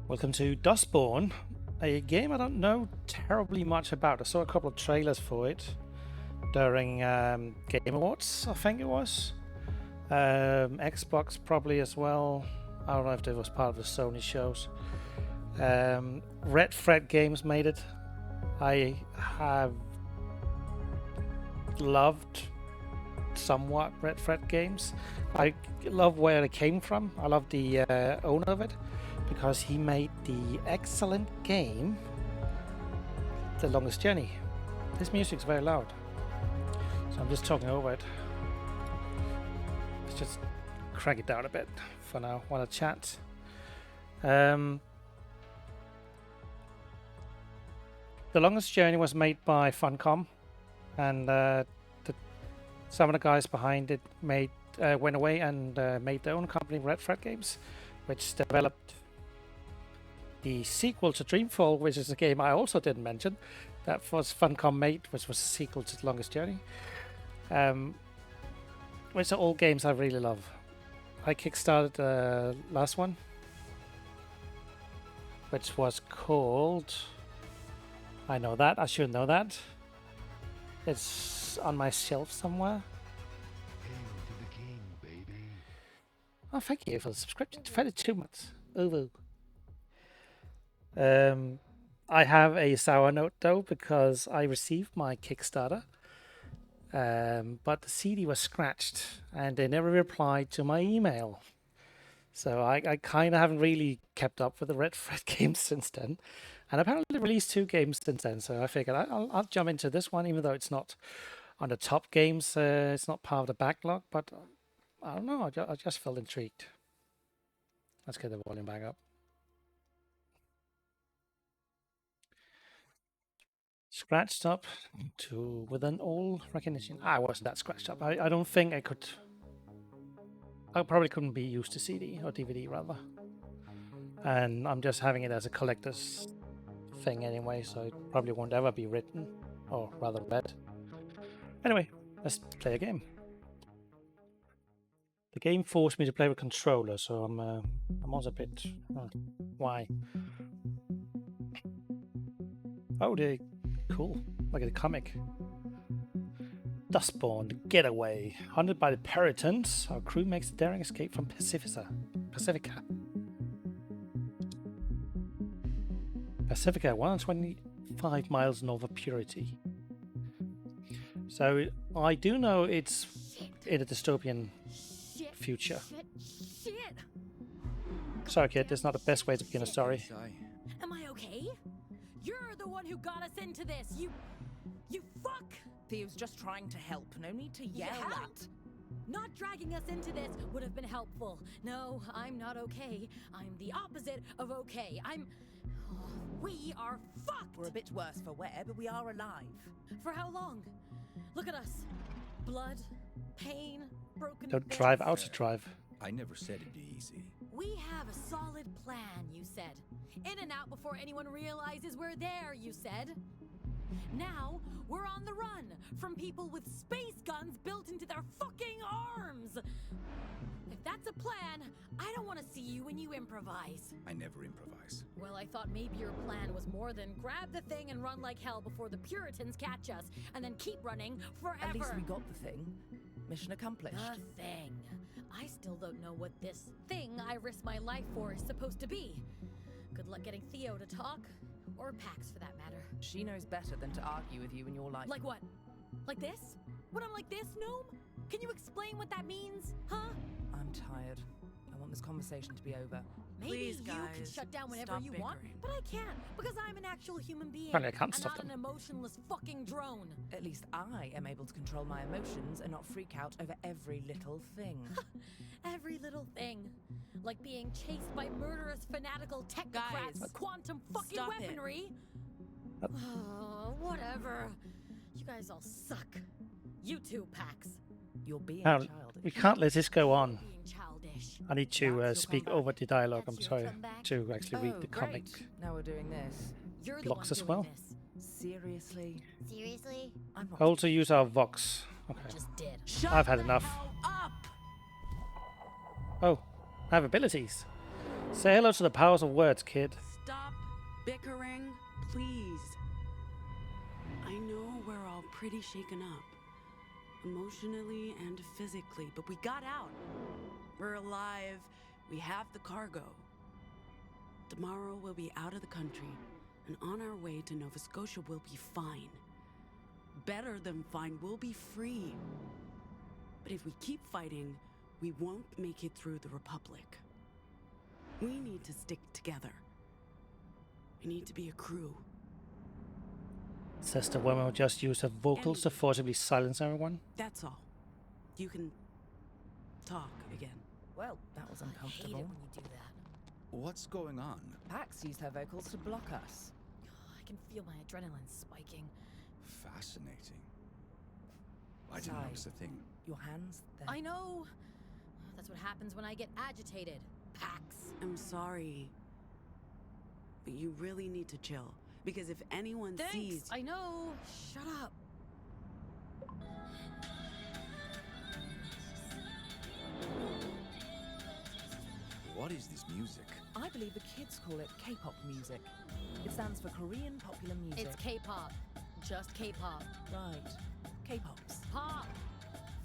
Welcome to Dustborn, a game I don't know terribly much about. I saw a couple of trailers for it during Game Awards, I think it was. Xbox probably as well. I don't know if it was part of the Sony shows. Red Thread Games made it. I have loved somewhat Red Thread Games. I love where it came from. I love the owner of it, because he made the excellent game The Longest Journey. This music's very loud, so I'm just talking over it. Let's just crank it down a bit for now while I chat. The Longest Journey was made by Funcom, and some of the guys behind it went away and made their own company, Red Thread Games, which developed the sequel to Dreamfall, which is a game I also didn't mention. That was Funcom made, which was a sequel to The Longest Journey. Which are all games I really love. I kickstarted the last one, which was called... I know that, I should know that. It's on my shelf somewhere. Hail to the king, baby. Oh, thank you for the subscription. 22 months. Ooh. I have a sour note though, because I received my Kickstarter, but the CD was scratched and they never replied to my email. So I kind of haven't really kept up with the Red Thread games since then. And apparently released 2 games since then. So I figured I'll jump into this one, even though it's not on the top games. It's not part of the backlog, but I don't know. I just felt intrigued. Let's get the volume back up. Scratched up to within all recognition. I wasn't that scratched up. I don't think I could. I probably couldn't be used to CD or DVD rather. And I'm just having it as a collector's thing anyway, so it probably won't ever be written, or rather read. Anyway, let's play a game. The game forced me to play with controller, so I'm also a bit. Why? Oh, cool. Look at the comic. Dustborn, the getaway. Hunted by the Puritans, our crew makes a daring escape from Pacifica. Pacifica, 125 miles north of Purity. So I do know it's in a dystopian future. Shit. Sorry, kid, that's not the best way to begin a story. Am I okay? You're the one who got us into this. You fuck. Theo's just trying to help. No need to yell at. Not dragging us into this would have been helpful. No, I'm not okay. I'm the opposite of okay. We are fucked. We're a bit worse for wear, but we are alive. For how long? Look at us. Blood, pain, broken Don't bits. drive out to drive. I never said it'd be easy. We have a solid plan, you said. In and out before anyone realizes we're there, you said. Now, we're on the run from people with space guns built into their fucking arms. If that's a plan, I don't want to see you when you improvise. I never improvise. Well, I thought maybe your plan was more than grab the thing and run like hell before the Puritans catch us, and then keep running forever. At least we got the thing. Mission accomplished. The thing. I still don't know what this thing I risked my life for is supposed to be. Good luck getting Theo to talk. Or Pax, for that matter. She knows better than to argue with you when you're Like what? Like this? When I'm like this, Gnome? Can you explain what that means? Huh? I'm tired. I want this conversation to be over. Maybe Please, you can guys, shut down whenever stop you want, bickering. but I can't because I'm an actual human being. Apparently I can't and stop not them. an emotionless fucking drone. At least I am able to control my emotions and not freak out over every little thing. Every little thing. Like being chased by murderous fanatical technocrats Guys, with quantum fucking stop it. weaponry. Oh, whatever. You guys all suck. You too, Pax. You're being Now, childish. we can't let this go on. Being childish. I need to That's your speak comeback. over the dialogue. I'm That's your sorry, comeback? to actually read the Oh, comic. great. Now we're doing this. You're the Blocks one as doing well? this. Seriously? Seriously? I'm not. Also use our Vox. Okay. Just did. I've had enough. Up! Oh, I have abilities. Say hello to the powers of words, kid. Stop bickering, please. I know we're all pretty shaken up, emotionally and physically, but we got out. We're alive. We have the cargo. Tomorrow we'll be out of the country, and on our way to Nova Scotia we'll be fine. Better than fine, we'll be free. But if we keep fighting, we won't make it through the Republic. We need to stick together. We need to be a crew. Says the woman who just used her vocals to forcibly silence everyone. That's all. You can talk again. Well, that was I hate it uncomfortable. when you do that. What's going on? Pax used her vocals to block us. I can feel my adrenaline spiking. Fascinating. I didn't Sigh. notice a thing. Your hands, they're... I know. That's what happens when I get agitated. Pax. I'm sorry. But you really need to chill. Because if anyone Thanks. sees... I know. Shut up. What is this music? I believe the kids call it K-pop music. It stands for Korean popular music. It's K-pop. Just K-pop. Right. K-pops. Pop.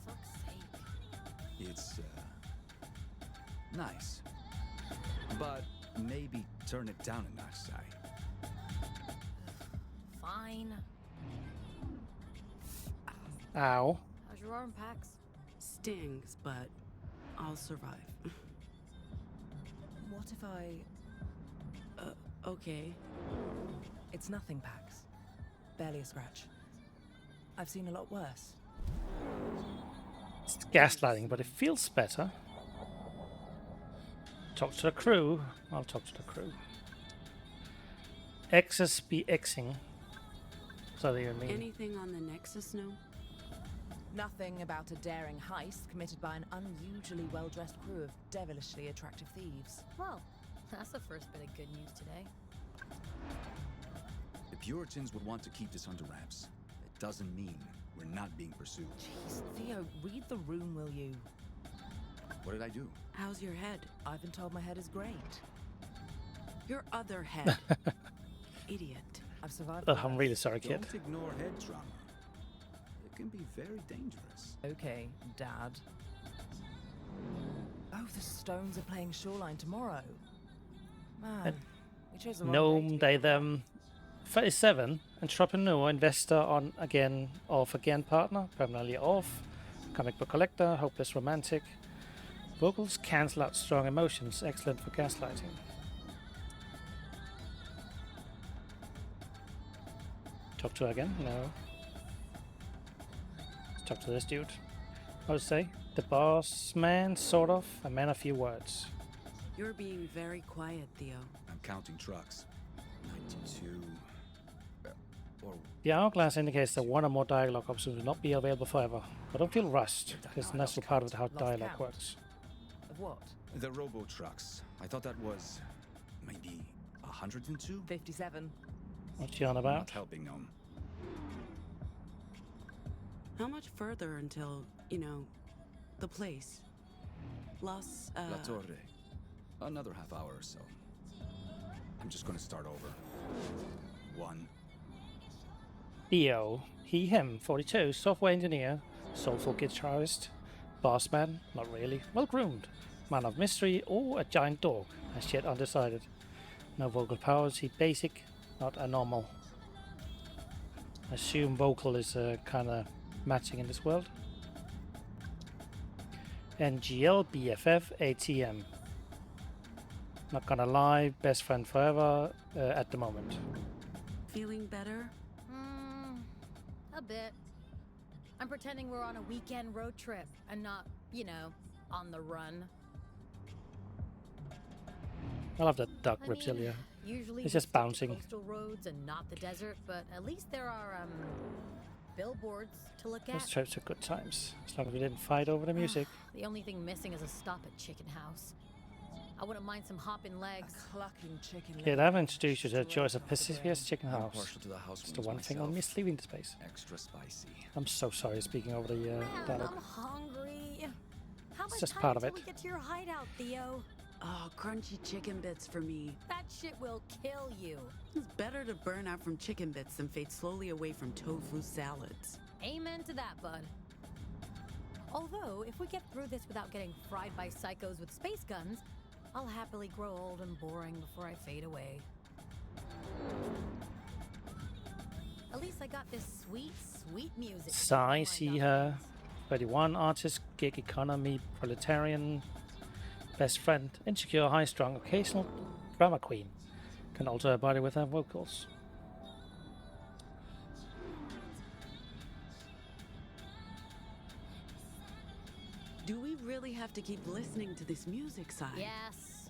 Fuck's sake. It's, nice. But maybe turn it down a notch, Si. Fine. Ow. How's your arm, Pax? Stings, but I'll survive. What if I... Okay. It's nothing, Pax. Barely a scratch. I've seen a lot worse. It's gaslighting, but it feels better. Talk to the crew. I'll talk to the crew. X's be Xing. So they mean. Anything on the Nexus, no? Nothing about a daring heist committed by an unusually well-dressed crew of devilishly attractive thieves. Well, that's the first bit of good news today. The Puritans would want to keep this under wraps. It doesn't mean we're not being pursued. Jeez, Theo, read the room, will you? What did I do? How's your head? I've been told my head is great. Your other head. Idiot. I've survived Oh, worse. I'm really sorry, kid. Don't ignore head trauma. It can be very dangerous. Okay, Dad. Oh, the Stones are playing Shoreline tomorrow. Man, we chose the wrong Gnome, day they, to be- them. 37. Entrepreneur, investor on again, off again partner, permanently off. Comic book collector, hopeless romantic. Vocals cancel out strong emotions, excellent for gaslighting. Talk to her again? No. Let's talk to this dude. I would say the boss man, sort of, a man of few words. You're being very quiet, Theo. I'm counting trucks. 92. Or The hourglass indicates that one or more dialogue options will not be available forever, but don't feel rushed. It's a natural part of how Lost dialogue count. works. Of what? the robo trucks. I thought that was maybe 102. 57. What's she on Not about? helping, Gnome. How much further until, the place? Los, La Torre. Another half hour or so. I'm just gonna start over. 1. Theo, he, him, 42, software engineer, soulful guitarist, boss man, not really, well groomed, man of mystery, or a giant dog, as yet undecided. No vocal powers, he basic, not a normal. Assume vocal is kind of matching in this world. NGL BFF ATM. Not gonna lie, best friend forever at the moment. feeling better? A bit. I'm pretending we're on a weekend road trip and not, on the run. I love that duck I mean, reptilia. Usually It's we just stick to bouncing. coastal roads and not the desert, but at least there are billboards to look Those at. trips are good times, as long as we didn't fight over the music. The only thing missing is a stop at Chicken House. I wouldn't mind some hopping A legs. clucking chicken Kid, leg I haven't introduced you to the straight choice of off the Pacifia's bone. Chicken I'm House. partial to the house It's the wings one thing on myself. misleading the space. Extra spicy. I'm so sorry speaking over the Man, dialogue. I'm hungry. How much just time part of until it. we get to your hideout, Theo? Oh, crunchy chicken bits for me. That shit will kill you. It's better to burn out from chicken bits than fade slowly away from tofu salads. Amen to that, bud. Although, if we get through this without getting fried by psychos with space guns, I'll happily grow old and boring before I fade away. At least I got this sweet, sweet music. Sigh, see her. 31, artist, gig economy, proletarian, best friend, insecure, high-strung, occasional drama queen. Can alter her body with her vocals. Do we really have to keep listening to this music, Sai? Yes.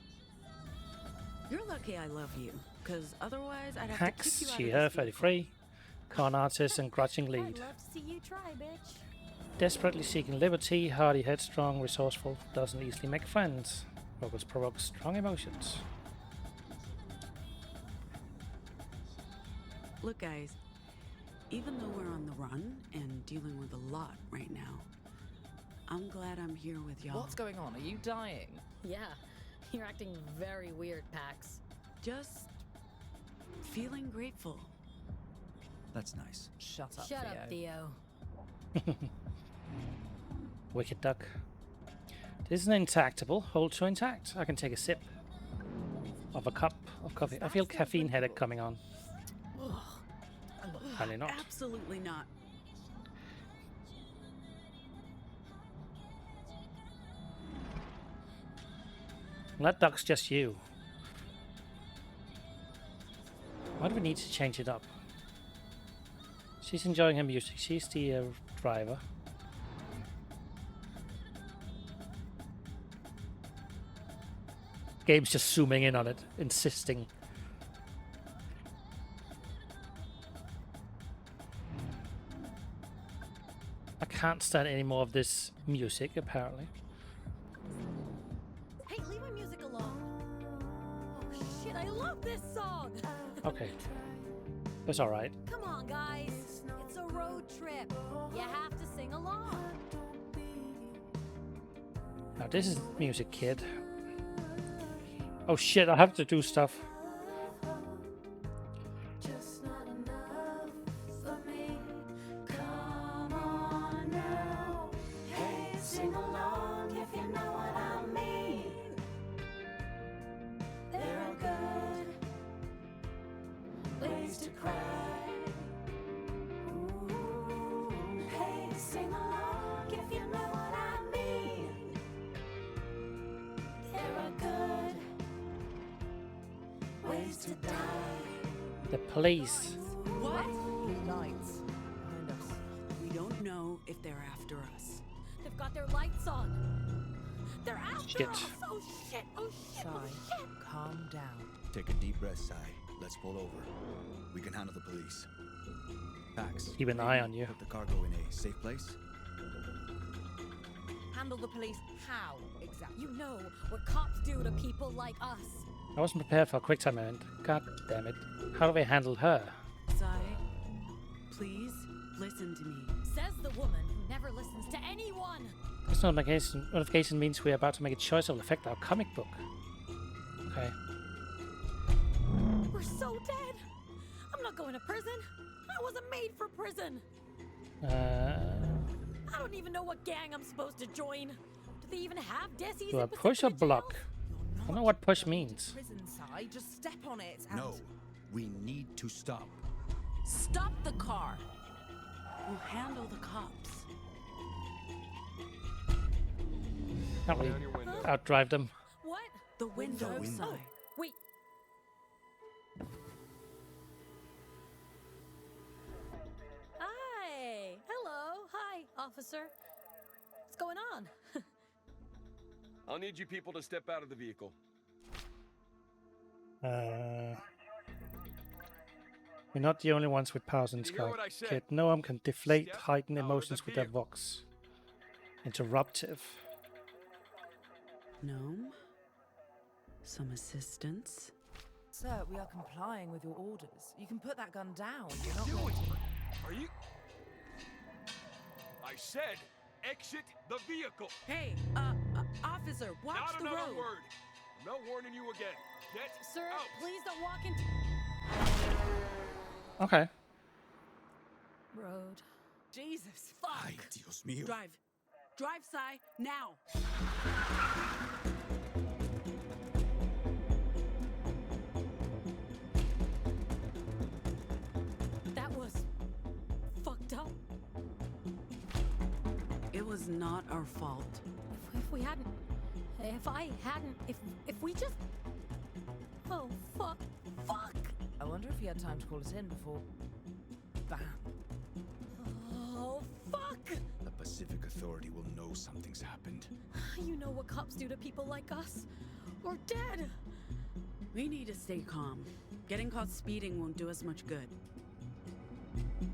You're lucky I love you, because otherwise I'd have Hacks, to kick you out she, of her, this vehicle. 33, con artist and grudging I'd lead. love to see you try, bitch. Desperately seeking liberty, hardy, headstrong, resourceful, doesn't easily make friends. Vocals provoke strong emotions. Look, guys, even though we're on the run and dealing with a lot right now, I'm glad I'm here with y'all. What's going on? Are you dying? Yeah, you're acting very weird, Pax. Just feeling grateful. That's nice. Shut up, Shut Theo. up, Theo. Wicked duck. This is an intactable. Hold to intact. I can take a sip of a cup of coffee. I feel caffeine headache coming on. Apparently not. Absolutely not. That duck's just you. Why do we need to change it up? She's enjoying her music. She's the driver. Game's just zooming in on it, insisting. I can't stand any more of this music, apparently. Hey, leave my music alone. Oh shit, I love this song. Okay. It's alright. Come on, guys. It's a road trip. You have to sing along. Now this is music, kid. Oh shit, I have to do stuff. The police. What? Lights behind us. We don't know if they're after us. They've got their lights on. They're after Shit. us. Oh shit, oh shit, oh Sai, shit. calm down. Take a deep breath, Sai. Let's pull over. We can handle the police. Pax, Keep an eye on you. put the cargo in a safe place. Handle the police how exactly? You know what cops do to people like us. I wasn't prepared for a quick time event. God damn it. How do we handle her? Sai, please listen to me. Says the woman who never listens to anyone. This notification means we're about to make a choice that will affect our comic book. Okay. We're so dead. I'm not going to prison. I wasn't made for prison. I don't even know what gang I'm supposed to join. Do they even have desis? Do I in push or Pacific block? jails? I don't know what push means. Prison side, just step on it and... No, we need to stop. Stop the car. We'll handle the cops. Can't really outdrive them. What? The window, window. Sai. Oh, wait. Hi. Hello. Hi, officer. What's going on? I'll need you people to step out of the vehicle. We're not the only ones with powers in Did you hear Sky. what I said? Kid, no one can deflate, Step heighten out of emotions the with their vehicle. vox. Interruptive. Gnome? Some assistance? Sir, we are complying with your orders. You can put that gun down. You're not Do going it! to... Are you... I said, exit the vehicle! Hey, officer, watch Not the another road. word! I'm not warning you again. Get Sir, out. please don't walk into Okay. road. Jesus, Ay, fuck! Dios mío. Drive. Drive, Sai, now! That was fucked up. It was not our fault. If we hadn't, if we just, oh fuck. I wonder if he had time to call us in before. Bam. Oh fuck. The Pacific Authority will know something's happened. You know what cops do to people like us? We're dead. We need to stay calm. Getting caught speeding won't do us much good.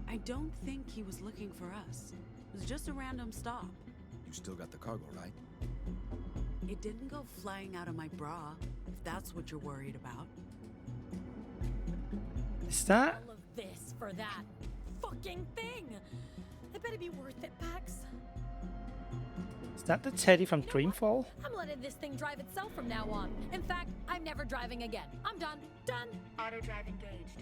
I don't think he was looking for us. It was just a random stop. You still got the cargo, right? It didn't go flying out of my bra, if that's what you're worried about. Is that? All of this for that fucking thing. It better be worth it, Pax. Is that the Teddy from Dreamfall? I'm letting this thing drive itself from now on. In fact, I'm never driving again. I'm done. Done. Auto drive engaged.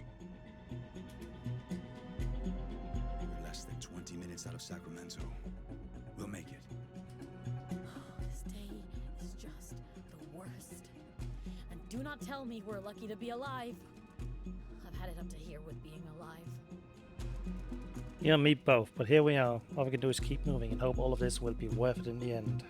We're less than 20 minutes out of Sacramento. We'll make it. This day is just the worst. And do not tell me we're lucky to be alive. I've had it up to here with being alive. You and me both, but here we are. All we can do is keep moving and hope all of this will be worth it in the end.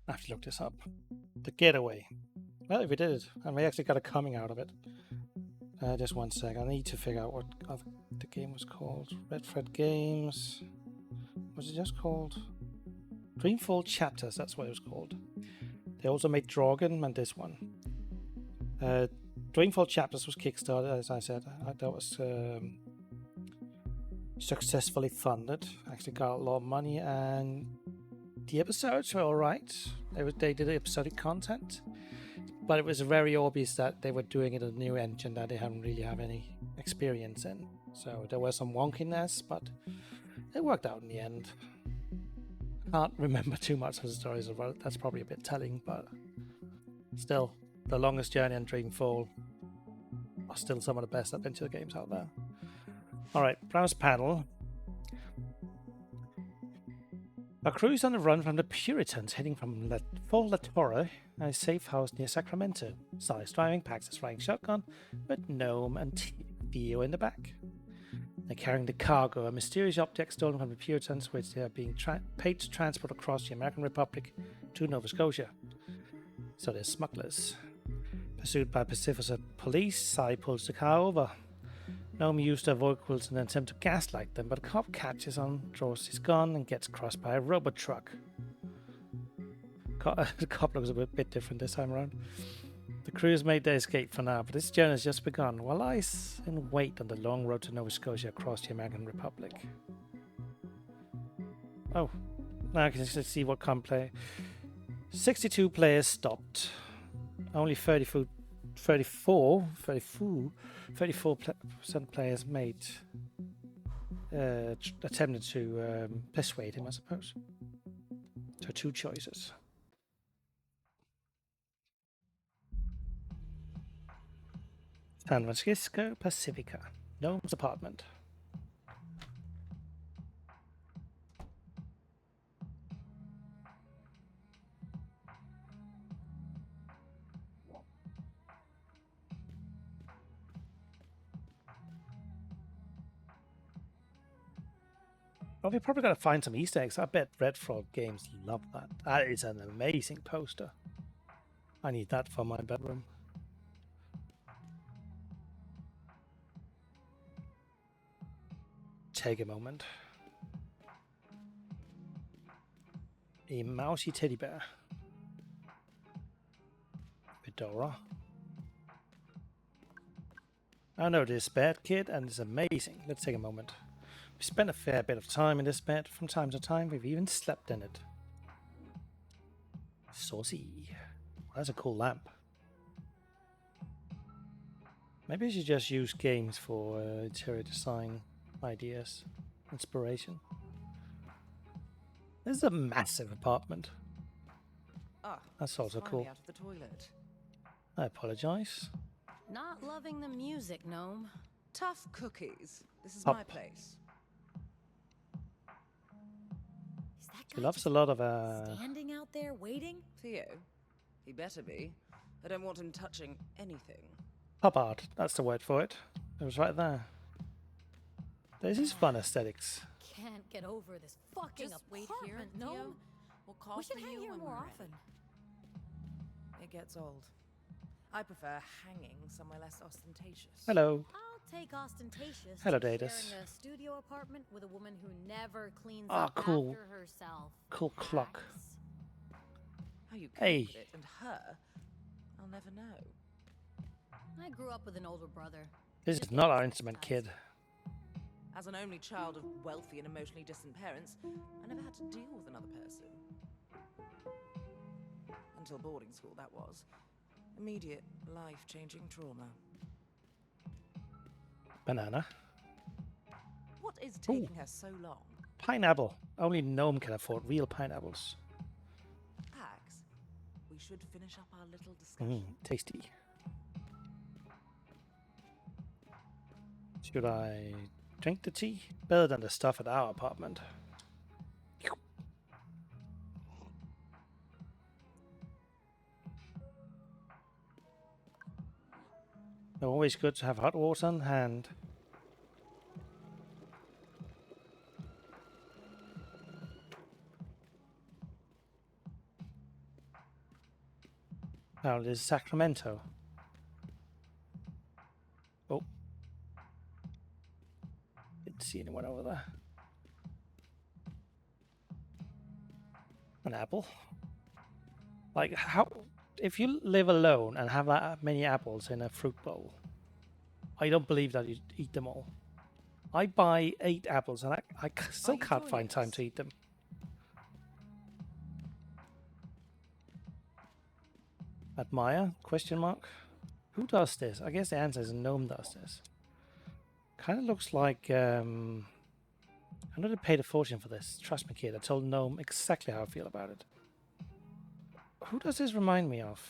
I have to look this up. The Getaway. Well, we did it, and we actually got a coming out of it. Just one sec. I need to figure out what the game was called. Red Fred Games. Was it just called? Dreamfall Chapters, that's what it was called. They also made Dragon and this one. Dreamfall Chapters was Kickstarter, as I said. That was successfully funded. Actually got a lot of money, and the episodes were alright. They did episodic content. But it was very obvious that they were doing it in a new engine that they hadn't really have any experience in. So there was some wonkiness, but it worked out in the end. Can't remember too much of the stories about it. That's probably a bit telling, but still, The Longest Journey and Dreamfall are still some of the best adventure games out there. Alright, browse panel. A crew is on the run from the Puritans heading from Fort La Torre, a safe house near Sacramento. Si's driving, Pax is riding shotgun, with Gnome and Theo in the back. They're carrying the cargo, a mysterious object stolen from the Puritans, which they are being paid to transport across the American Republic to Nova Scotia. So they're smugglers. Pursued by Pacific police, Si pulls the car over. Gnome used their vehicles in an attempt to gaslight them, but a cop catches on, draws his gun, and gets crossed by a robot truck. The cop looks a bit different this time around. The crew has made their escape for now, but this journey has just begun, while lies in wait on the long road to Nova Scotia across the American Republic. Oh, now I can see what can play. 62 players stopped. Only 34% players made attempted to persuade him, I suppose. So 2 choices. San Francisco Pacifica. Gnome's apartment. Well, we probably got to find some Easter eggs. I bet Red Frog Games love that. That is an amazing poster. I need that for my bedroom. Take a moment. A mousy teddy bear. Fedora. I know this bed, kid, and it's amazing. Let's take a moment. We spent a fair bit of time in this bed. From time to time, we've even slept in it. Saucy. That's a cool lamp. Maybe I should just use games for interior design ideas, inspiration. This is a massive apartment. Ah, That's also finally cool. out of the toilet. I apologize. Not loving the music, Gnome. Tough cookies. This is Up. my place. Is that He guy loves just a lot of standing out there waiting? Theo, he better be. I don't want him touching anything. pop art. That's the word for it. It was right there. This is fun aesthetics. Can't get over this fucking Just wait apartment, here, Gnome. Theo. We'll call We should for hang you here when more we're often. ready. It gets old. I prefer hanging somewhere less ostentatious. Hello. I'll take ostentatious. Hello, to Datus. sharing a studio apartment with a woman who never cleans Ah, up cool. after herself. Cool clock. Hacks. How you cope Hey. with it and her, I'll never know. I grew up with an older brother. This Just is not gave our us instrument, exercise. kid. As an only child of wealthy and emotionally distant parents, I never had to deal with another person. Until boarding school, that was. Immediate, life-changing trauma. Banana. What is taking her so long? Pineapple. Only Gnome can afford real pineapples. Pax, we should finish up our little discussion. Tasty. Should I drink the tea? Better than the stuff at our apartment. Always good to have hot water on hand. Now it is Sacramento. Oh. Didn't see anyone over there. An apple? Like, how... If you live alone and have that many apples in a fruit bowl, I don't believe that you eat them all. I buy 8 apples and I still you can't joining find time us? to eat them. Admire? Question mark? Who does this? I guess the answer is Gnome does this. Kind of looks like... I know they paid a fortune for this. Trust me, kid. I told Gnome exactly how I feel about it. Who does this remind me of?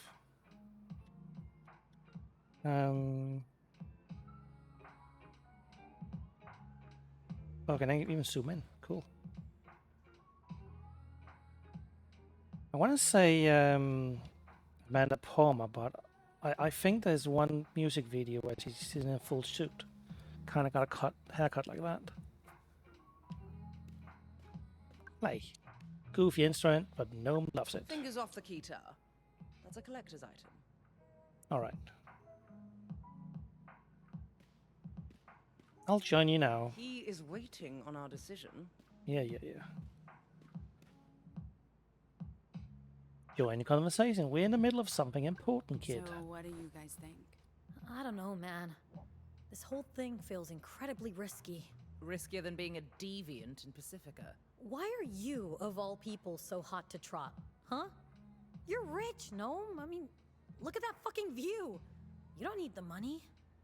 Oh, can I even zoom in? Cool. I want to say Amanda Palmer, but I think there's one music video where she's in a full suit. Kind of got a haircut like that. Hey, goofy instrument, but Gnome loves it. Fingers off the guitar. That's a collector's item. All right. I'll join you now. He is waiting on our decision. Yeah. Join the conversation. We're in the middle of something important, kid. So what do you guys think? I don't know, man. This whole thing feels incredibly risky. Riskier than being a deviant in Pacifica. Why are you, of all people, so hot to trot? Huh? You're rich, Gnome. I mean, look at that fucking view. You don't need the money.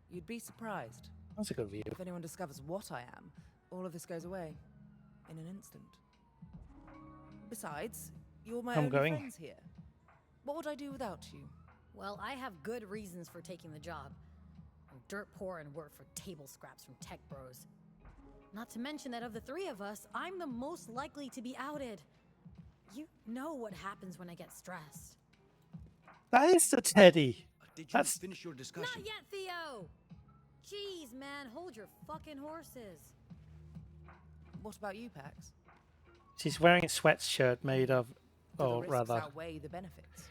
You'd be surprised. That's a good view. If anyone discovers what I am, all of this goes away. In an instant. Besides, you're my I'm only going. friends here. What would I do without you? Well, I have good reasons for taking the job. I'm dirt poor and work for table scraps from tech bros. Not to mention that of the 3 of us, I'm the most likely to be outed. You know what happens when I get stressed. That is the teddy. Did you That's- finish your discussion? Not yet, Theo! Jeez, man, hold your fucking horses. What about you, Pax? She's wearing a sweatshirt made of... Do Oh, the risks rather. outweigh the benefits?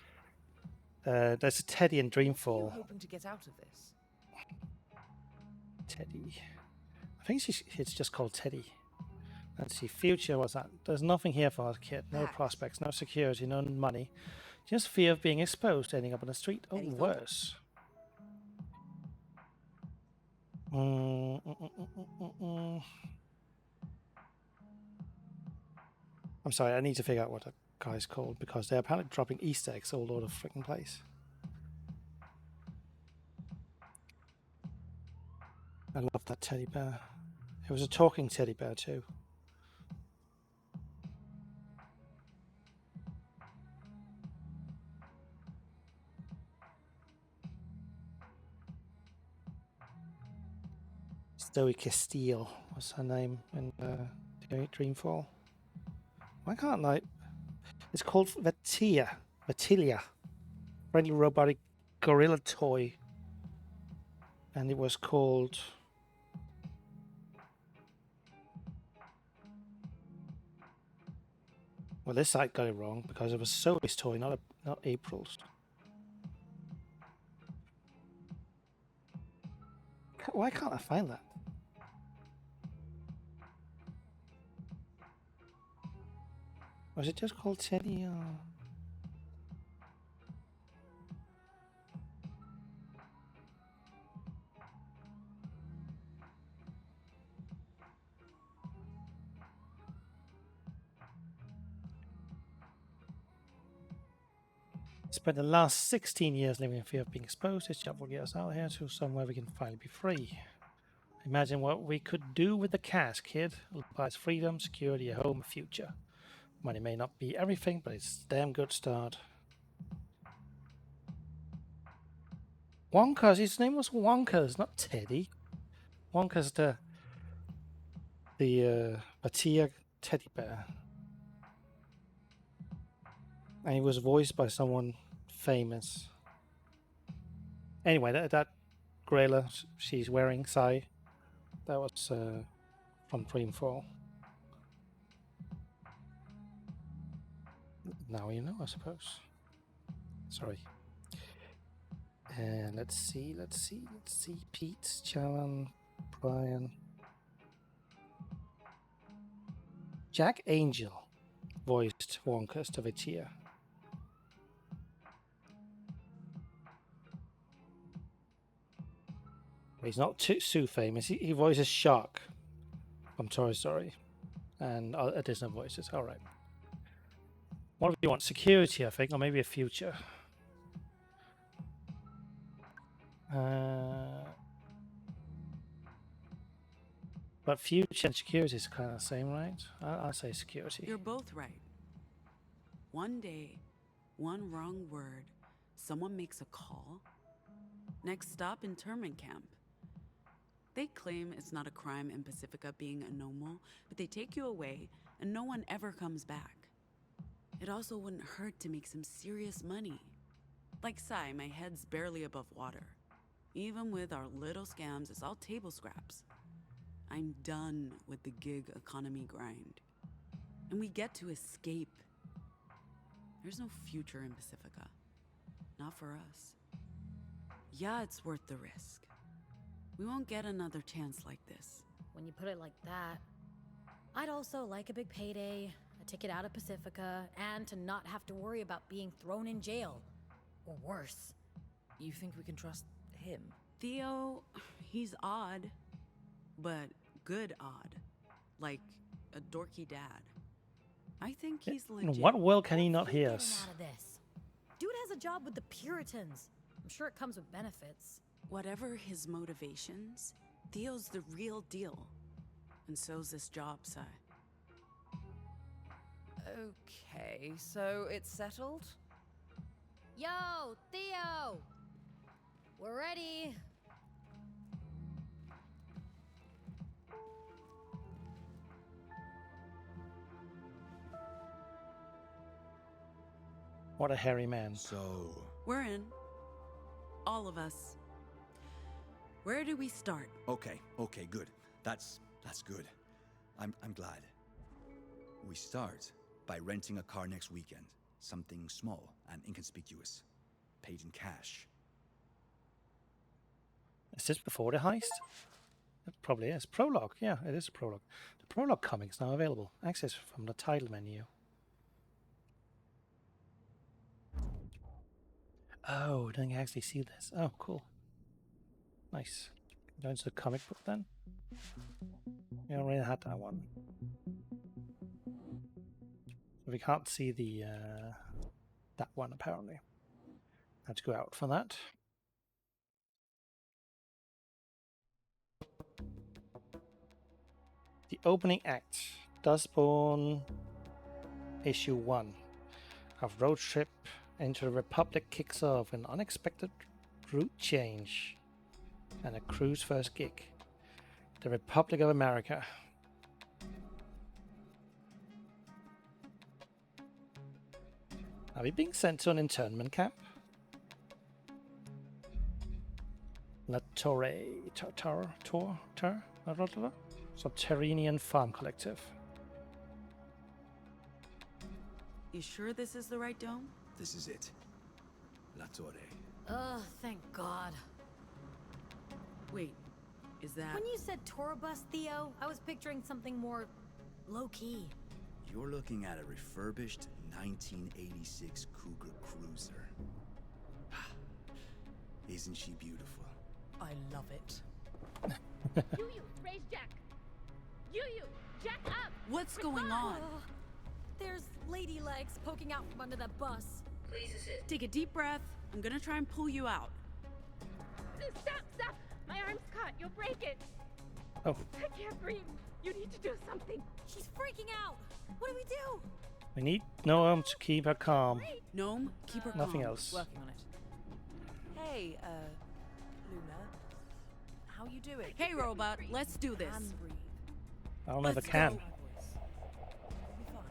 There's a teddy in What are you Dreamfall. hoping to get out of this? Teddy. I think it's just called Teddy. Let's see. Future, what's that? There's nothing here for us, kid. No Pax. prospects, no security, no money. Just fear of being exposed, ending up on the street. Oh, Any thought? worse. I'm sorry, I need to figure out what guy's called, because they're apparently dropping Easter eggs all over the freaking place. I love that teddy bear. It was a talking teddy bear too. Zoe Castile was her name in Dreamfall. Why can't I? It's called Vatilia. Friendly robotic gorilla toy. And it was called... Well, this site got it wrong because it was Zoe's toy, not April's. Why can't I find that? Was it just called Teddy? Or... Spent the last 16 years living in fear of being exposed. This job will get us out here to somewhere we can finally be free. Imagine what we could do with the cash, kid. It'll buy us freedom, security, a home, a future. Money may not be everything, but it's a damn good start. Wonka's, his name was Wonka's, not Teddy. Wonka's the Batia teddy bear. And he was voiced by someone famous. Anyway, that Grayla she's wearing, Sai, that was from Dreamfall. Now you know, I suppose. Sorry. And let's see. Pete, Challen, Brian. Jack Angel voiced Wonka Staviccia. He's not too famous. He voices Shark from Toy Story and additional voices. All right. What do you want? Security, I think, or maybe a future. But future and security is kind of the same, right? I'll say security. You're both right. One day, one wrong word, someone makes a call. Next stop, internment camp. They claim it's not a crime in Pacifica being a normal, but they take you away and no one ever comes back. It also wouldn't hurt to make some serious money. Like Sai, my head's barely above water. Even with our little scams, it's all table scraps. I'm done with the gig economy grind. And we get to escape. There's no future in Pacifica. Not for us. Yeah, it's worth the risk. We won't get another chance like this. When you put it like that, I'd also like a big payday, a ticket out of Pacifica, and to not have to worry about being thrown in jail. Or worse. You think we can trust him? Theo, he's odd. But good odd. Like a dorky dad. I think he's legit. In what world can he not What's he hear getting us? out of this? Dude has a job with the Puritans. I'm sure it comes with benefits. Whatever his motivations, Theo's the real deal. And so's this job, Sai. Okay, so it's settled? Yo, Theo! We're ready. What a hairy man. So, We're in. All of us. Where do we start? okay, good. That's good. I'm glad. We start by renting a car next weekend. Something small and inconspicuous. Paid in cash. Is this before the heist? It probably is. Prologue. Yeah, it is a prologue. The prologue comic is now available. Access from the title menu. Oh, didn't actually see this. Oh, cool. Nice. Go into the comic book then. We already had that one. We can't see the that one apparently. Have to go out for that. The opening act, Dustborn, issue 1 of Road Trip into the Republic kicks off an unexpected route change and a crew's first gig. The Republic of America. Are we being sent to an internment camp? La Torre, Subterranean Farm Collective. You sure this is the right dome? This is it. La Torre. Ugh, thank God. Wait, is that... When you said tour bus, Theo, I was picturing something more low-key. You're looking at a refurbished 1986 Cougar Cruiser. Isn't she beautiful? I love it. You, raise Jack. You, Jack up. What's going on? There's lady legs poking out from under that bus. Please assist. Take a deep breath. I'm gonna try and pull you out. Stop. My arm's caught. You'll break it. Oh, I can't breathe. You need to do something. She's freaking out. What do we do? we need Noam to keep her calm. Gnome, keep her Nothing calm. else. Working on it. Hey, Luna. How you doing? Hey, robot, let's do this. And breathe. I'll never Let's can. go. My voice. You'll be fine.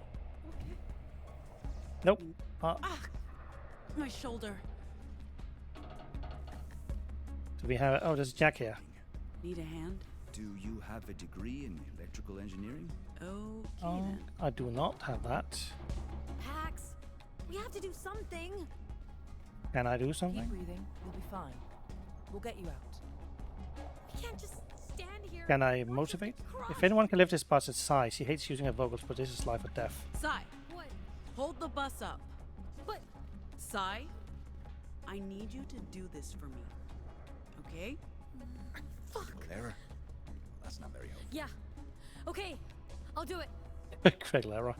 Nope. Ah, my shoulder. Do we have? Oh, there's Jack here. Need a hand? Do you have a degree in electrical engineering? Okay then. I do not have that. Pax, we have to do something. Can I do Keep something? breathing. You'll be fine. We'll get you out. We can't just stand here. Can I Watch us motivate? get crushed. If anyone can lift this bus, it's Sai. She hates using her vocals, but this is life or death. Sai, What? hold the bus up. But Sai, I need you to do this for me. Okay? fuck. Valera? That's not very helpful. Yeah. Okay, I'll do it. Craig Lara.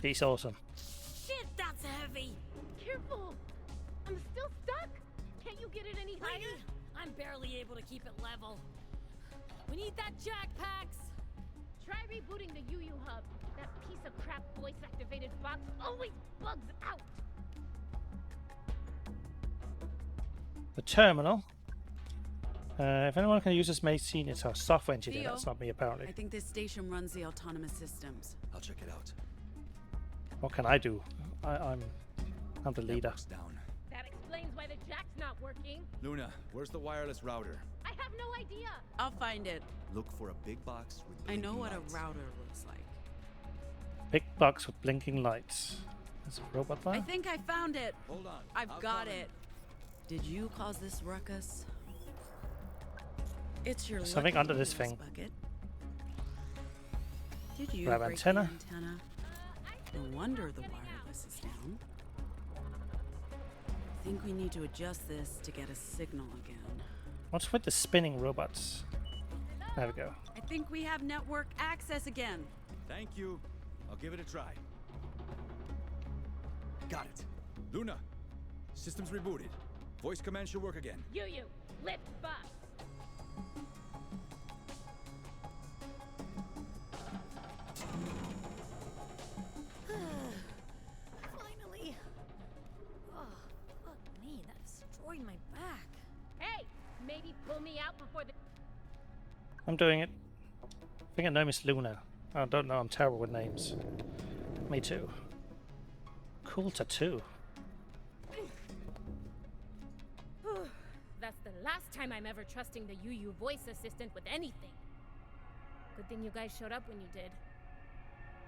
He's awesome. Shit, that's heavy. Careful. I'm still stuck. Can't you get it any higher? Lady, I'm barely able to keep it level. We need that jack, Pax. Try rebooting the UU hub. That piece of crap voice-activated box always bugs out. The terminal. If anyone can use this machine, it's our software engineer. Theo, That's not me, apparently. I think this station runs the autonomous systems. I'll check it out. What can I do? I'm the leader. Network's down. That explains why the jack's not working. Luna, where's the wireless router? I have no idea. I'll find it. Look for a big box with I know blinking what lights. a router looks like. Big box with blinking lights. There's a robot I there. think I found it. Hold on. I've I'll got call him. it. Did you cause this ruckus? It's your Something lucky under this bonus thing. bucket. Did you Grab break antenna. the antenna? No wonder the wireless is down. I think we need to adjust this to get a signal again. What's with the spinning robots? There we go. I think we have network access again. Thank you. I'll give it a try. Got it. Luna, system's rebooted. Voice command should work again. UU, lift bus. Finally. Oh, fuck me, that destroyed my back. Hey, maybe pull me out before the... I'm doing it. I think I know Miss Luna. I don't know. I'm terrible with names. Me too. Cool tattoo. That's the last time I'm ever trusting the UU voice assistant with anything. Good thing you guys showed up when you did.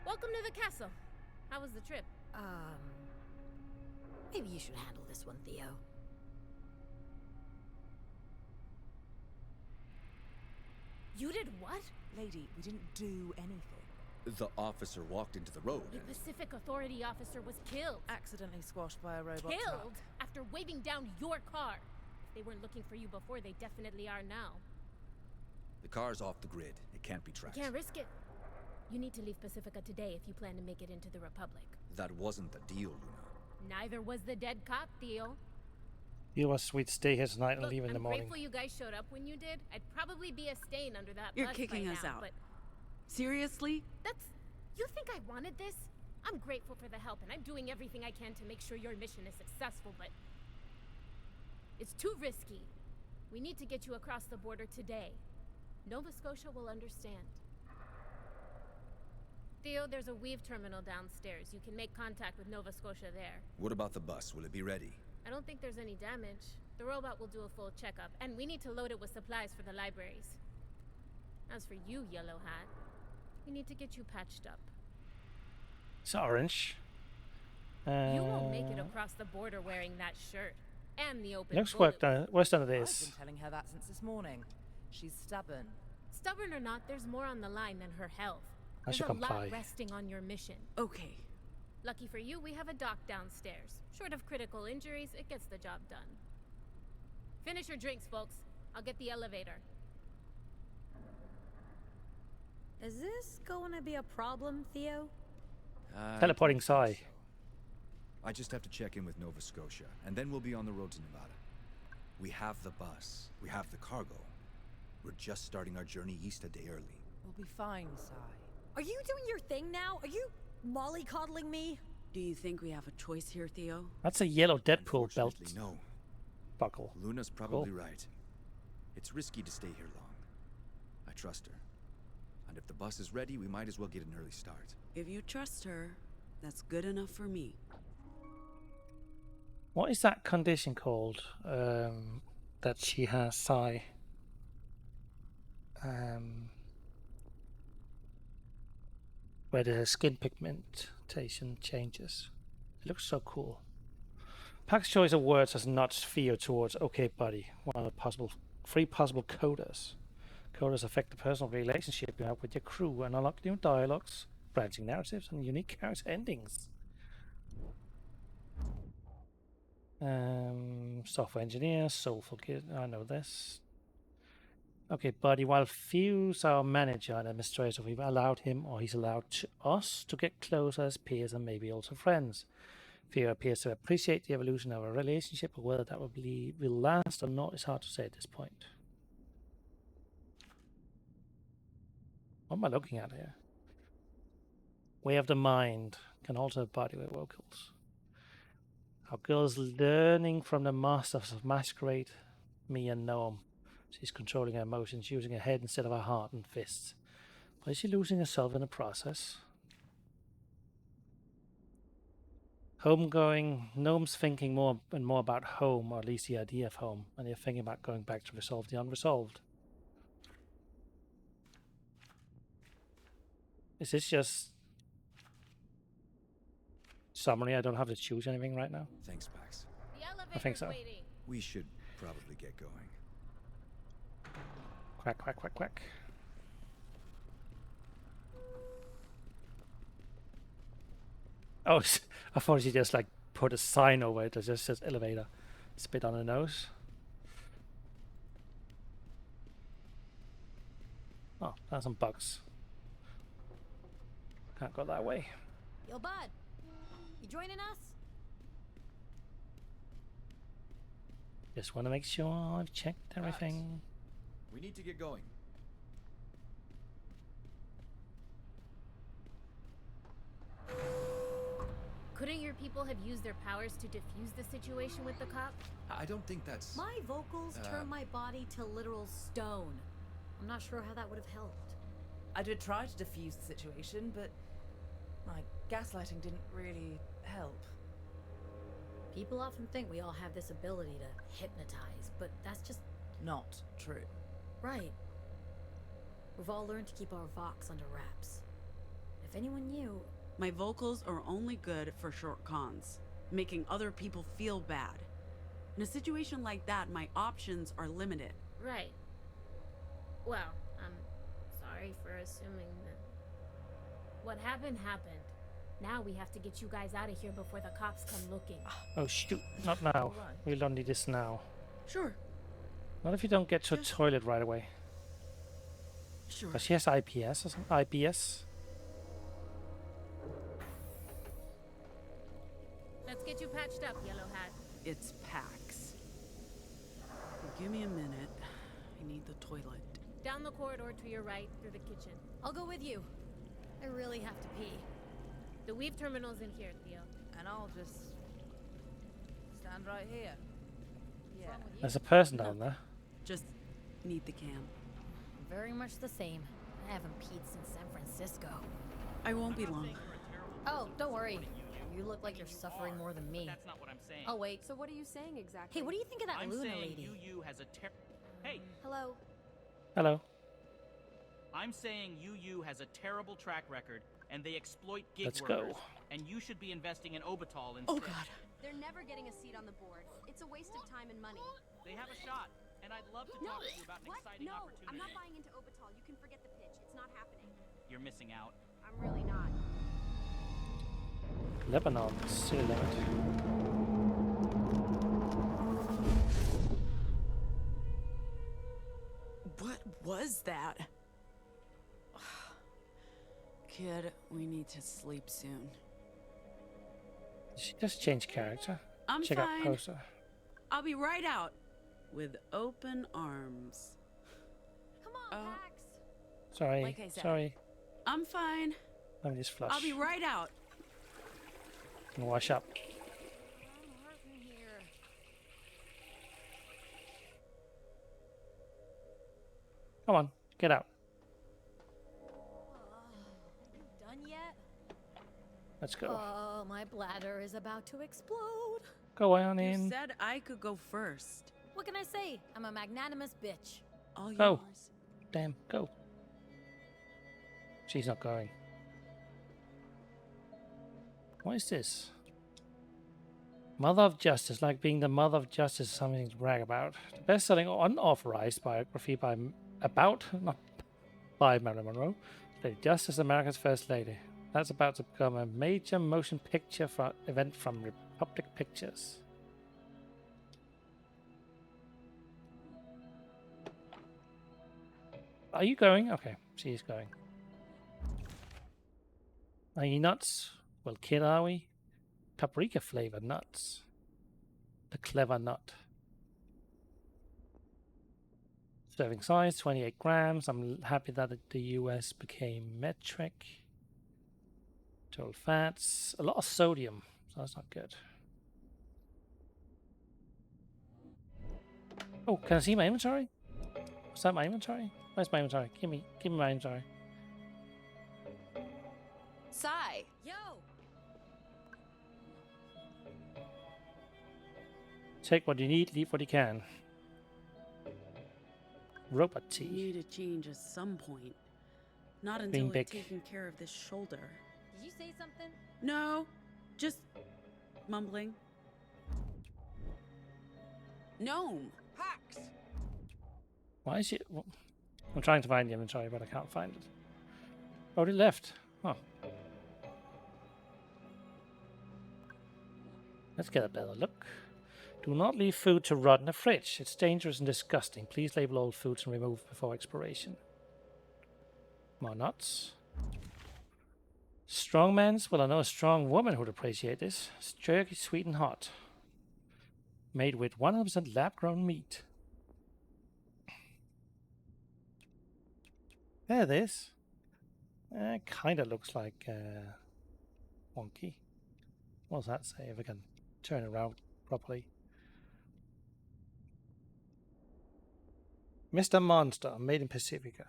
Welcome to the castle. How was the trip? Maybe you should handle this one, Theo. You did what? Lady, we didn't do anything. The officer walked into the road. The Pacific Authority officer was killed. Accidentally squashed by a robot Killed truck. after waving down your car. If they weren't looking for you before, they definitely are now. The car's off the grid. It can't be tracked. You can't risk it. You need to leave Pacifica today if you plan to make it into the Republic. That wasn't the deal, Luna. Neither was the dead cop, Theo. You was we'd stay here tonight and Look, leave in the I'm morning. grateful you guys showed up when you did. I'd probably be a stain under that You're bus kicking by us now, out. but Seriously? you think I wanted this? I'm grateful for the help, and I'm doing everything I can to make sure your mission is successful, but it's too risky. We need to get you across the border today. Nova Scotia will understand. Theo, there's a Weave terminal downstairs. You can make contact with Nova Scotia there. What about the bus? Will it be ready? I don't think there's any damage. The robot will do a full checkup, and we need to load it with supplies for the libraries. As for you, Yellow Hat, we need to get you patched up. It's orange. You won't make it across the border wearing that shirt. And the open Looks bullet worse than it I've is. been telling her that since this morning. She's stubborn. Stubborn or not, there's more on the line than her health. I There's should a comply. lot resting on your mission. Okay. Lucky for you, we have a dock downstairs. Short of critical injuries, it gets the job done. Finish your drinks, folks. I'll get the elevator. Is this going to be a problem, Theo? Teleporting Psy. I just have to check in with Nova Scotia, and then we'll be on the road to Nevada. We have the bus. We have the cargo. We're just starting our journey east a day early. We'll be fine, Sai. Are you doing your thing now? Are you mollycoddling me? Do you think we have a choice here, Theo? That's a yellow Deadpool belt Unfortunately, no. buckle. Luna's probably right. It's risky to stay here long. I trust her. And if the bus is ready, we might as well get an early start. If you trust her, that's good enough for me. What is that condition called that she has, Psy? Where the skin pigmentation changes. It looks so cool. Pack's choice of words has nudged Theo towards "okay, buddy," one of the three possible codas. Codas affect the personal relationship you have with your crew and unlock new dialogues, branching narratives, and unique character endings. Software engineer, soulful kid. I know this. Okay, buddy. While Few's our manager and administrator, we've allowed him, or he's allowed us, to get closer as peers and maybe also friends. Few appears to appreciate the evolution of our relationship, but whether that will last or not is hard to say at this point. What am I looking at here? Way of the mind can alter body with vocals. Our girl's learning from the masters of masquerade, me and Noam. She's controlling her emotions, using her head instead of her heart and fists. But is she losing herself in the process? Homegoing, Noam's thinking more and more about home, or at least the idea of home, and they're thinking about going back to resolve the unresolved. Is this just summary? I don't have to choose anything right now. Thanks, Pax. The elevator's I think so. waiting. We should probably get going. Quack, quack, quack, quack. Oh, I thought she just like put a sign over it that just says elevator. Spit on her nose. Oh, that's some bugs. Can't go that way. Yo, bud. You joining us? Just want to make sure I've checked everything. We need to get going. Couldn't your people have used their powers to defuse the situation with the cop? I don't think that's... My vocals turn my body to literal stone. I'm not sure how that would have helped. I did try to defuse the situation, but my gaslighting didn't really help. People often think we all have this ability to hypnotize, but that's just Not true. right. We've all learned to keep our vox under wraps. If anyone knew, My vocals are only good for short cons, making other people feel bad. In a situation like that, my options are limited. Right. Well, I'm sorry for assuming that. What happened happened. Now we have to get you guys out of here before the cops come looking. Oh shoot, not now. We don't need this now. Sure. Not if you don't get to the toilet right away. Sure. Because she has IPS or something. IBS. Let's get you patched up, Yellow Hat. It's Pax. Give me a minute. I need the toilet. Down the corridor to your right, through the kitchen. I'll go with you. I really have to pee. The weave terminal's in here, Theo. And I'll just stand right here. Yeah. There's a person down there. Just need the can. Very much the same. I haven't peed since San Francisco. I won't be long. Oh, don't worry. You look like you're suffering more than me. That's not what I'm saying. Oh, wait. So what are you saying exactly? Hey, what do you think of that I'm Luna saying lady? UU has a Hey, Hello? Hello. I'm saying UU has a terrible track record, and they exploit gig Let's workers. go. And you should be investing in Obital instead. Oh god. They're never getting a seat on the board. It's a waste of time and money. They have a shot, and I'd love to talk to you about an What? exciting No, opportunity. I'm not buying into Obital. You can forget the pitch. It's not happening. You're missing out. I'm really not. Lebanon, city limit. What was that? Kid, we need to sleep soon. Did she just change character? I'm Check fine. out poster. I'll be right out. With open arms. Come on, Uh, Pax. Sorry, Like I said. sorry. I'm fine. Let me just flush. I'll be right out. And wash up. I'm hurting here. Come on, get out. Done yet? Let's go. Oh, my bladder is about to explode. Go on You in. said I could go first. What can I say? I'm a magnanimous bitch. All Go. yours. Damn, go. She's not going. What is this? Mother of Justice, like being the mother of justice is something to brag about. The best-selling unauthorized biography by not by Marilyn Monroe, Lady Justice, America's First Lady. That's about to become a major motion picture event from Republic Pictures. Are you going? Okay, she's going. Are you nuts? Well, kid, are we? Paprika flavored nuts. The clever nut. Serving size 28 grams. I'm happy that the US became metric. Total fats. A lot of sodium, so that's not good. Oh, can I see my inventory? Is that my inventory? Where's my inventory? Give me my inventory. Sai. Yo! Take what you need, leave what you can. Robot You tea. need a change at some point. Not Being until I've big. taken care of this shoulder. Did you say something? No, just mumbling. Gnome. Pax. Why is it? Well, I'm trying to find the inventory, but I can't find it. Oh, it left. Oh. Let's get a better look. Do not leave food to rot in the fridge. It's dangerous and disgusting. Please label all foods and remove before expiration. More nuts. Strongmans? Well, I know a strong woman who'd appreciate this. It's jerky, sweet and hot. Made with 100% lab-grown meat. There it is. Kind of looks like wonky. What does that say if I can turn it around properly? Mr. Monster, made in Pacifica.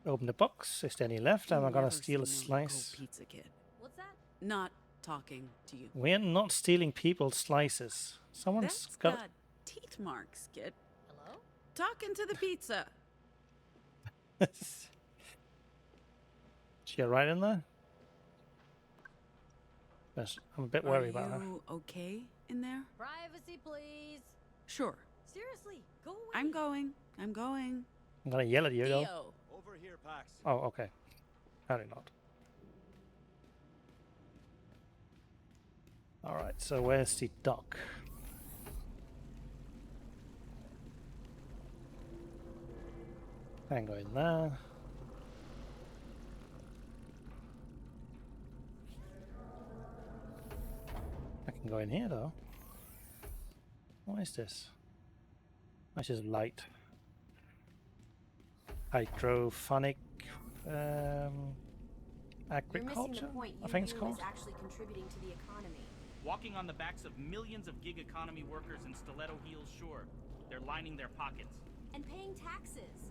Open the box. Is there any left? Am I gonna Never steal a seen a local slice? Pizza kid. What's that? Not talking to you. We're not stealing people's slices. Someone's That's got. got teeth marks, kid. Hello? Talking to the pizza. She right in there? Yes, I'm a bit worried about her. Are you okay in there? Privacy, please. Sure. Seriously, go away. I'm going. I'm going. I'm gonna yell at you though. Theo. Over here, Pax. Oh, okay. Apparently not. Alright, so where's the dock? Can't go in there. can go in here though. What is this? That's just light. Hydrophonic You're missing the agriculture, point. I think it's UU called. is actually contributing to the economy. Walking on the backs of millions of gig economy workers in stiletto heels, sure. They're lining their pockets. And paying taxes.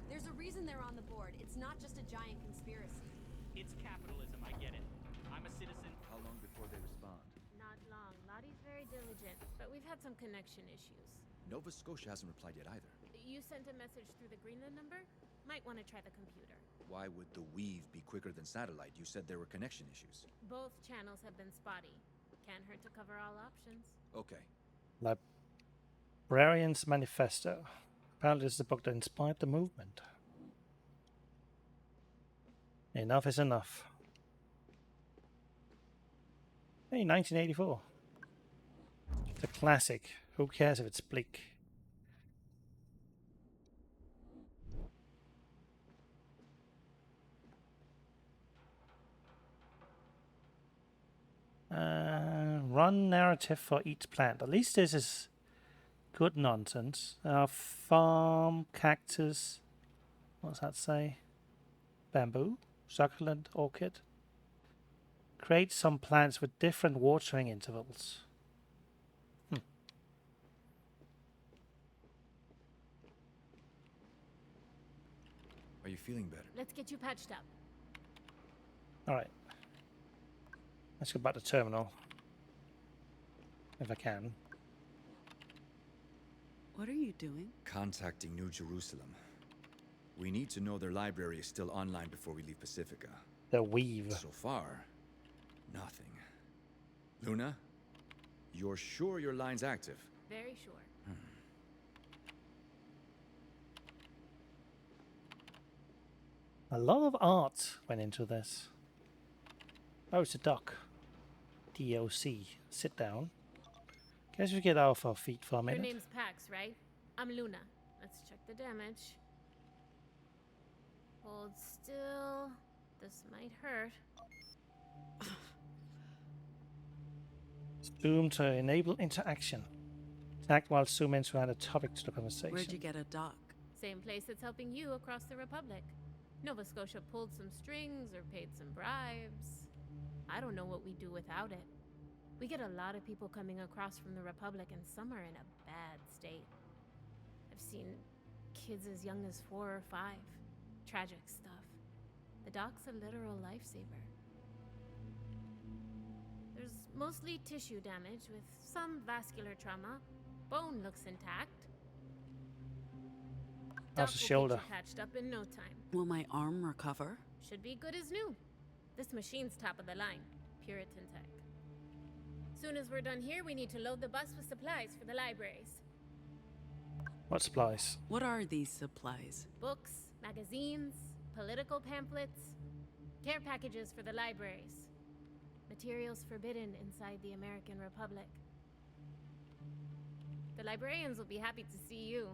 There's a reason they're on the board. It's not just a giant conspiracy. It's capitalism, I get it. I'm a citizen. How long before they respond? Not long. Lottie's very diligent, but we've had some connection issues. Nova Scotia hasn't replied yet either. You sent a message through the Greenland number? Might want to try the computer. Why would the weave be quicker than satellite? You said there were connection issues. Both channels have been spotty. Can't hurt to cover all options. Okay. Librarian's Manifesto. Apparently this is the book that inspired the movement. Enough is enough. Hey, 1984. It's a classic. Who cares if it's bleak? Run narrative for each plant. At least this is good nonsense. Farm, cactus. What does that say? Bamboo, succulent, orchid. Create some plants with different watering intervals. Are you feeling better? Let's get you patched up. Alright. Let's go back to terminal. If I can. What are you doing? Contacting New Jerusalem. We need to know their library is still online before we leave Pacifica. The weave. So far, nothing. Luna, you're sure your line's active? Very sure. A lot of art went into this. Oh, it's a dock. DOC. Sit down. Guess we get off our feet for a Your minute. name's Pax, right? I'm Luna. Let's check the damage. Hold still. This might hurt. Zoom to enable interaction. Act while zoom in to add a topic to the conversation. Where'd you get a dock? Same place that's helping you across the Republic. Nova Scotia pulled some strings or paid some bribes. I don't know what we'd do without it. We get a lot of people coming across from the Republic, and some are in a bad state. I've seen kids as young as 4 or 5. Tragic stuff. The dock's a literal lifesaver. There's mostly tissue damage with some vascular trauma. Bone looks intact. How's the Doc will shoulder? get you patched up in no time. Will my arm recover? Should be good as new. This machine's top of the line. Puritan tech. Soon as we're done here, we need to load the bus with supplies for the libraries. What supplies? What are these supplies? Books, magazines, political pamphlets, care packages for the libraries. Materials forbidden inside the American Republic. The librarians will be happy to see you.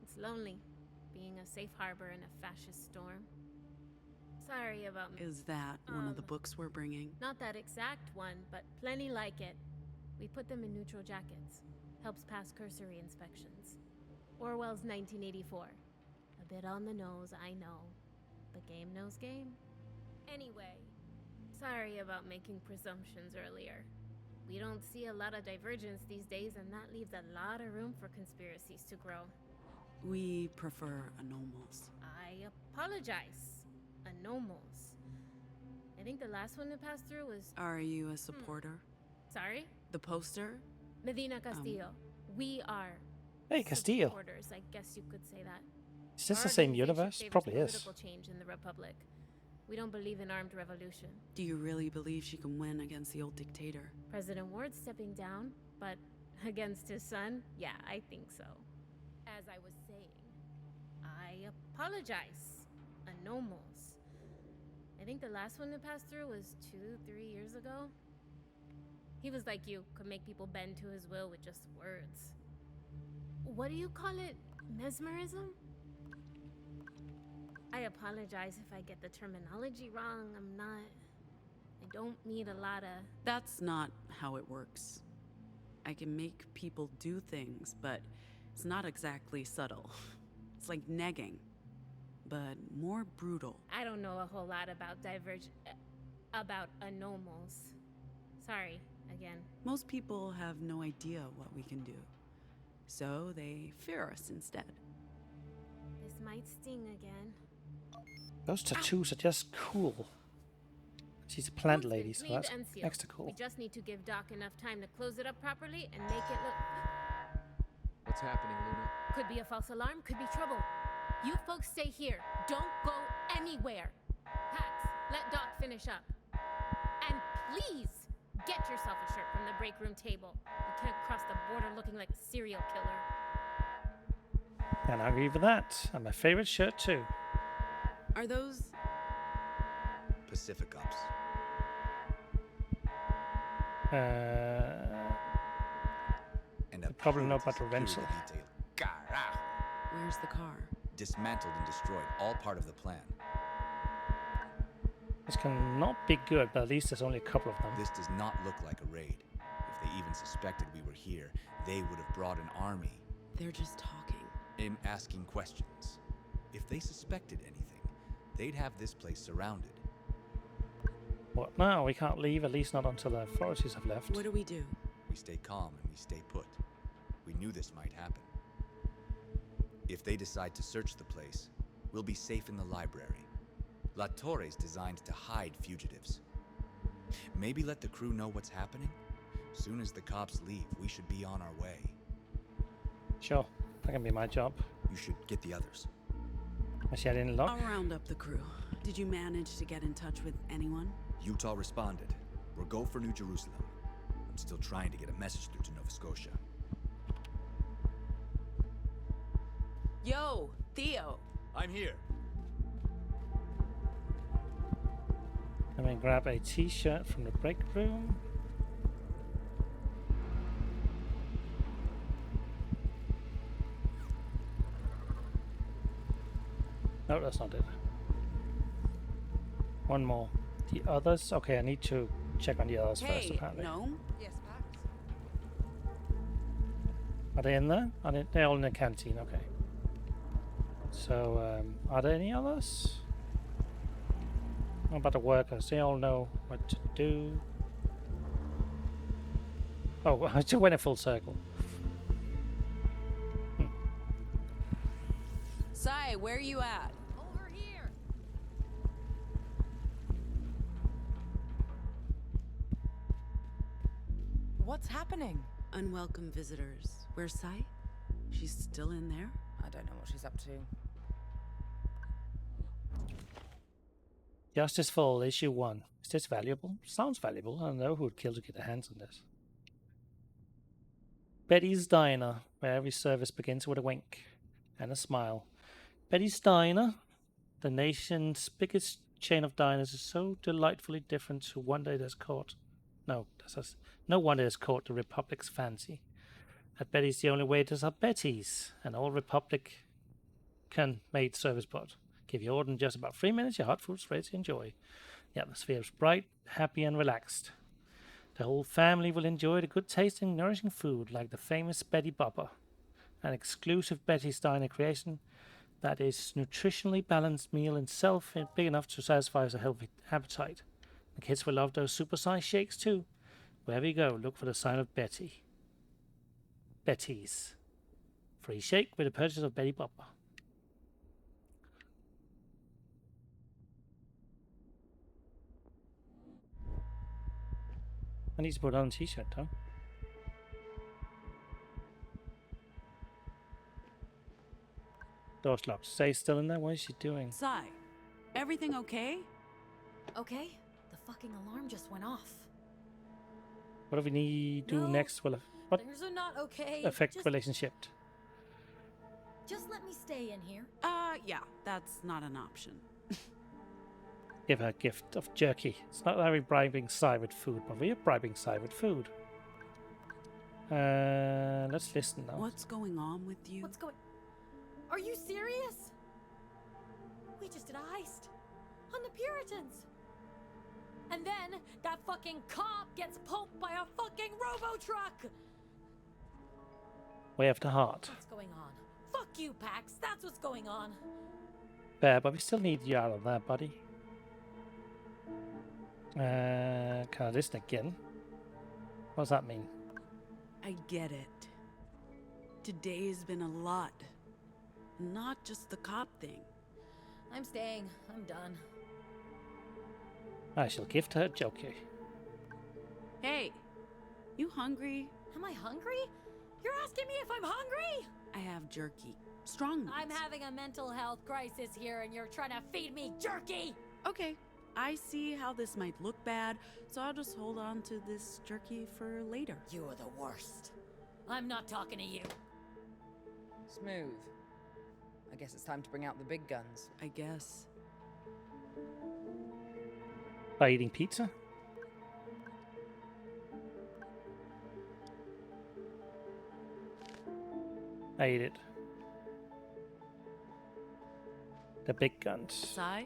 It's lonely, being a safe harbor in a fascist storm. Sorry about me. Is that one of the books we're bringing? Not that exact one, but plenty like it. We put them in neutral jackets. Helps pass cursory inspections. Orwell's 1984. A bit on the nose, I know. But game knows game. Anyway, sorry about making presumptions earlier. We don't see a lot of divergence these days, and that leaves a lot of room for conspiracies to grow. We prefer anomals. I apologize. Anomals. I think the last one that passed through was... Are you a supporter? Sorry? The poster? Medina Castillo. We are... Hey, Castillo. supporters, I guess you could say that. Is this Our the same organization universe? favors Probably is. political change in the Republic. We don't believe in armed revolution. Do you really believe she can win against the old dictator? President Ward's stepping down, but against his son? Yeah, I think so. As I was saying, I apologize. Anomals. I think the last one that passed through was 2-3 years ago. He was like you, could make people bend to his will with just words. What do you call it? Mesmerism? I apologize if I get the terminology wrong. I'm not I don't need a lot of... That's not how it works. I can make people do things, but it's not exactly subtle. It's like negging, but more brutal. I don't know a whole lot about about anomals. Sorry, again. Most people have no idea what we can do, so they fear us instead. This might sting again. Those tattoos are just cool. She's a plant lady, so Cleaned that's and sealed. extra cool. We just need to give Doc enough time to close it up properly and make it look... What's happening, Luna? Could be a false alarm, could be trouble. You folks stay here. Don't go anywhere. Pax, let Doc finish up. And please, get yourself a shirt from the break room table. You can't cross the border looking like a serial killer. And I agree with that. And my favorite shirt too. Are those... Pacific Ops. And I probably know about the rental. detail. Carajo! Where's the car? Dismantled and destroyed, all part of the plan. This cannot be good, but at least there's only a couple of them. This does not look like a raid. If they even suspected we were here, they would have brought an army. They're just talking. In asking questions. If they suspected anything, they'd have this place surrounded. What now? We can't leave, at least not until the authorities have left. What do we do? We stay calm and we stay put. We knew this might happen. If they decide to search the place, we'll be safe in the library. La Torre's designed to hide fugitives. Maybe let the crew know what's happening? Soon as the cops leave, we should be on our way. Sure, that can be my job. You should get the others. Actually, I didn't look. I'll round up the crew. Did you manage to get in touch with anyone? Utah responded. We're go for New Jerusalem. I'm still trying to get a message through to Nova Scotia. Yo, Theo. I'm here. I'm gonna grab a t-shirt from the break room. No, that's not it. One more. The others? Okay, I need to check on the others first, apparently. No? Yes, Pax. Are they in there? They're all in the canteen, okay. So, are there any others? What about the workers? They all know what to do. Oh, I just went a full circle. Sai, where you at? Over here. What's happening? Unwelcome visitors. Where's Sai? She's still in there? I don't know what she's up to. Justice Fall, Issue 1. Is this valuable? Sounds valuable. I don't know who would kill to get their hands on this. Betty's Diner, where every service begins with a wink and a smile. Betty's Diner, the nation's biggest chain of diners, is so delightfully different to one day that's caught. No wonder it's caught the Republic's fancy. At Betty's, the only waiters are Betty's, an all Republican-made service bot. Give your order in just about 3 minutes, your hot food's ready to enjoy. The atmosphere is bright, happy, and relaxed. The whole family will enjoy the good tasting, nourishing food like the famous Betty Bopper, an exclusive Betty's Diner creation that is nutritionally balanced meal in itself and big enough to satisfy a healthy appetite. The kids will love those supersized shakes too. Wherever you go, look for the sign of Betty. Betty's. Free shake with the purchase of Betty Bopper. I need to put on a t-shirt though. Door's locked. Stay still in there. What is she doing? Sai, everything okay? Okay, the fucking alarm just went off. What do we need to do No, next? Will what There's a not okay. affect just, relationship? Just let me stay in here. Yeah, that's not an option. Give her a gift of jerky. It's not that we're bribing Sai with food, but we're bribing Sai with food. Let's listen now. What's going on with you? What's going... Are you serious? We just did a heist. On the Puritans. And then that fucking cop gets poked by a fucking robo-truck! Way of the heart. What's going on? Fuck you, Pax. That's what's going on. Fair, but we still need you out of there, buddy. Can I listen again? What does that mean? I get it. Today has been a lot. Not just the cop thing. I'm staying. I'm done. I shall gift her Joker. Hey, you hungry? Am I hungry? You're asking me if I'm hungry? I have jerky. Strong ones. I'm having a mental health crisis here and you're trying to feed me jerky! Okay, I see how this might look bad, so I'll just hold on to this jerky for later. You are the worst. I'm not talking to you. Smooth. I guess it's time to bring out the big guns. I guess. By eating pizza? I ate it. The big guns. Sai?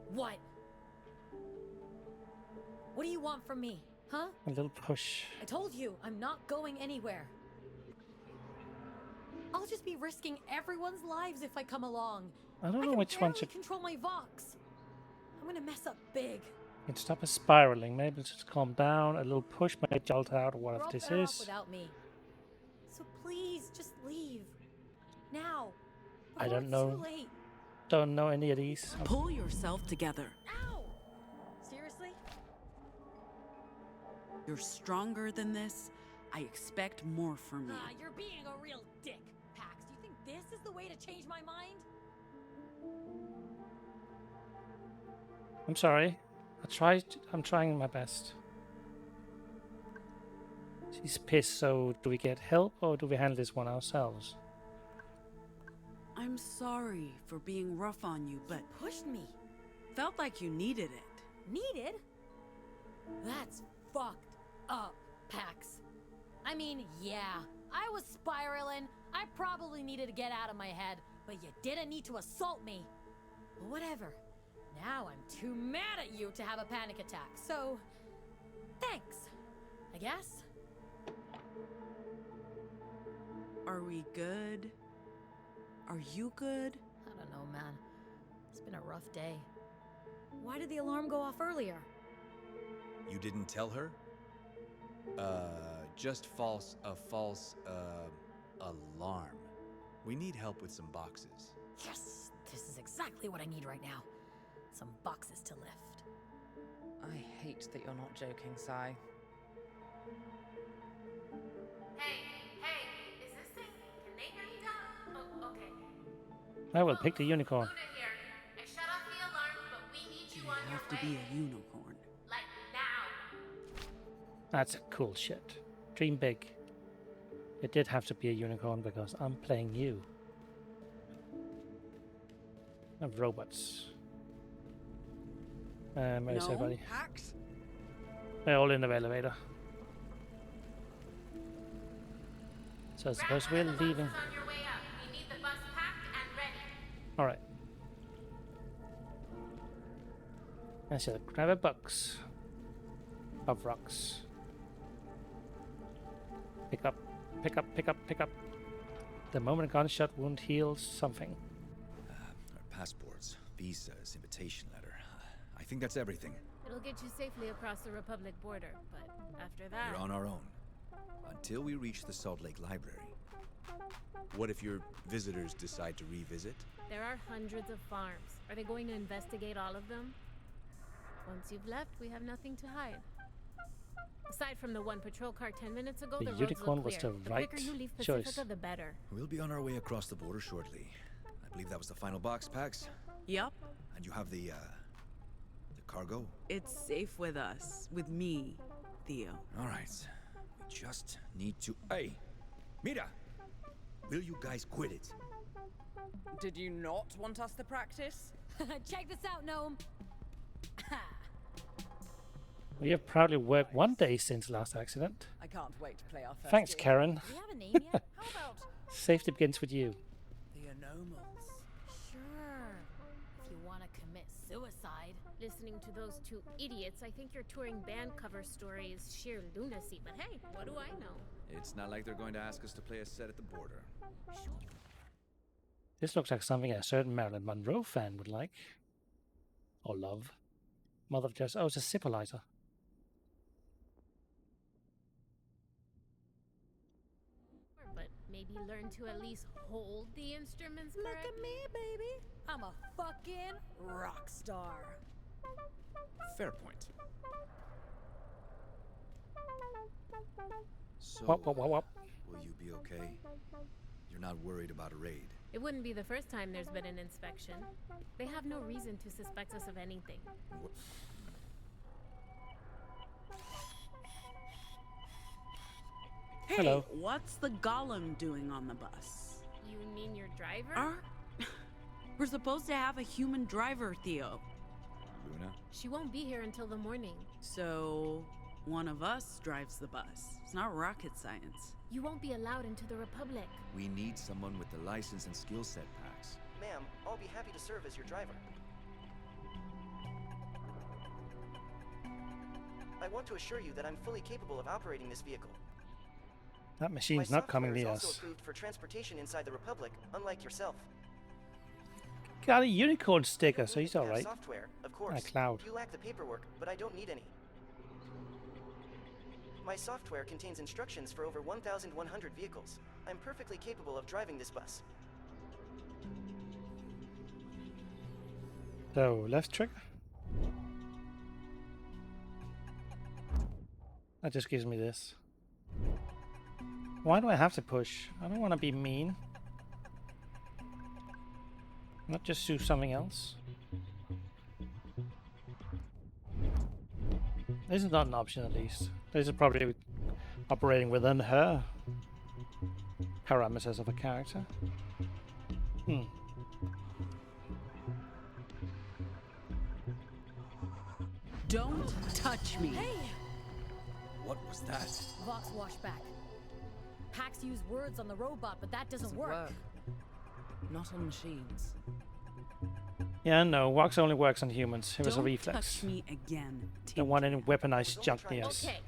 What? What do you want from me, huh? A little push. I told you, I'm not going anywhere. I'll just be risking everyone's lives if I come along. I don't know can which one barely should... control my Vox. I'm gonna mess up big. Can stop us spiraling. Maybe just calm down. A little push might jolt out We're what all this better off is. without me. So please, just leave. Now. I before don't it's know. Too late. Don't know any of these. Pull yourself together. Ow! Seriously? You're stronger than this. I expect more from you. You're being a real dick, Pax. Do you think this is the way to change my mind? I'm sorry. I'm trying my best. She's pissed, so do we get help or do we handle this one ourselves? I'm sorry for being rough on you, but Pushed me. felt like you needed it. Needed? That's fucked up, Pax. I mean, yeah, I was spiraling. I probably needed to get out of my head, but you didn't need to assault me. But whatever. Now I'm too mad at you to have a panic attack, so thanks, I guess. Are we good? Are you good? I don't know, man. It's been a rough day. Why did the alarm go off earlier? You didn't tell her? Just a false alarm. We need help with some boxes. Yes, this is exactly what I need right now. Some boxes to lift. I hate that you're not joking, Sai. Hey, is this thing? Can they hear me down? Oh, okay. I will pick the unicorn. Luna here. I shut off the alarm, but we need you on You your have to way. be a unicorn. Like now. That's a cool shit. Dream big. It did have to be a unicorn because I'm playing you. Of robots. Where is everybody? Pax? They're all in the elevator. So I suppose we're leaving. On your way up. We need the bus packed and ready. Alright. I shall grab a box of rocks. Pick up, pick up, pick up, pick up. The moment a gunshot wound heals something. Our passports, visas, invitation letter. I think that's everything. It'll get you safely across the Republic border, but after that... We're on our own. Until we reach the Salt Lake Library. What if your visitors decide to revisit? There are hundreds of farms. Are they going to investigate all of them? Once you've left, we have nothing to hide. Aside from the one patrol car 10 minutes ago, The the roads unicorn look was clear. the The right quicker you leave choice. Pacifica, the better. We'll be on our way across the border shortly. I believe that was the final box, Pax. Yup. And you have the cargo? It's safe with us. With me, Theo. All right. We just need to... Hey! Mira! Will you guys quit it? Did you not want us to practice? Check this out, Gnome. We have proudly worked one day since last accident. I can't wait to play our first Thanks, game. Karen. Do we have a name yet? How about Safety begins with you. the Anomals? Sure. If you want to commit suicide. Listening to those two idiots, I think your touring band cover story is sheer lunacy, but hey, what do I know? It's not like they're going to ask us to play a set at the border. This looks like something a certain Marilyn Monroe fan would like. Or love. Mother of Just... Oh, it's a sippolizer. But maybe learn to at least hold the instruments Look correctly. at me, baby. I'm a fucking rock star. Fair point. So, Wop. will you be okay? You're not worried about a raid? It wouldn't be the first time there's been an inspection. They have no reason to suspect us of anything. Hey, Hello. what's the golem doing on the bus? You mean your driver? We're supposed to have a human driver, Theo. Luna? She won't be here until the morning. So, one of us drives the bus. It's not rocket science. You won't be allowed into the Republic. We need someone with the license and skill set packs. Ma'am, I'll be happy to serve as your driver. I want to assure you that I'm fully capable of operating this vehicle. That machine's My not coming software near is also us. approved for transportation inside the Republic, unlike yourself. Got a unicorn sticker, so he's You have alright. Software, of course. Cloud. You lack the paperwork, but I don't need any. My software contains instructions for over 1,100 vehicles. I'm perfectly capable of driving this bus. So, left trigger. That just gives me this. Why do I have to push? I don't want to be mean. Not just do something else. This is not an option, at least. This is probably operating within her parameters of a character. Don't touch me. Hey! What was that? Vox washback. Pax use words on the robot, but that doesn't work. Not on machines. Yeah, no, Wax only works on humans. It was a Don't reflex. touch me again. Don't want any weaponized junk near us. Okay.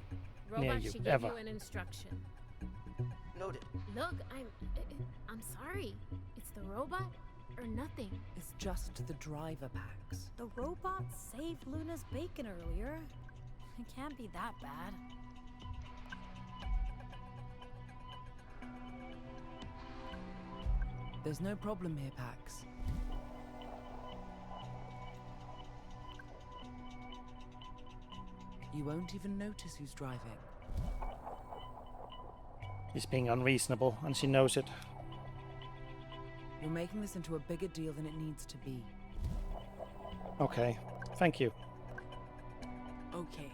Near Robot you, should give ever. you an instruction. Noted. Look, I'm sorry. It's the robot or nothing. It's just the driver packs. The robot saved Luna's bacon earlier. It can't be that bad. There's no problem here, Pax. You won't even notice who's driving. He's being unreasonable, and she knows it. You're making this into a bigger deal than it needs to be. Okay, thank you. Okay.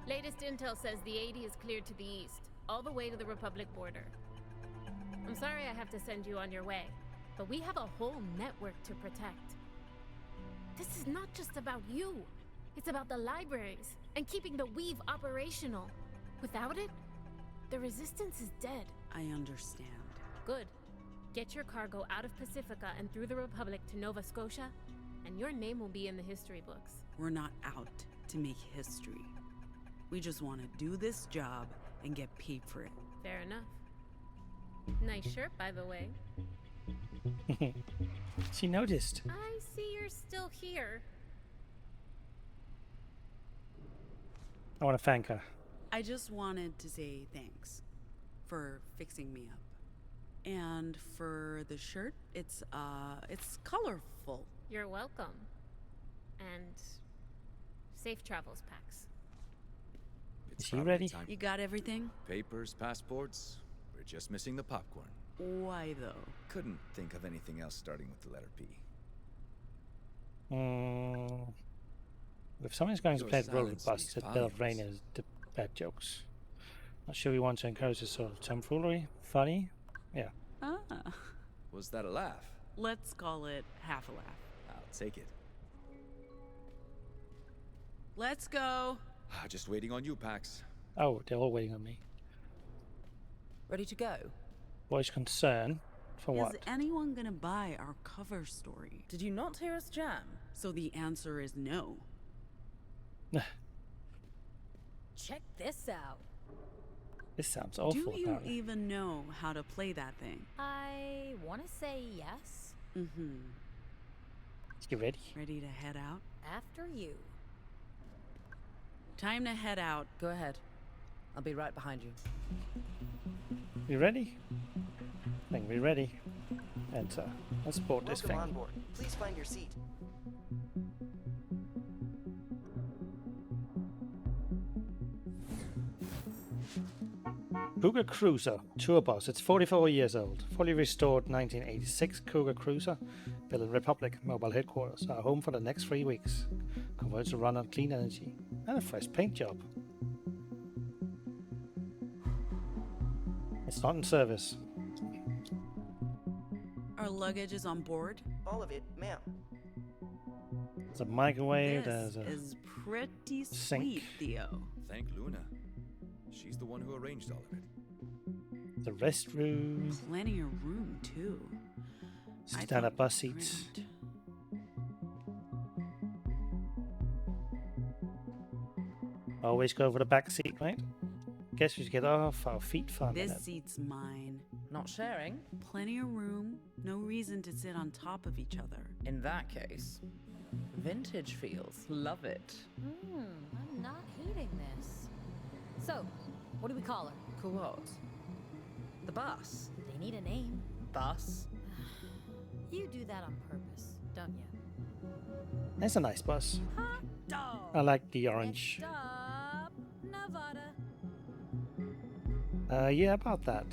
Latest intel says the 80 is cleared to the east, all the way to the Republic border. I'm sorry I have to send you on your way, but we have a whole network to protect. This is not just about you. It's about the libraries and keeping the Weave operational. Without it, the Resistance is dead. I understand. Good. Get your cargo out of Pacifica and through the Republic to Nova Scotia, and your name will be in the history books. We're not out to make history. We just want to do this job and get paid for it. Fair enough. Nice shirt, by the way. She noticed. I see you're still here. I want to thank her. I just wanted to say thanks for fixing me up. And for the shirt, it's colorful. You're welcome. And safe travels, Pax. It's Is she probably ready? time- You got everything? Papers, passports. We're just missing the popcorn. Why though? Couldn't think of anything else starting with the letter P. If someone's going to Your play the role of silence bust, speaks it build volumes. Rain is the bad jokes. Not sure we want to encourage this sort of tomfoolery. Funny? Yeah. Ah. Was that a laugh? Let's call it half a laugh. I'll take it. Let's go. Just waiting on you, Pax. Oh, they're all waiting on me. Ready to go? Voice concern. For what? Is anyone gonna buy our cover story? Did you not hear us jam? So the answer is no. Check this out. This sounds awful. Do you apparently. even know how to play that thing? I want to say yes. Mm-hmm. You ready? Ready to head out? After you. Time to head out. Go ahead. I'll be right behind you. You ready? I think we're ready. Enter. Let's board this Welcome thing. on board. Please find your seat. Cougar Cruiser tour bus. It's 44 years old. Fully restored 1986 Cougar Cruiser. Built in Republic mobile headquarters. Our home for the next 3 weeks. Converts to run on clean energy and a fresh paint job. It's not in service. Our luggage is on board. All of it, ma'am. There's a microwave. This There's a is pretty sink. sweet, Theo. Thank Luna. She's the one who arranged all of it. the restroom. Plenty of room too. Stand-up bus seats. Grand. Always go for the back seat, right? Guess we should get off our feet for a This minute. seat's mine. Not sharing? Plenty of room. No reason to sit on top of each other. In that case, vintage feels. Love it. I'm not hating this. So, what do we call her? Cool what? The bus. They need a name. Bus. You do that on purpose, don't you? It's a nice bus. Hot dog. I like the orange. Next stop, Nevada. Yeah, about that.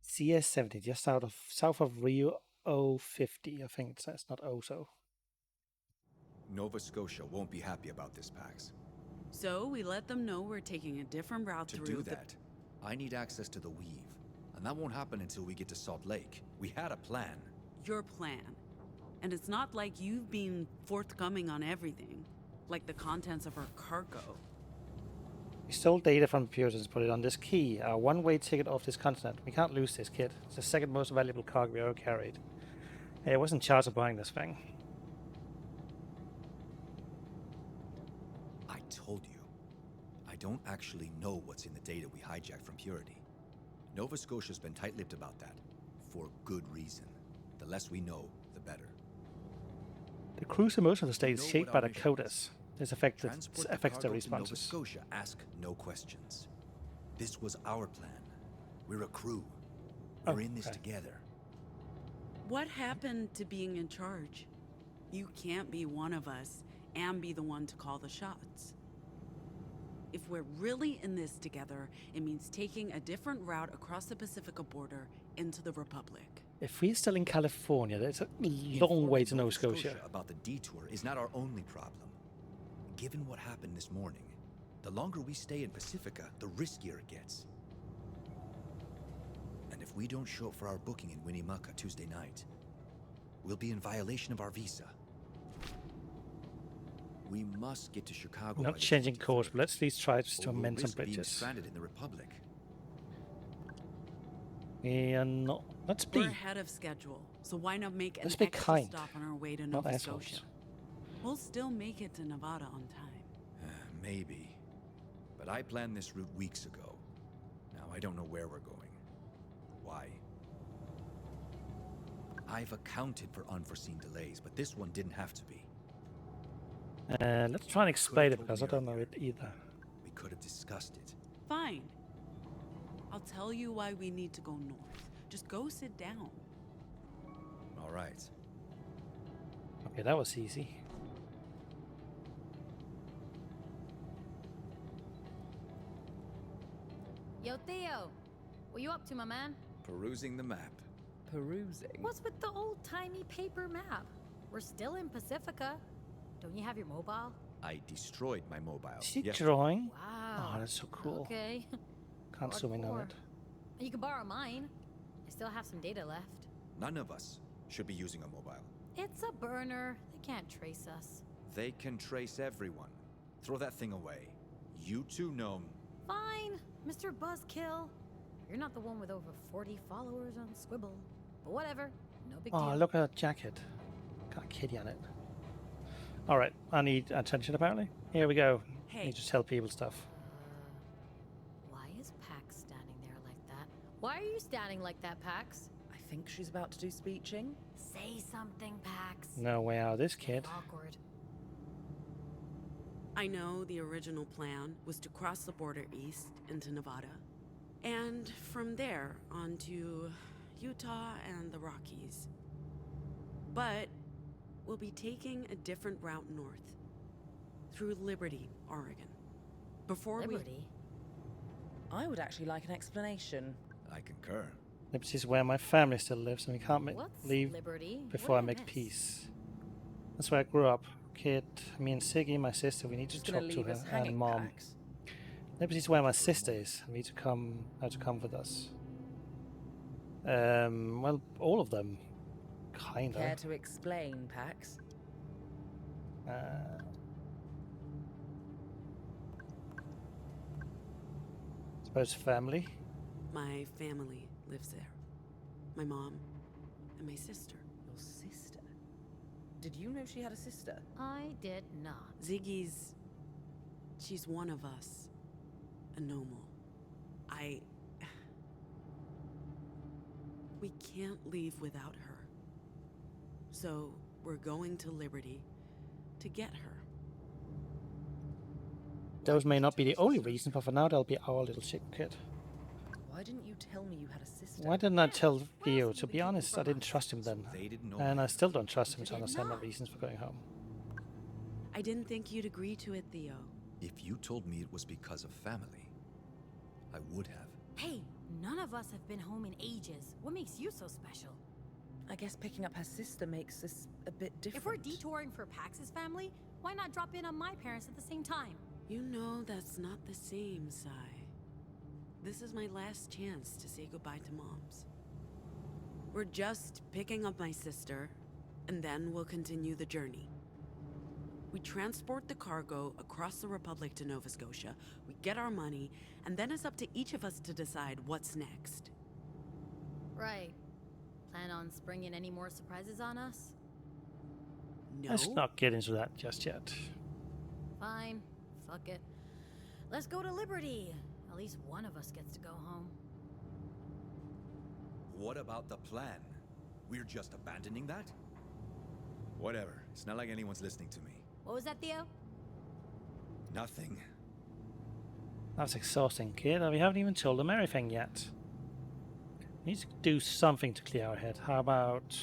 CS70, just south of Rio 050, I think it says, not Oso. Nova Scotia won't be happy about this, Pax. So we let them know we're taking a different route To through do that, I need access to the Weave. And that won't happen until we get to Salt Lake. We had a plan. your plan. And it's not like you've been forthcoming on everything, like the contents of our cargo. We stole data from computers and put it on this key, our one-way ticket off this continent. We can't lose this, kid. It's the second most valuable cargo we ever carried. Hey, I wasn't charged of buying this thing. I told you. I don't actually know what's in the data we hijacked from Purity. Nova Scotia's been tight-lipped about that. For good reason. The less we know, the better. The cruiser most of the state is know shaped what by our the mission coders. is. This affects the Transport the responses. cargo to Nova Scotia. Ask no questions. This was our plan. We're a crew. We're in this okay. together. What happened to being in charge? You can't be one of us and be the one to call the shots. If we're really in this together, it means taking a different route across the Pacifica border into the Republic. If we're still in California, there's a long Informing way to Nova Scotia. about the detour is not our only problem. Given what happened this morning, the longer we stay in Pacifica, the riskier it gets. And if we don't show up for our booking in Winnemucca Tuesday night, we'll be in violation of our visa. We must get to Chicago. Not changing course, but let's at least try to amend some Being bridges. stranded in the Republic. Yeah, no. Let's be. We're ahead of schedule, so why not make an Let's be extra kind, stop on our way to not Nova assholes. Scotia? We'll still make it to Nevada on time. Maybe. But I planned this route weeks ago. Now I don't know where we're going. Why? I've accounted for unforeseen delays, but this one didn't have to be. Let's try and explain it because I don't know it either. We could have discussed it. Fine. I'll tell you why we need to go north. Just go sit down. All right. Okay, that was easy. Yo, Theo. What you up to, my man? Perusing the map. Perusing. What's with the old-timey paper map? We're still in Pacifica. Don't you have your mobile? I destroyed my mobile. See Yes. drawing? Wow. Oh, that's so cool. Okay. Can't zoom in on Hardcore. it. You can borrow mine. I still have some data left. None of us should be using a mobile. It's a burner. They can't trace us. They can trace everyone. Throw that thing away. You two know... Fine, Mr. Buzzkill. You're not the one with over 40 followers on Squibble. But whatever, no big Oh, deal. look at that jacket. Got a kitty on it. Alright, I need attention apparently. Here we go. Hey. Need to tell people stuff. Why is Pax standing there like that? Why are you standing like that, Pax? I think she's about to do speeching. Say something, Pax. No way out of this kid. Awkward. I know the original plan was to cross the border east into Nevada, and from there on to Utah and the Rockies. But we'll be taking a different route north, through Liberty, Oregon. Before Liberty? I would actually like an explanation. I concur. Liberty's where my family still lives, and we can't What's leave Liberty? before What I did make miss? peace. That's where I grew up. Kid, me and Siggy, my sister, we need to Just talk gonna to leave her us and hanging, mom. Pax. Liberty's where my sister is. We need to come with us. Well, all of them, kinda. Care to explain, Pax? Suppose family. My family lives there. My mom and my sister. Your sister? Did you know she had a sister? I did not. Ziggy's... she's one of us. A normal. We can't leave without her. So, we're going to Liberty to get her. Those may not be the only reason, but for now they'll be our little secret. Why didn't you tell me you had a sister? Why didn't I tell Theo? To be honest, I didn't trust him then. They didn't know. And I still don't trust him to understand my reasons for going home. I didn't think you'd agree to it, Theo. If you told me it was because of family, I would have. Hey, none of us have been home in ages. What makes you so special? I guess picking up her sister makes this a bit different. If we're detouring for Pax's family, why not drop in on my parents at the same time? You know that's not the same, Sai. This is my last chance to say goodbye to Moms. We're just picking up my sister, and then we'll continue the journey. We transport the cargo across the Republic to Nova Scotia, we get our money, and then it's up to each of us to decide what's next. Right. Plan on springing any more surprises on us? No? Let's not get into that just yet. Fine. Fuck it. Let's go to Liberty. At least one of us gets to go home. What about the plan? We're just abandoning that? Whatever. It's not like anyone's listening to me. What was that, Theo? Nothing. That's exhausting, kid. We haven't even told them everything yet. We need to do something to clear our head. How about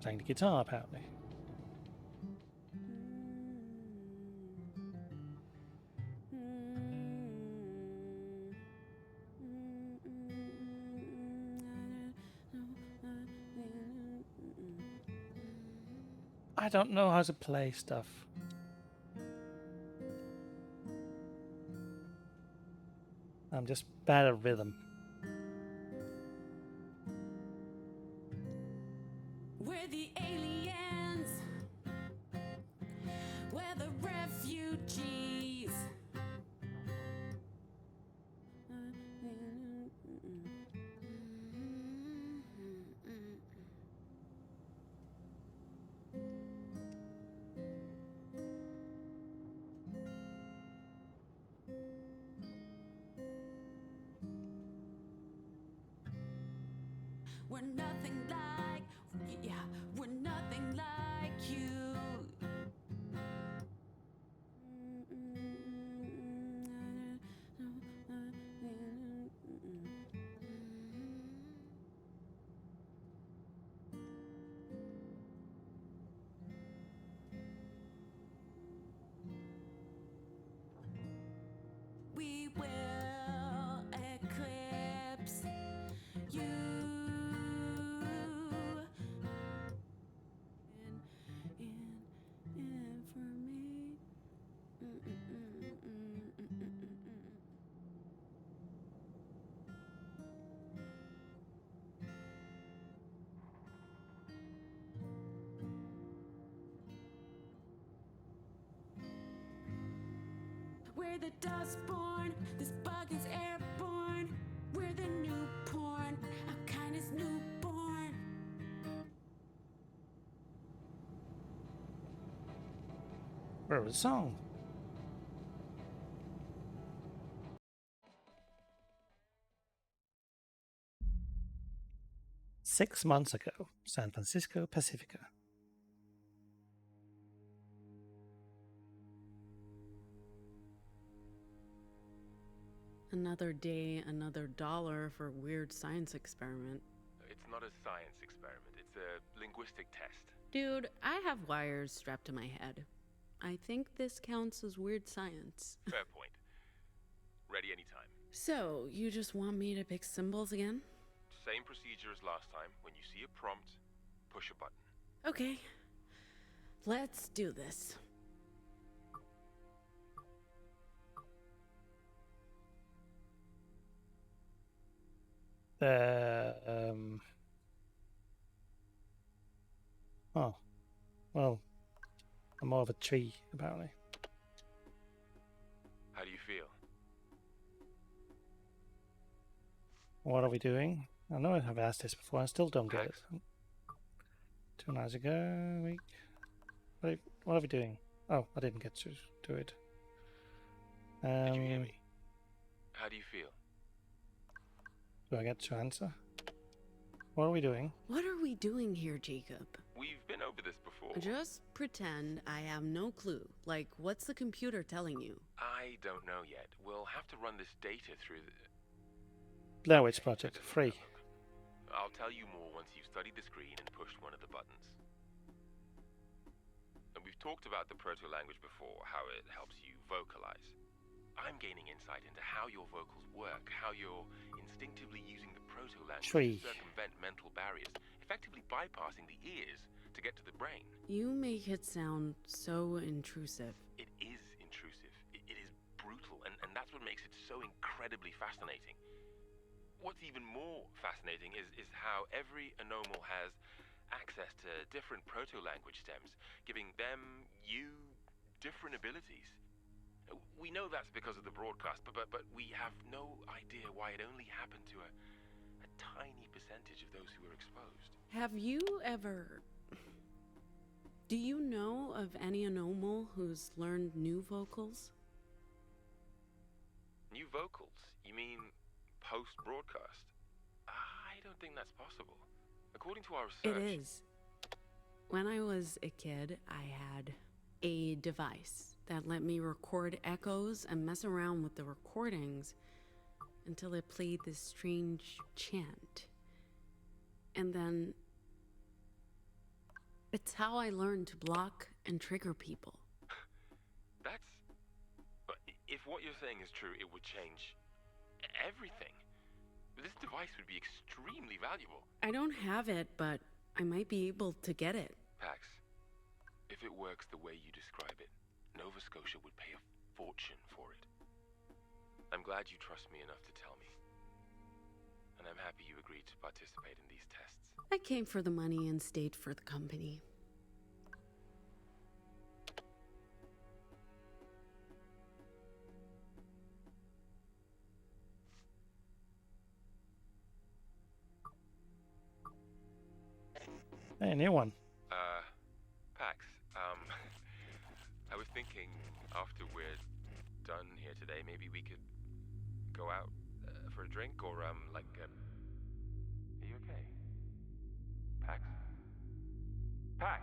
playing the guitar, apparently. I don't know how to play stuff. I'm just bad at rhythm. We're the aliens. We're the refugees. We're nothing like, yeah, we're nothing like you. We will eclipse you. In for me. We're the Dustborn. This bug is airborne. We're the new porn. Our kind is newborn. Where was the song? "6 months ago, San Francisco, Pacifica." Another day, another dollar for weird science experiment. It's not a science experiment, it's a linguistic test. Dude, I have wires strapped to my head. I think this counts as weird science. Fair point. Ready anytime. So, you just want me to pick symbols again? Same procedure as last time. When you see a prompt, push a button. Okay. Let's do this. Oh, well, I'm more of a tree, apparently. How do you feel? What are we doing? I know I have asked this before, I still don't get it. 2 nights ago, week. What are we doing? Oh, I didn't get to do it. Did you hear me? How do you feel? Do I get to answer? What are we doing? What are we doing here, Jacob? We've been over this before. Just pretend I have no clue. Like, what's the computer telling you? I don't know yet. We'll have to run this data through the... Blair Witch Project, free. I'll tell you more once you've studied the screen and pushed one of the buttons. And we've talked about the proto-language before, how it helps you vocalize. I'm gaining insight into how your vocals work, how you're instinctively using the proto-language to circumvent mental barriers, effectively bypassing the ears to get to the brain. You make it sound so intrusive. It is intrusive. It is brutal, and that's what makes it so incredibly fascinating. What's even more fascinating is how every anomal has access to different proto-language stems, giving them, you, different abilities. We know that's because of the broadcast, but we have no idea why it only happened to a tiny percentage of those who were exposed. Have you ever... Do you know of any anomal who's learned new vocals? New vocals? You mean post-broadcast? I don't think that's possible. According to our research... It is. When I was a kid, I had a device that let me record echoes and mess around with the recordings until it played this strange chant. And then... it's how I learned to block and trigger people. That's... If what you're saying is true, it would change everything. This device would be extremely valuable. I don't have it, but I might be able to get it. Pax, if it works the way you describe it, Nova Scotia would pay a fortune for it. I'm glad you trust me enough to tell me. And I'm happy you agreed to participate in these tests. I came for the money and stayed for the company. Hey, new one. Pax, I was thinking after we're done here today, maybe we could go out for a drink or, are you okay? Pax? Pax!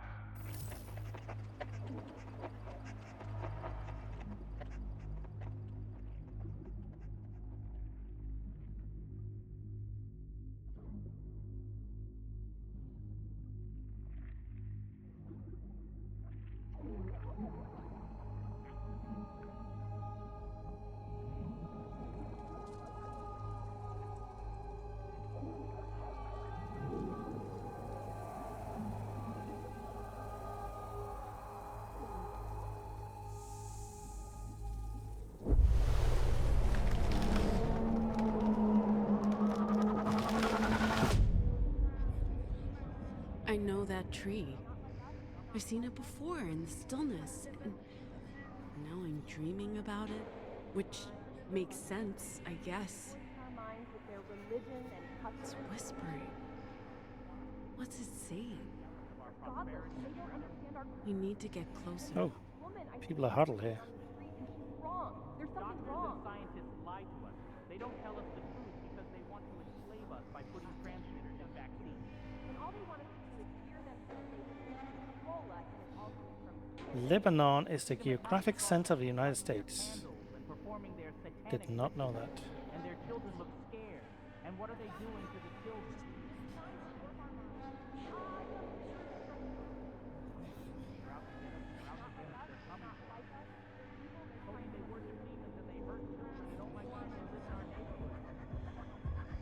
I know that tree. I've seen it before in the stillness, and now I'm dreaming about it. Which makes sense, I guess. It's whispering. What's it saying? We need to get closer. Oh, people are huddled here. Doctors and scientists lie to us. They don't tell us the truth because they want to enslave us by putting transmitters in vaccines. And all they want us to do is hear them so they can control us and it all comes from Lebanon is the geographic center of the United States. candles and performing their Did satanic not know that. rituals. And their children look scared. And what are they doing to the children?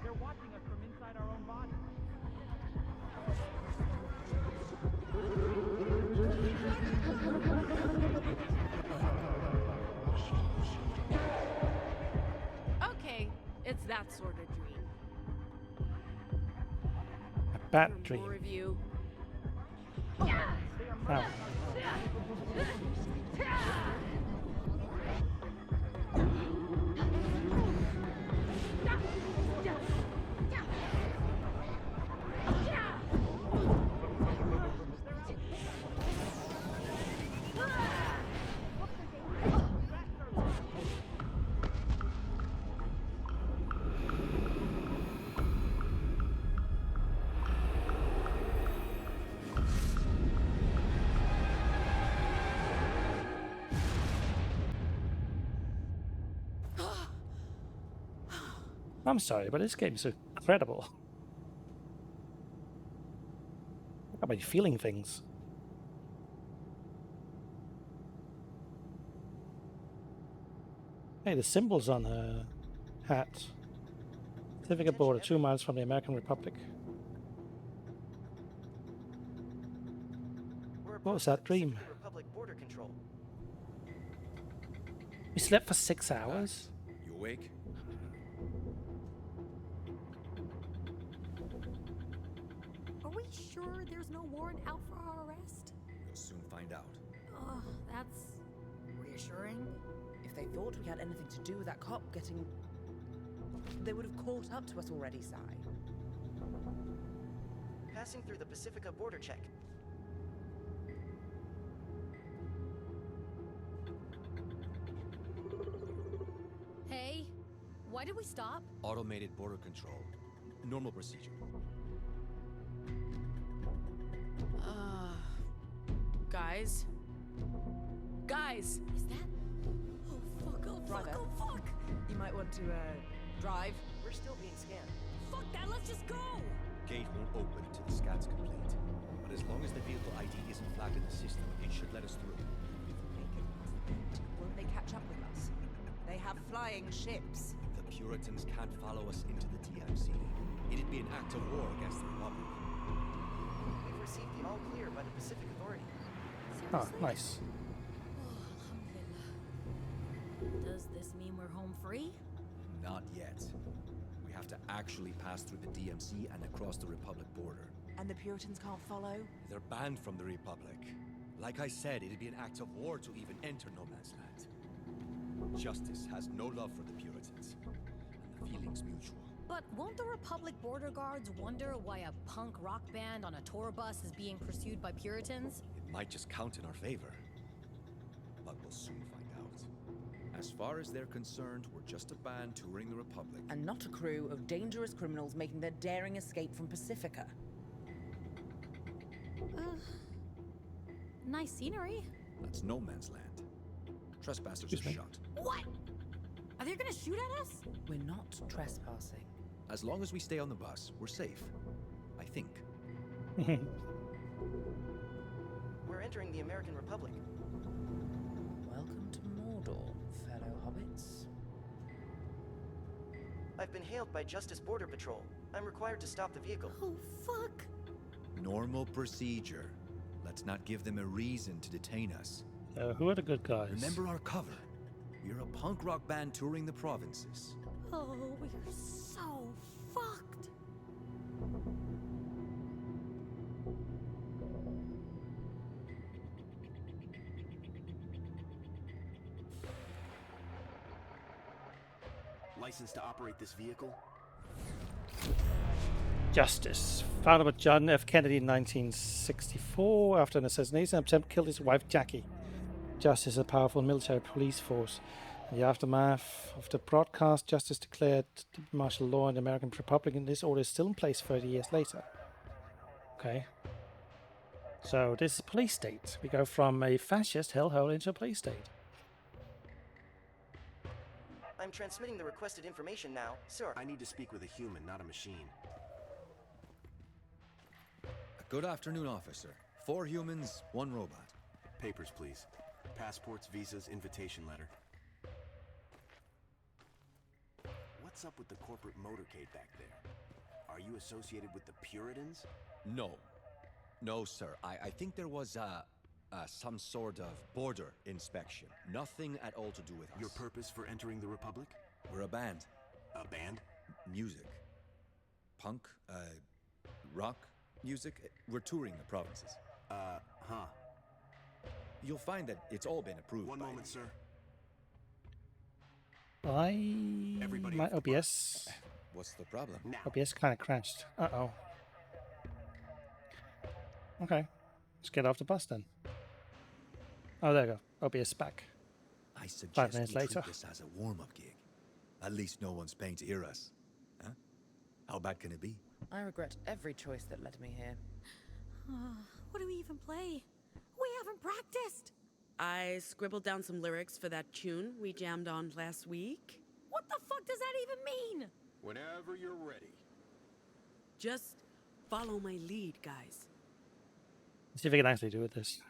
They're watching us from inside our own bodies. Okay, it's that sort of dream. A bad dream. More of you. Ow. I'm sorry, but this game is incredible. Look at me feeling things. Hey, the symbols on her hat. Certificate border 2 miles from the American Republic. What was that dream? Republic border control. We slept for 6 hours? You awake? Are we sure there's no warrant out for our arrest? You'll soon find out. Oh, that's reassuring. If they thought we had anything to do with that cop getting... They would have caught up to us already, Si. Passing through the Pacifica border check. Hey, why did we stop? Automated border control. Normal procedure. Guys? Guys! Is that... Oh, fuck, oh, fuck, Driver. oh, fuck! You might want to, drive. We're still being scanned. Fuck that, let's just go! Gate won't open until the scan's complete. But as long as the vehicle ID isn't flagged in the system, it should let us through. Won't they catch up with us? They have flying ships. The Puritans can't follow us into the DMC. It'd be an act of war against the Republic. We've received the all clear by the Pacific Authority. Oh, Seriously? nice. Oh, alhamdulillah. Does this mean we're home free? Not yet. We have to actually pass through the DMC and across the Republic border. And the Puritans can't follow? They're banned from the Republic. Like I said, it'd be an act of war to even enter No Man's Land. Justice has no love for the Puritans, and the feeling's mutual. But won't the Republic border guards wonder why a punk rock band on a tour bus is being pursued by Puritans? It might just count in our favor. But we'll soon find out. As far as they're concerned, we're just a band touring the Republic. And not a crew of dangerous criminals making their daring escape from Pacifica. Nice scenery. That's No Man's Land. Trespassers are shot. What? Are they gonna shoot at us? We're not trespassing. As long as we stay on the bus, we're safe. I think. We're entering the American Republic. Welcome to Mordor, fellow hobbits. I've been hailed by Justice Border Patrol. I'm required to stop the vehicle. Oh, fuck. Normal procedure. Let's not give them a reason to detain us. Who are the good guys? Remember our cover. We're a punk rock band touring the provinces. Oh, we're so fucked. License to operate this vehicle? Justice. Founded by John F. Kennedy in 1964 after an assassination attempt killed his wife Jackie. Justice is a powerful military police force. In the aftermath of the broadcast, Justice declared martial law in the American Republic, and this order is still in place 30 years later. Okay. So this is police state. We go from a fascist hellhole into a police state. I'm transmitting the requested information now, sir. I need to speak with a human, not a machine. Good afternoon, officer. 4 humans, 1 robot. Papers, please. Passports, visas, invitation letter. What's up with the corporate motorcade back there? Are you associated with the Puritans? No. No, sir. I think there was some sort of border inspection. Nothing at all to do with us. Your purpose for entering the Republic? We're a band. A band? Music. Punk, rock music. We're touring the provinces. You'll find that it's all been approved. One moment, sir. My OBS. What's the problem? Now. OBS kind of crashed. Uh-oh. Okay. Let's get off the bus then. Oh, there you go. OBS back. I suggest 5 minutes we later. treat this as a warm-up gig. At least no one's paying to hear us. Huh? How bad can it be? I regret every choice that led me here. What do we even play? We haven't practiced. I scribbled down some lyrics for that tune we jammed on last week. What the fuck does that even mean? Whenever you're ready. Just follow my lead, guys. Let's see if I can actually do this.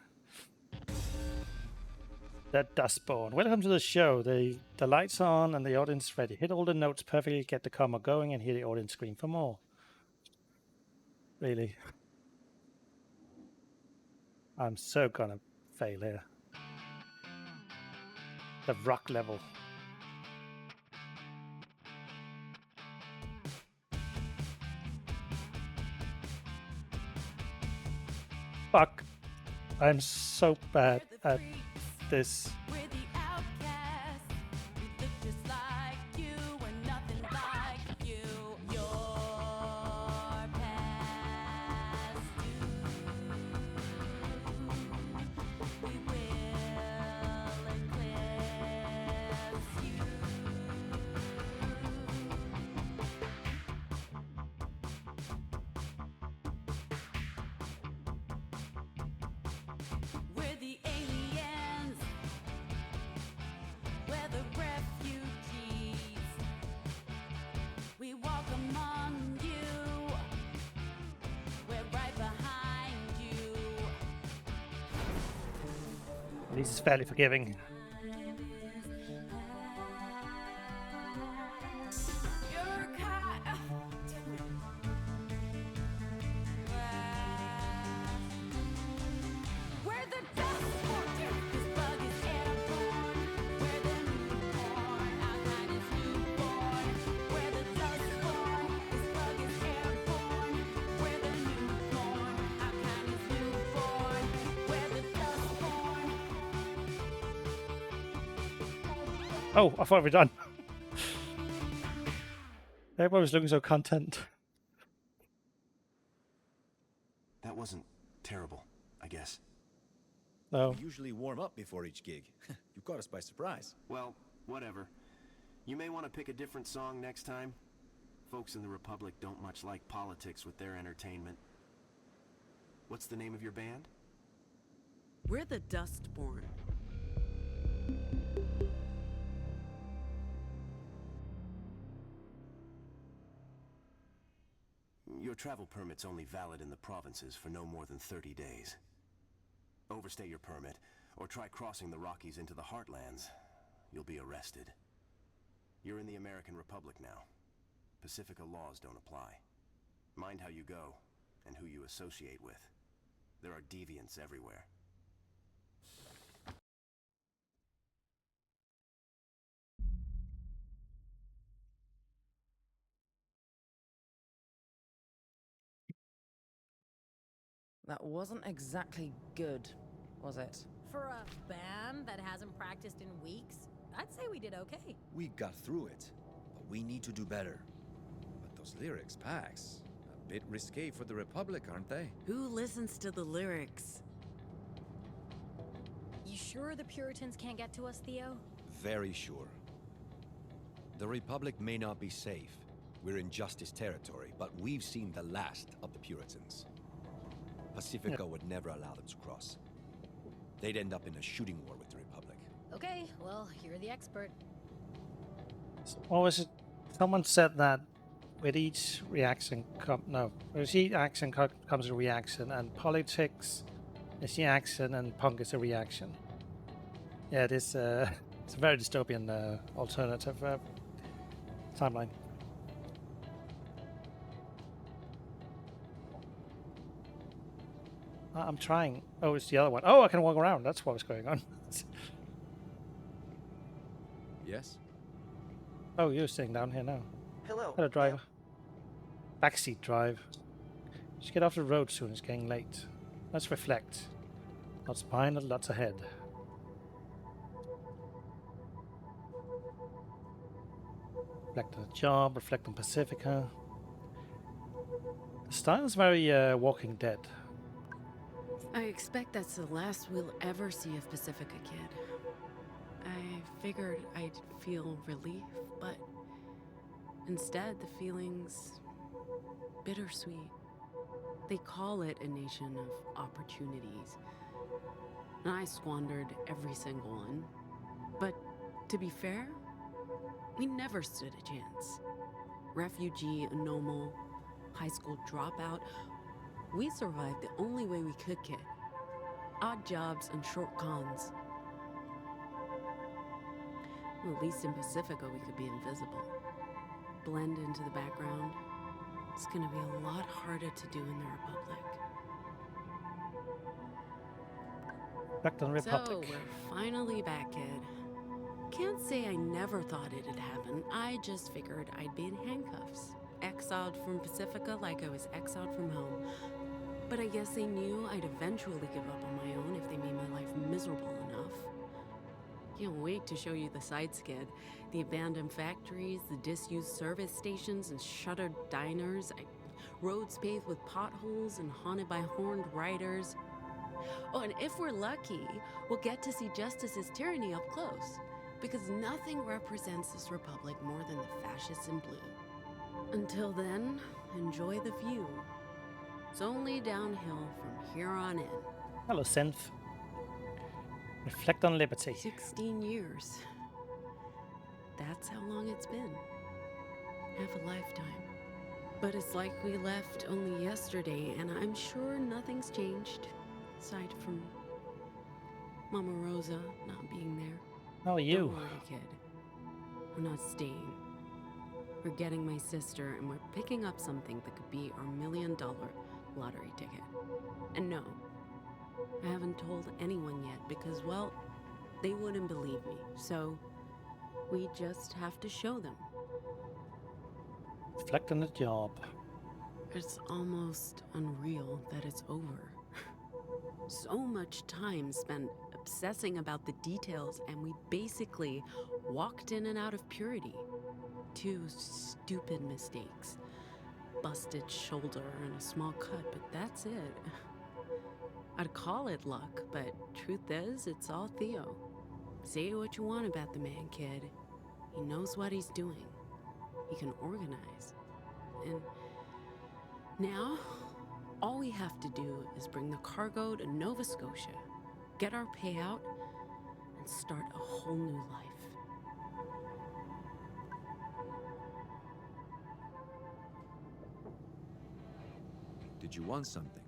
The Dustborn. Welcome to the show. The lights on and the audience ready. Hit all the notes perfectly, get the comma going, and hear the audience scream for more. Really. I'm so gonna fail here. The rock level. Fuck. I'm so bad at this. We're the outcasts. We look just like you. We're nothing like you. Your past due. We will eclipse you. We're the aliens. We're the refugees. We walk among you. We're right behind you. At least it's fairly forgiving. You're we're the Dustborn. This bug is airborne. We're the newborn. Our kind is newborn. We're the Dustborn. This bug is airborne. We're the newborn. Our kind is newborn. We're the Dustborn. Oh, I thought we were done. Everyone was looking so content. That wasn't terrible, I guess. No. We usually warm up before each gig. You caught us by surprise. Well, whatever. You may want to pick a different song next time. Folks in the Republic don't much like politics with their entertainment. What's the name of your band? We're the Dustborn. Your travel permit's only valid in the provinces for no more than 30 days. Overstay your permit, or try crossing the Rockies into the Heartlands. You'll be arrested. You're in the American Republic now. Pacifica laws don't apply. Mind how you go, and who you associate with. There are deviants everywhere. That wasn't exactly good, was it? For a band that hasn't practiced in weeks, I'd say we did okay. We got through it. But We need to do better. But those lyrics, Pax, a bit risque for the Republic, aren't they? Who listens to the lyrics? You sure the Puritans can't get to us, Theo? Very sure. The Republic may not be safe. We're in Justice territory, but we've seen the last of the Puritans. Pacifica would never allow them to cross. They'd end up in a shooting war with the Republic. Okay, well, you're the expert. What was it? Someone said that with each with each action comes a reaction, and politics is the action, and punk is a reaction. Yeah, it is. It's a very dystopian alternative timeline. I'm trying. Oh, it's the other one. Oh, I can walk around. That's what was going on. Yes? Oh, you're sitting down here now. Hello. Hello, driver. Backseat drive. Just get off the road soon. It's getting late. Let's reflect. Lots behind and lots ahead. Reflect on the job. Reflect on Pacifica. The style is very Walking Dead. I expect that's the last we'll ever see of Pacifica, kid. I figured I'd feel relief, but instead the feeling's bittersweet. They call it a nation of opportunities, and I squandered every single one. But to be fair, we never stood a chance. Refugee, anomal, high school dropout, we survived the only way we could, kid. Odd jobs and short cons. Well, at least in Pacifica we could be invisible. Blend into the background. It's gonna be a lot harder to do in the Republic. Reflect on the Republic. So, we're finally back, kid. Can't say I never thought it'd happen. I just figured I'd be in handcuffs. Exiled from Pacifica like I was exiled from home. But I guess they knew I'd eventually give up on my own if they made my life miserable enough. Can't wait to show you the sights, kid. The abandoned factories, the disused service stations and shuttered diners, roads paved with potholes and haunted by horned riders. Oh, and if we're lucky, we'll get to see Justice's tyranny up close. Because nothing represents this republic more than the fascists in blue. Until then, enjoy the view. It's only downhill from here on in. Hello, Synth. Reflect on liberty. 16 years. That's how long it's been. Half a lifetime. But it's like we left only yesterday, and I'm sure nothing's changed. Aside from Mama Rosa not being there. How are you? Don't worry, kid. We're not staying. We're getting my sister, and we're picking up something that could be our $1 million lottery ticket. And no, I haven't told anyone yet because, well, they wouldn't believe me. So, we just have to show them. Reflect on the job. It's almost unreal that it's over. So much time spent obsessing about the details, and we basically walked in and out of purity. 2 stupid mistakes. Busted shoulder and a small cut, but that's it. I'd call it luck, but truth is, it's all Theo. Say what you want about the man, kid. He knows what he's doing. He can organize. And now, all we have to do is bring the cargo to Nova Scotia, get our payout, and start a whole new life. Did you want something?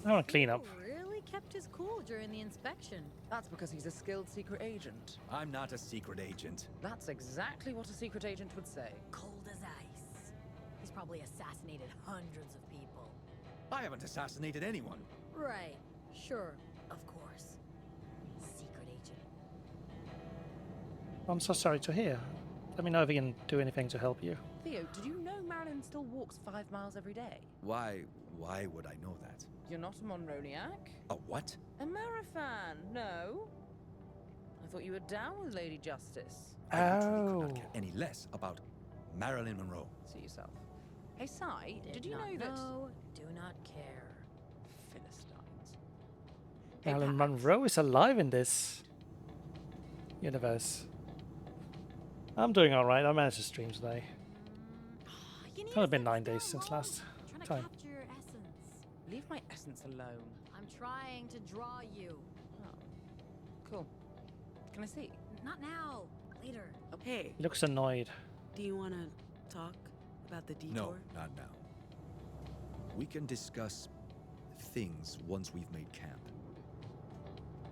I want to clean up. Really kept his cool during the inspection. That's because he's a skilled secret agent. I'm not a secret agent. That's exactly what a secret agent would say. Cold as ice. He's probably assassinated hundreds of people. I haven't assassinated anyone. Right. Sure. Of course. Secret agent. I'm so sorry to hear. Let me know if we can do anything to help you. Theo, did you know Marilyn still walks 5 miles every day? Why would I know that? You're not a Monroniac? A what? A Marifan, no? I thought you were down with Lady Justice. I literally could not care any less about Marilyn Monroe. See yourself. Hey, Sai, did you know that... No, do not care. Philistines. Hey, Marilyn Pax. Monroe is alive in this universe. I'm doing alright. I managed to stream today. You need It's only to been sit 9 days still, since Mom. last I'm trying to time. capture your essence. Leave my essence alone. I'm trying to draw you. Oh. Cool. Can I see? Not now. Later. Hey, He looks annoyed. do you want to talk about the detour? No, not now. We can discuss things once we've made camp.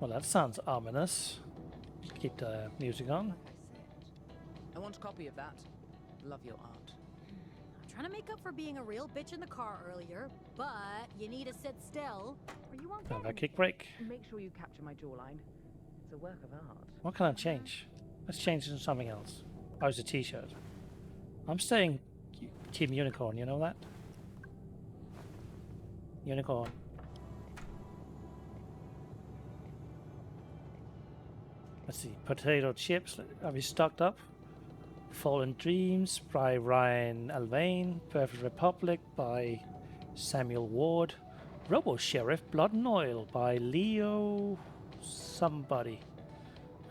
Well, that sounds ominous. Keep the music on. Like I said. I want a copy of that. Love your art. I'm trying to make up for being a real bitch in the car earlier, but you need to sit still or you won't get Have a anything. kick break. Make sure you capture my jawline. It's a work of art. What can I change? Let's change it to something else. Oh, it's a t-shirt. I'm staying Team Unicorn, you know that? Unicorn. Let's see. Potato chips. Are we stocked up? Fallen Dreams by Ryan Alvain. Perfect Republic by Samuel Ward. Robo Sheriff Blood and Oil by Leo somebody.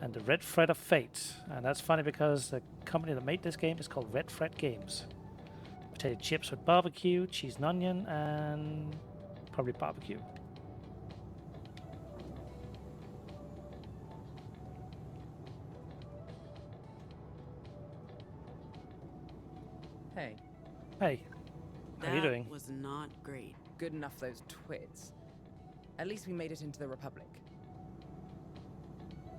And the Red Thread of Fate. And that's funny because the company that made this game is called Red Thread Games. Potato chips with barbecue, cheese and onion, and probably barbecue. Hey, Hey, how are you doing? That was not great. good enough those twits. At least we made it into the Republic.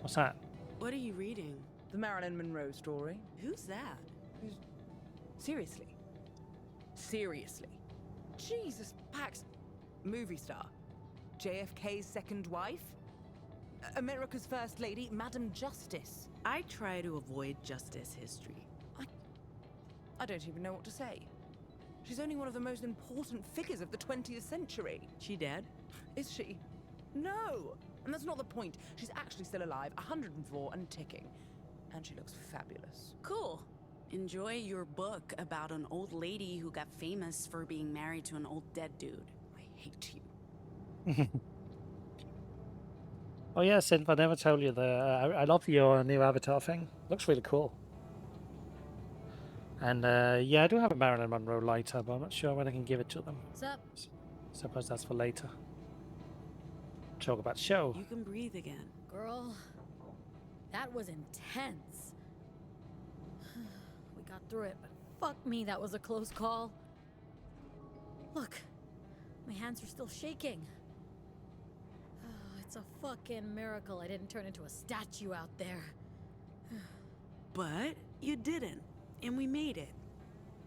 What's that? What are you reading? The Marilyn Monroe story. Who's that? Seriously. Seriously. Jesus, Pax. Movie star. JFK's second wife. America's first lady, Madam Justice. I try to avoid justice history. I don't even know what to say. She's only one of the most important figures of the 20th century. She dead? Is she? No! And that's not the point. She's actually still alive, 104 and ticking. And she looks fabulous. Cool. Enjoy your book about an old lady who got famous for being married to an old dead dude. I hate you. Oh yeah, Synth, I never told you that I love your new avatar thing. Looks really cool. And yeah, I do have a Marilyn Monroe lighter, but I'm not sure when I can give it to them. What's up? Suppose that's for later. Talk about show. You can breathe again. Girl, that was intense. We got through it, but fuck me, that was a close call. Look, my hands are still shaking. It's a fucking miracle I didn't turn into a statue out there. But you didn't, and we made it.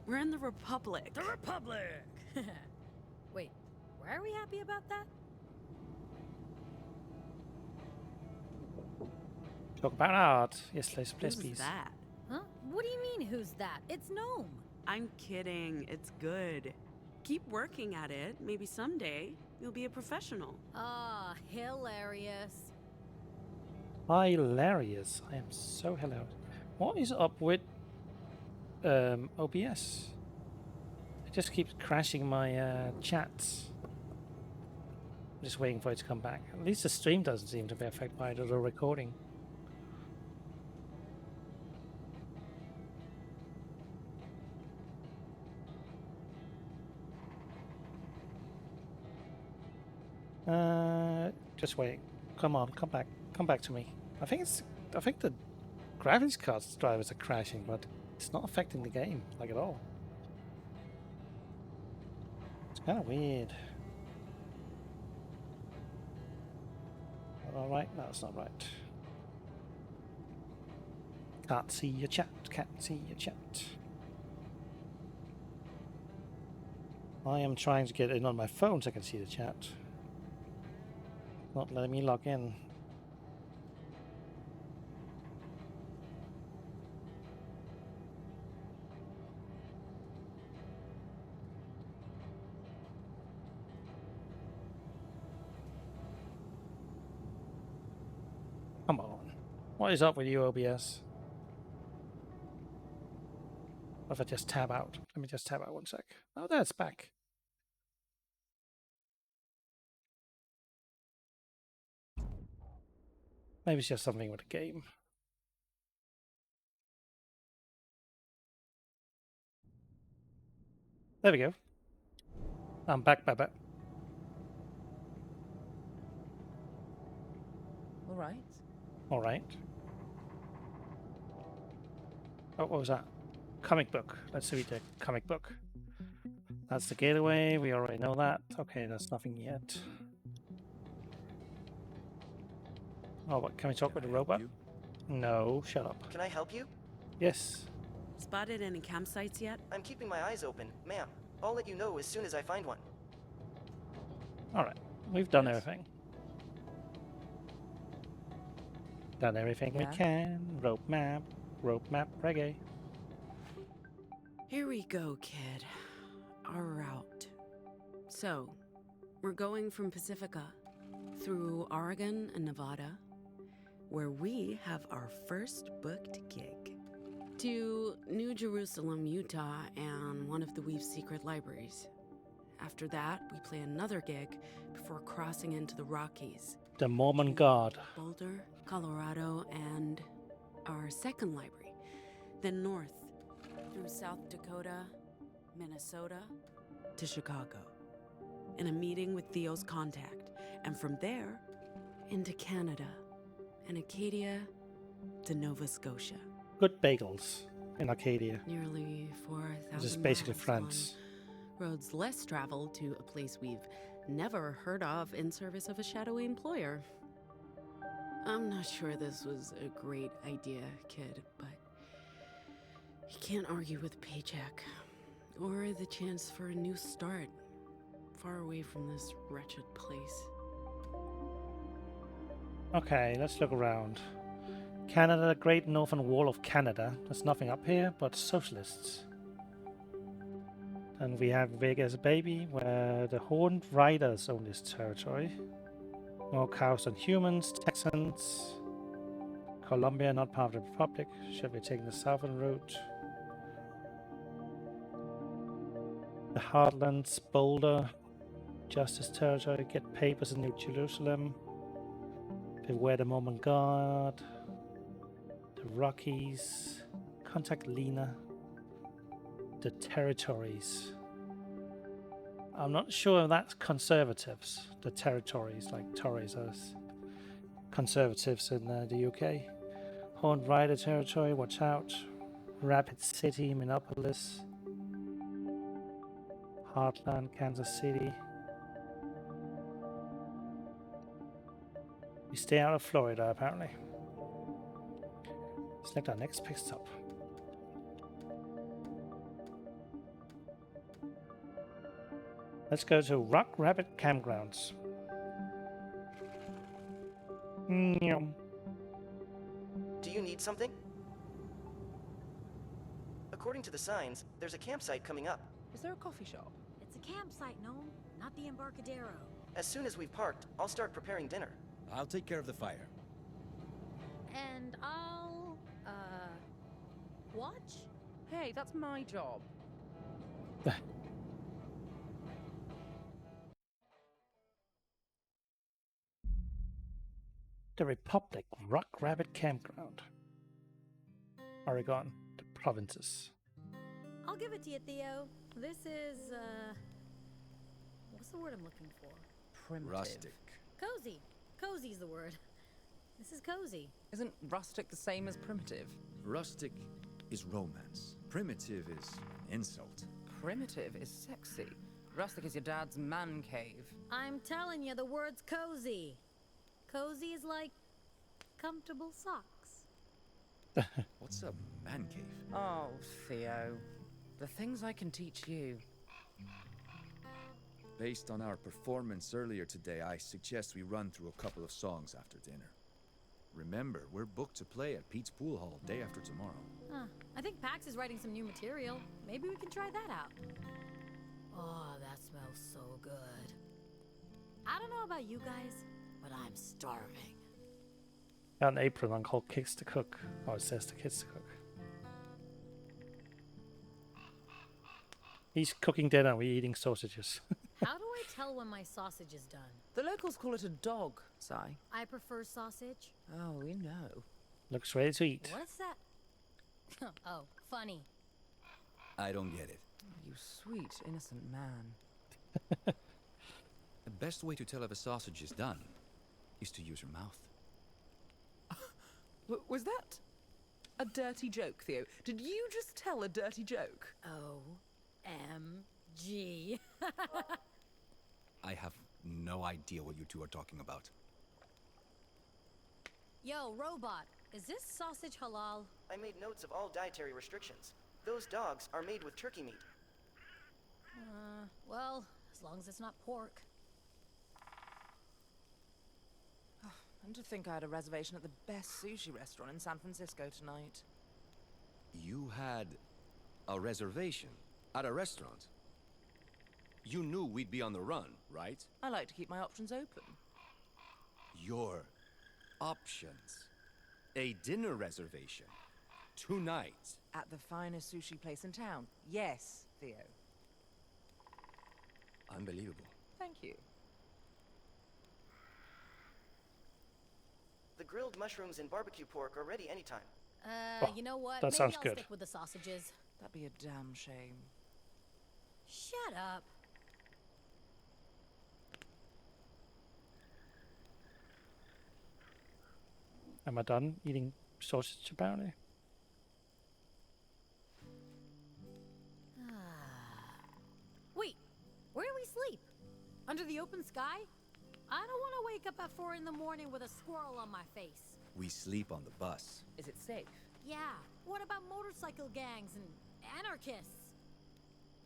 We're in the Republic. The Republic! Wait, why are we happy about that? Talk about art. Yes, please, Who's please. that? Huh? What do you mean, who's that? It's Gnome. I'm kidding. It's good. Keep working at it. Maybe someday you'll be a professional. Ah, hilarious. Hilarious. I am so hilarious. What is up with OBS? It just keeps crashing my chats. I'm just waiting for it to come back. At least the stream doesn't seem to be affected by the recording. Just wait. Come on, come back to me. I think the graphics cards drivers are crashing, but it's not affecting the game like at all. It's kind of weird. All right, no, it's not right. Can't see your chat. Can't see your chat. I am trying to get in on my phone so I can see the chat. Not letting me log in. Come on. What is up with you, OBS? What if I just tab out? Let me just tab out 1 sec. Oh, that's back. Maybe it's just something with the game. There we go. I'm back, Baba. All right. All right. Oh, what was that? Comic book. Let's read the comic book. That's the gateway. We already know that. Okay, there's nothing yet. Oh, what? Can we talk with the robot? No, shut up. Can I help you? Yes. Spotted any campsites yet? I'm keeping my eyes open, ma'am. I'll let you know as soon as I find one. All right. We've done everything. Done everything we can. Rope map, reggae. Here we go, kid. Our route. So, we're going from Pacifica through Oregon and Nevada, where we have our first booked gig, to New Jerusalem, Utah, and one of the Weave's secret libraries. After that, we play another gig before crossing into the Rockies. The Mormon God. Boulder, Colorado, and our second library. Then north, through South Dakota, Minnesota, to Chicago. In a meeting with Theo's contact. And from there, into Canada. And Acadia to Nova Scotia. Good bagels in Arcadia. Nearly 4,000 This is basically miles France. on roads less traveled to a place we've never heard of in service of a shadowy employer. I'm not sure this was a great idea, kid, but you can't argue with a paycheck or the chance for a new start far away from this wretched place. Okay, let's look around. Canada, Great Northern Wall of Canada. There's nothing up here but socialists. And we have Vegas Baby, where the Horned Riders own this territory. More cows than humans, Texans. Colombia, not part of the Republic. Should be taking the southern route. The Heartlands, Boulder, Justice Territory. Get papers in New Jerusalem. Beware the Mormon God. The Rockies. Contact Lena. The territories. I'm not sure if that's conservatives. The territories, like Tories, as conservatives in the UK. Horned Rider territory, watch out. Rapid City, Minneapolis. Heartland, Kansas City. We stay out of Florida, apparently. Select our next pit stop. Let's go to Rock Rabbit Campgrounds. Do you need something? According to the signs, there's a campsite coming up. Is there a coffee shop? It's a campsite, Gnome, not the Embarcadero. As soon as we've parked, I'll start preparing dinner. I'll take care of the fire. And I'll, watch? Hey, that's my job. The Republic Rock Rabbit Campground. Oregon, the provinces. I'll give it to you, Theo. This is, what's the word I'm looking for? Primitive. Rustic. Cozy. Cozy's the word. This is cozy. Isn't rustic the same as primitive? Rustic is romance. Primitive is insult. Primitive is sexy. Rustic is your dad's man cave. I'm telling you, the word's cozy. Cozy is like comfortable socks. What's a man cave? Oh, Theo. The things I can teach you. Based on our performance earlier today, I suggest we run through a couple of songs after dinner. Remember, we're booked to play at Pete's Pool Hall day after tomorrow. Huh. I think Pax is writing some new material. Maybe we can try that out. Oh, that smells so good. I don't know about you guys, but I'm starving. Got an apron on called Kids to Cook. Oh, it says the Kids to Cook. He's cooking dinner. We're eating sausages. How do I tell when my sausage is done? The locals call it a dog, Sai. I prefer sausage. Oh, we know. Looks ready to eat. What's that? Oh, funny. I don't get it. You sweet, innocent man. The best way to tell if a sausage is done is to use your mouth. Was that a dirty joke, Theo? Did you just tell a dirty joke? OMG. I have no idea what you two are talking about. Yo, robot, is this sausage halal? I made notes of all dietary restrictions. Those dogs are made with turkey meat. Well, as long as it's not pork. And to think I had a reservation at the best sushi restaurant in San Francisco tonight. You had a reservation at a restaurant? You knew we'd be on the run, right? I like to keep my options open. Your options. A dinner reservation. Tonight. At the finest sushi place in town. Yes, Theo. Unbelievable. Thank you. The grilled mushrooms and barbecue pork are ready anytime. You know what? that Maybe sounds I'll good. stick with the sausages. That'd be a damn shame. Shut up. Am I done eating sausage apparently? Wait, where do we sleep? Under the open sky? I don't want to wake up at 4 in the morning with a squirrel on my face. We sleep on the bus. Is it safe? Yeah, what about motorcycle gangs and anarchists?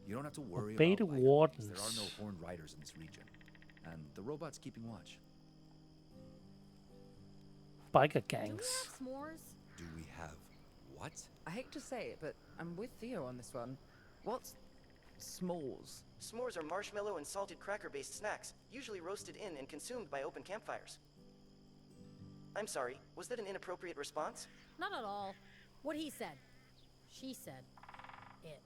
You don't have to worry Obey about the biker wardens. gangs. There are no horned riders in this region. And the robot's keeping watch. Biker Do we gangs. have s'mores? Do we have what? I hate to say it, but I'm with Theo on this one. What's s'mores? S'mores are marshmallow and salted cracker-based snacks, usually roasted in and consumed by open campfires. I'm sorry, was that an inappropriate response? Not at all. What he said. She said. It.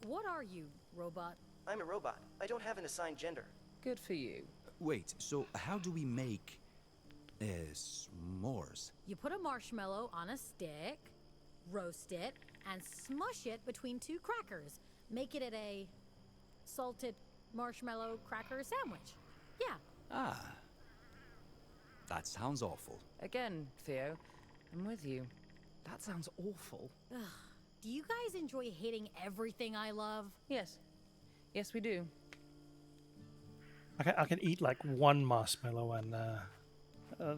What are you, robot? I'm a robot. I don't have an assigned gender. Good for you. Wait, so how do we make s'mores? You put a marshmallow on a stick, roast it, and smush it between 2 crackers. Make it a salted marshmallow cracker sandwich. Yeah. Ah. That sounds awful. Again, Theo, I'm with you. That sounds awful. Ugh. Do you guys enjoy hating everything I love? Yes. Yes, we do. I can eat like one marshmallow and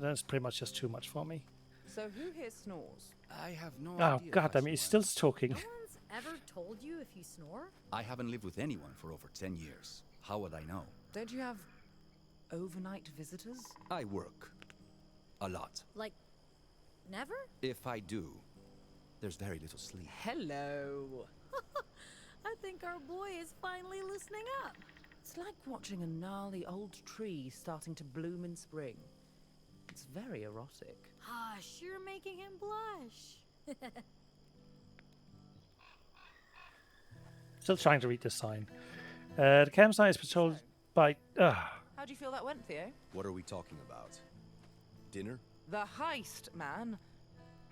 that's pretty much just too much for me. So who here snores? I have no Oh idea. god, if I I mean, he's snore. still talking. No one's ever told you if you snore? I haven't lived with anyone for over 10 years. How would I know? Don't you have overnight visitors? I work. A lot. Like, never? If I do, there's very little sleep. Hello. I think our boy is finally listening up. It's like watching a gnarly old tree starting to bloom in spring. It's very erotic. Hush, you're making him blush. Still trying to read the sign. The campsite is patrolled by. How do you feel that went, Theo? What are we talking about? Dinner? The heist, man.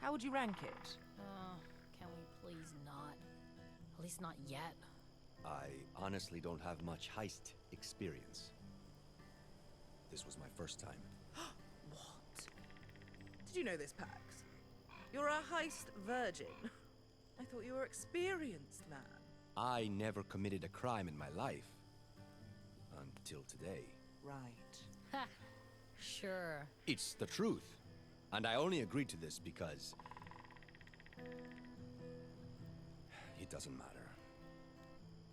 How would you rank it? Can we please not? At least not yet. I honestly don't have much heist experience. This was my first time. What? Did you know this, Pax? You're a heist virgin. I thought you were experienced, man. I never committed a crime in my life. Until today. Right. Ha. Sure. It's the truth. And I only agreed to this because... It doesn't matter.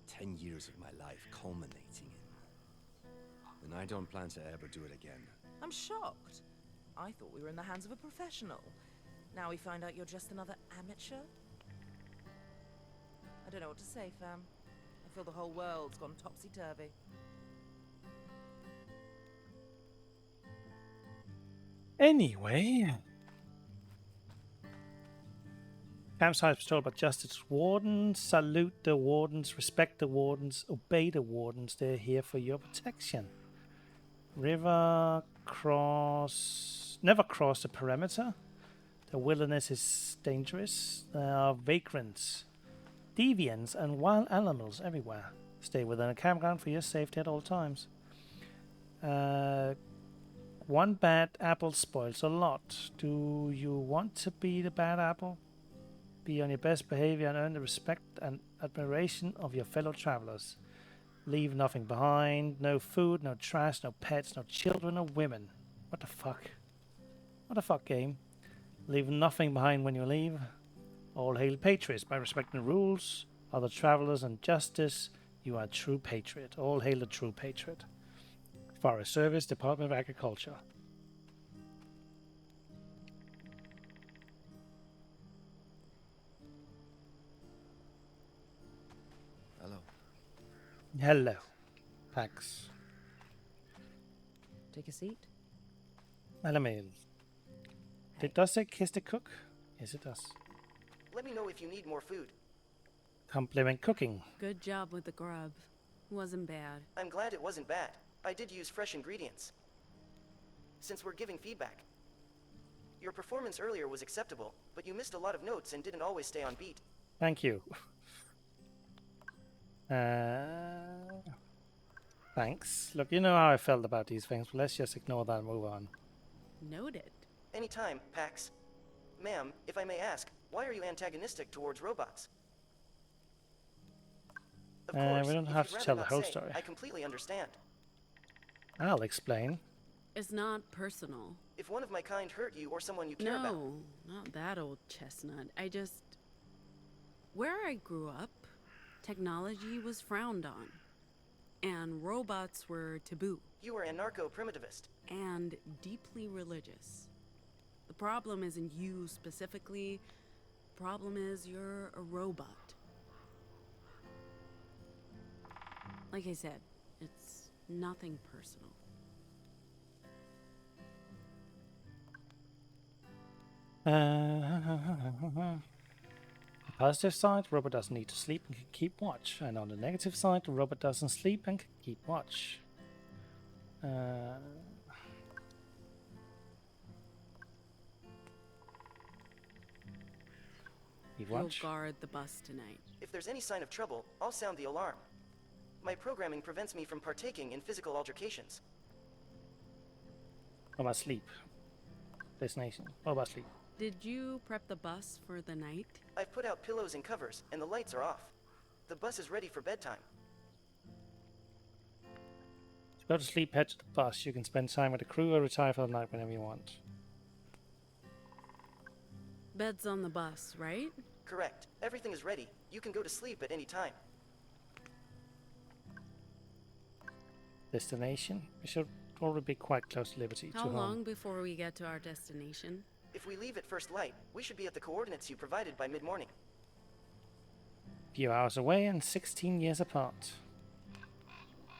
10 years of my life culminating in... And I don't plan to ever do it again. I'm shocked. I thought we were in the hands of a professional. Now we find out you're just another amateur? I don't know what to say, fam. I feel the whole world's gone topsy-turvy. Anyway. Campsite patrolled by Justice Wardens. Salute the Wardens, respect the Wardens, obey the Wardens. They're here for your protection. River cross. Never cross the perimeter. The wilderness is dangerous. There are vagrants, deviants, and wild animals everywhere. Stay within a campground for your safety at all times. One bad apple spoils a lot. Do you want to be the bad apple? Be on your best behavior and earn the respect and admiration of your fellow travelers. Leave nothing behind. No food, no trash, no pets, no children or women. What the fuck? What the fuck, game? Leave nothing behind when you leave. All hail patriots. By respecting the rules, other travelers, and justice, you are a true patriot. All hail the true patriot. Forest Service, Department of Agriculture. Hello. Hello. Thanks. Take a seat. Elamil. Does it kiss the cook? Yes, it does. Let me know if you need more food. Compliment cooking. Good job with the grub. Wasn't bad. I'm glad it wasn't bad. I did use fresh ingredients. Since we're giving feedback. Your performance earlier was acceptable, but you missed a lot of notes and didn't always stay on beat. Thank you. Thanks. Look, you know how I felt about these things, but let's just ignore that and move on. Noted. Anytime, Pax. Ma'am, if I may ask, why are you antagonistic towards robots? Of course, we don't if have you'd to rather tell the not whole say, story. I completely understand. I'll explain. It's not personal. If one of my kind hurt you or someone you care about... No, not that old chestnut. Where I grew up, technology was frowned on. And robots were taboo. You were anarcho-primitivist. And deeply religious. The problem isn't you specifically. The problem is you're a robot. Like I said, it's nothing personal. The positive side, the robot doesn't need to sleep and can keep watch. And on the negative side, the robot doesn't sleep and can keep watch. You'll guard the bus tonight. If there's any sign of trouble, I'll sound the alarm. My programming prevents me from partaking in physical altercations. What about sleep? Destination. What about sleep? Did you prep the bus for the night? I've put out pillows and covers, and the lights are off. The bus is ready for bedtime. Go to sleep, head to the bus. You can spend time with the crew or retire for the night whenever you want. Bed's on the bus, right? Correct. Everything is ready. You can go to sleep at any time. Destination? We should already be quite close to Liberty. How long before we get to our destination? If we leave at first light, we should be at the coordinates you provided by mid-morning. Few hours away and 16 years apart.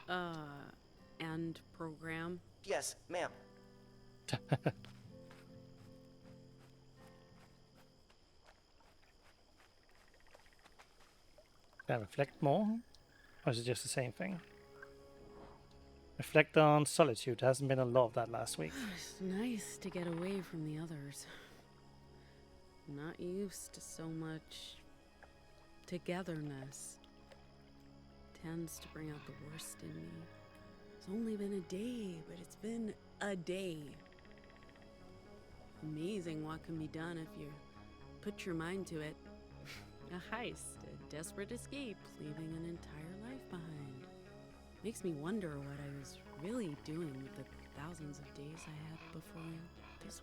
And program? Yes, ma'am. Can I reflect more? Or is it just the same thing? Reflect on solitude. There hasn't been a lot of that last week. It's nice to get away from the others. I'm not used to so much togetherness. Tends to bring out the worst in me. It's only been a day, but it's been a day. Amazing what can be done if you put your mind to it. A heist, a desperate escape, leaving an entire life behind. Makes me wonder what I was really doing with the thousands of days I had before this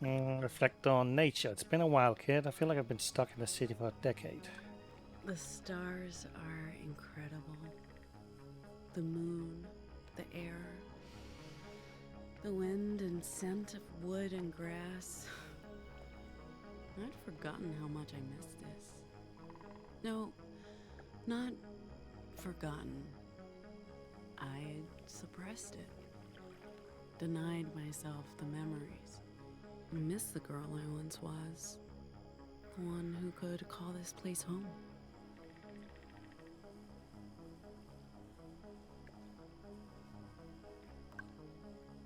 one. Reflect on nature. It's been a while, kid. I feel like I've been stuck in the city for a decade. The stars are incredible. The moon, the air, the wind and scent of wood and grass. I'd forgotten how much I missed this. No, not forgotten. I'd suppressed it. denied myself the memories. I miss the girl I once was. The one who could call this place home.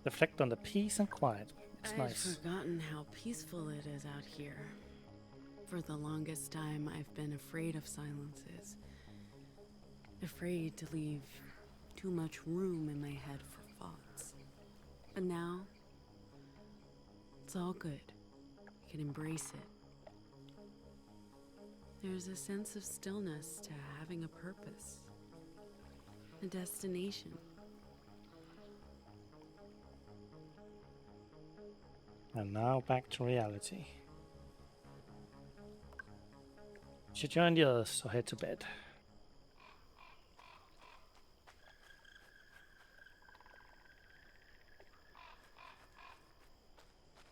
Reflect on the peace and quiet. It's I'd nice. forgotten how peaceful it is out here. For the longest time, I've been afraid of silences. Afraid to leave too much room in my head for thoughts. But now, it's all good. I can embrace it. There's a sense of stillness to having a purpose. A destination. And now back to reality. Should join the others or head to bed.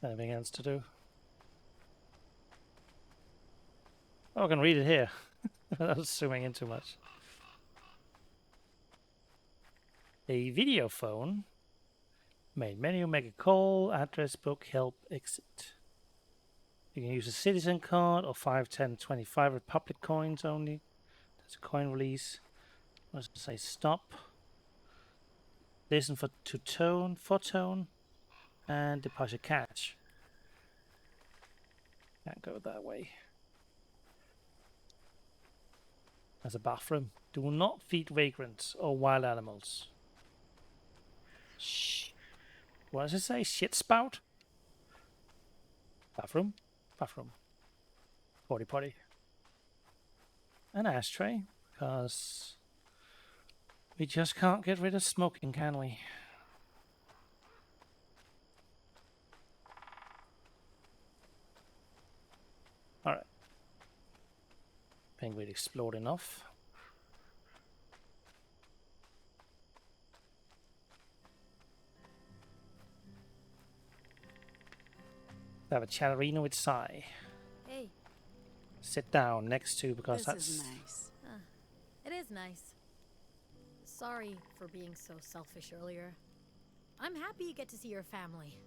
Anything else to do? Oh, I can read it here. I was zooming in too much. A video phone. Main menu, make a call, address, book, help, exit. You can use a citizen card or 5, 10, 25 Republic coins only. That's a coin release. Let's say stop. Listen for tone, and deposit cash. Can't go that way. There's a bathroom. Do not feed vagrants or wild animals. Shh. What does it say? Shit spout? Bathroom? Bathroom. Potty. An ashtray, because we just can't get rid of smoking, can we? Alright. Think we'd explored enough. Have a chatterino with Sai. Hey. Sit down next to, because This is nice. It is nice. Sorry for being so selfish earlier. I'm happy you get to see your family.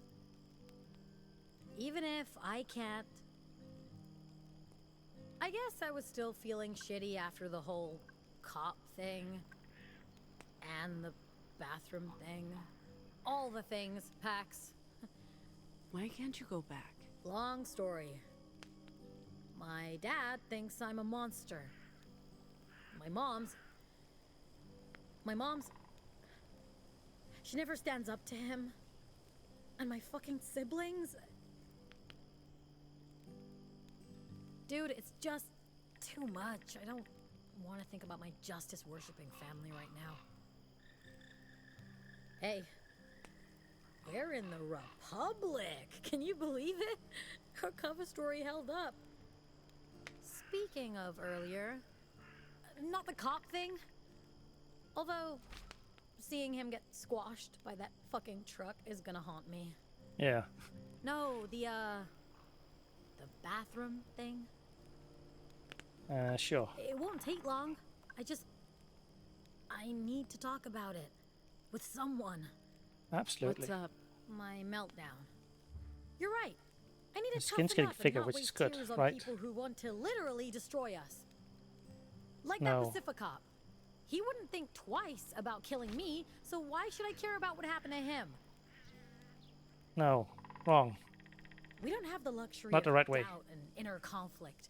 Even if I can't. I guess I was still feeling shitty after the whole cop thing. And the bathroom thing. All the things, Pax. Why can't you go back? Long story. My dad thinks I'm a monster. My mom's... She never stands up to him. And my fucking siblings... Dude, it's just too much. I don't want to think about my justice-worshipping family right now. Hey. We're in the Republic! Can you believe it? Our cover story held up. Speaking of earlier, not the cop thing. Although, seeing him get squashed by that fucking truck is gonna haunt me. Yeah. No, the bathroom thing. Sure. It won't take long. I need to talk about it. With someone. Absolutely. What's up? My meltdown. You're right. I need The to skin's toughen getting up and thicker, not which is waste good, tears on right? people who want to literally destroy us. Like No. that Pacificop. He wouldn't think twice about killing me, so why should I care about what happened to him? No. Wrong. We don't have the luxury Not of the right way. doubt and inner conflict.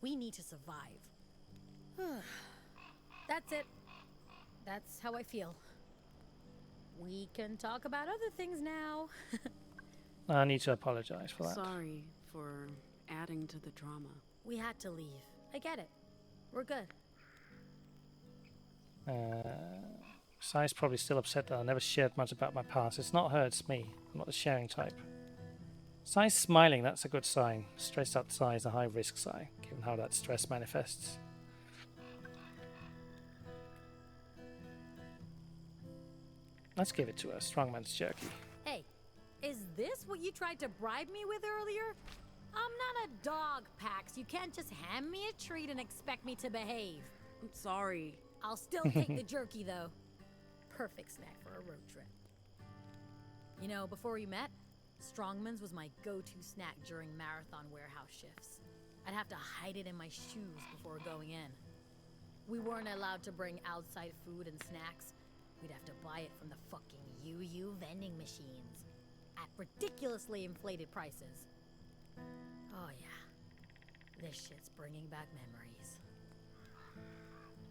We need to survive. That's it. That's how I feel. We can talk about other things now. I need to apologize for that. Sorry for adding to the drama. We had to leave. I get it. We're good. Sai's probably still upset that I never shared much about my past. It's not her, it's me. I'm not the sharing type. Sai's smiling, that's a good sign. Stressed out Sai is a high risk Sai, given how that stress manifests. Let's give it to her. Strongman's jerky. Hey, is this what you tried to bribe me with earlier? I'm not a dog, Pax. You can't just hand me a treat and expect me to behave. I'm sorry. I'll still take the jerky, though. Perfect snack for a road trip. You know, before we met, Strongman's was my go-to snack during marathon warehouse shifts. I'd have to hide it in my shoes before going in. We weren't allowed to bring outside food and snacks. We'd have to buy it from the fucking UU vending machines at ridiculously inflated prices. Oh yeah, this shit's bringing back memories.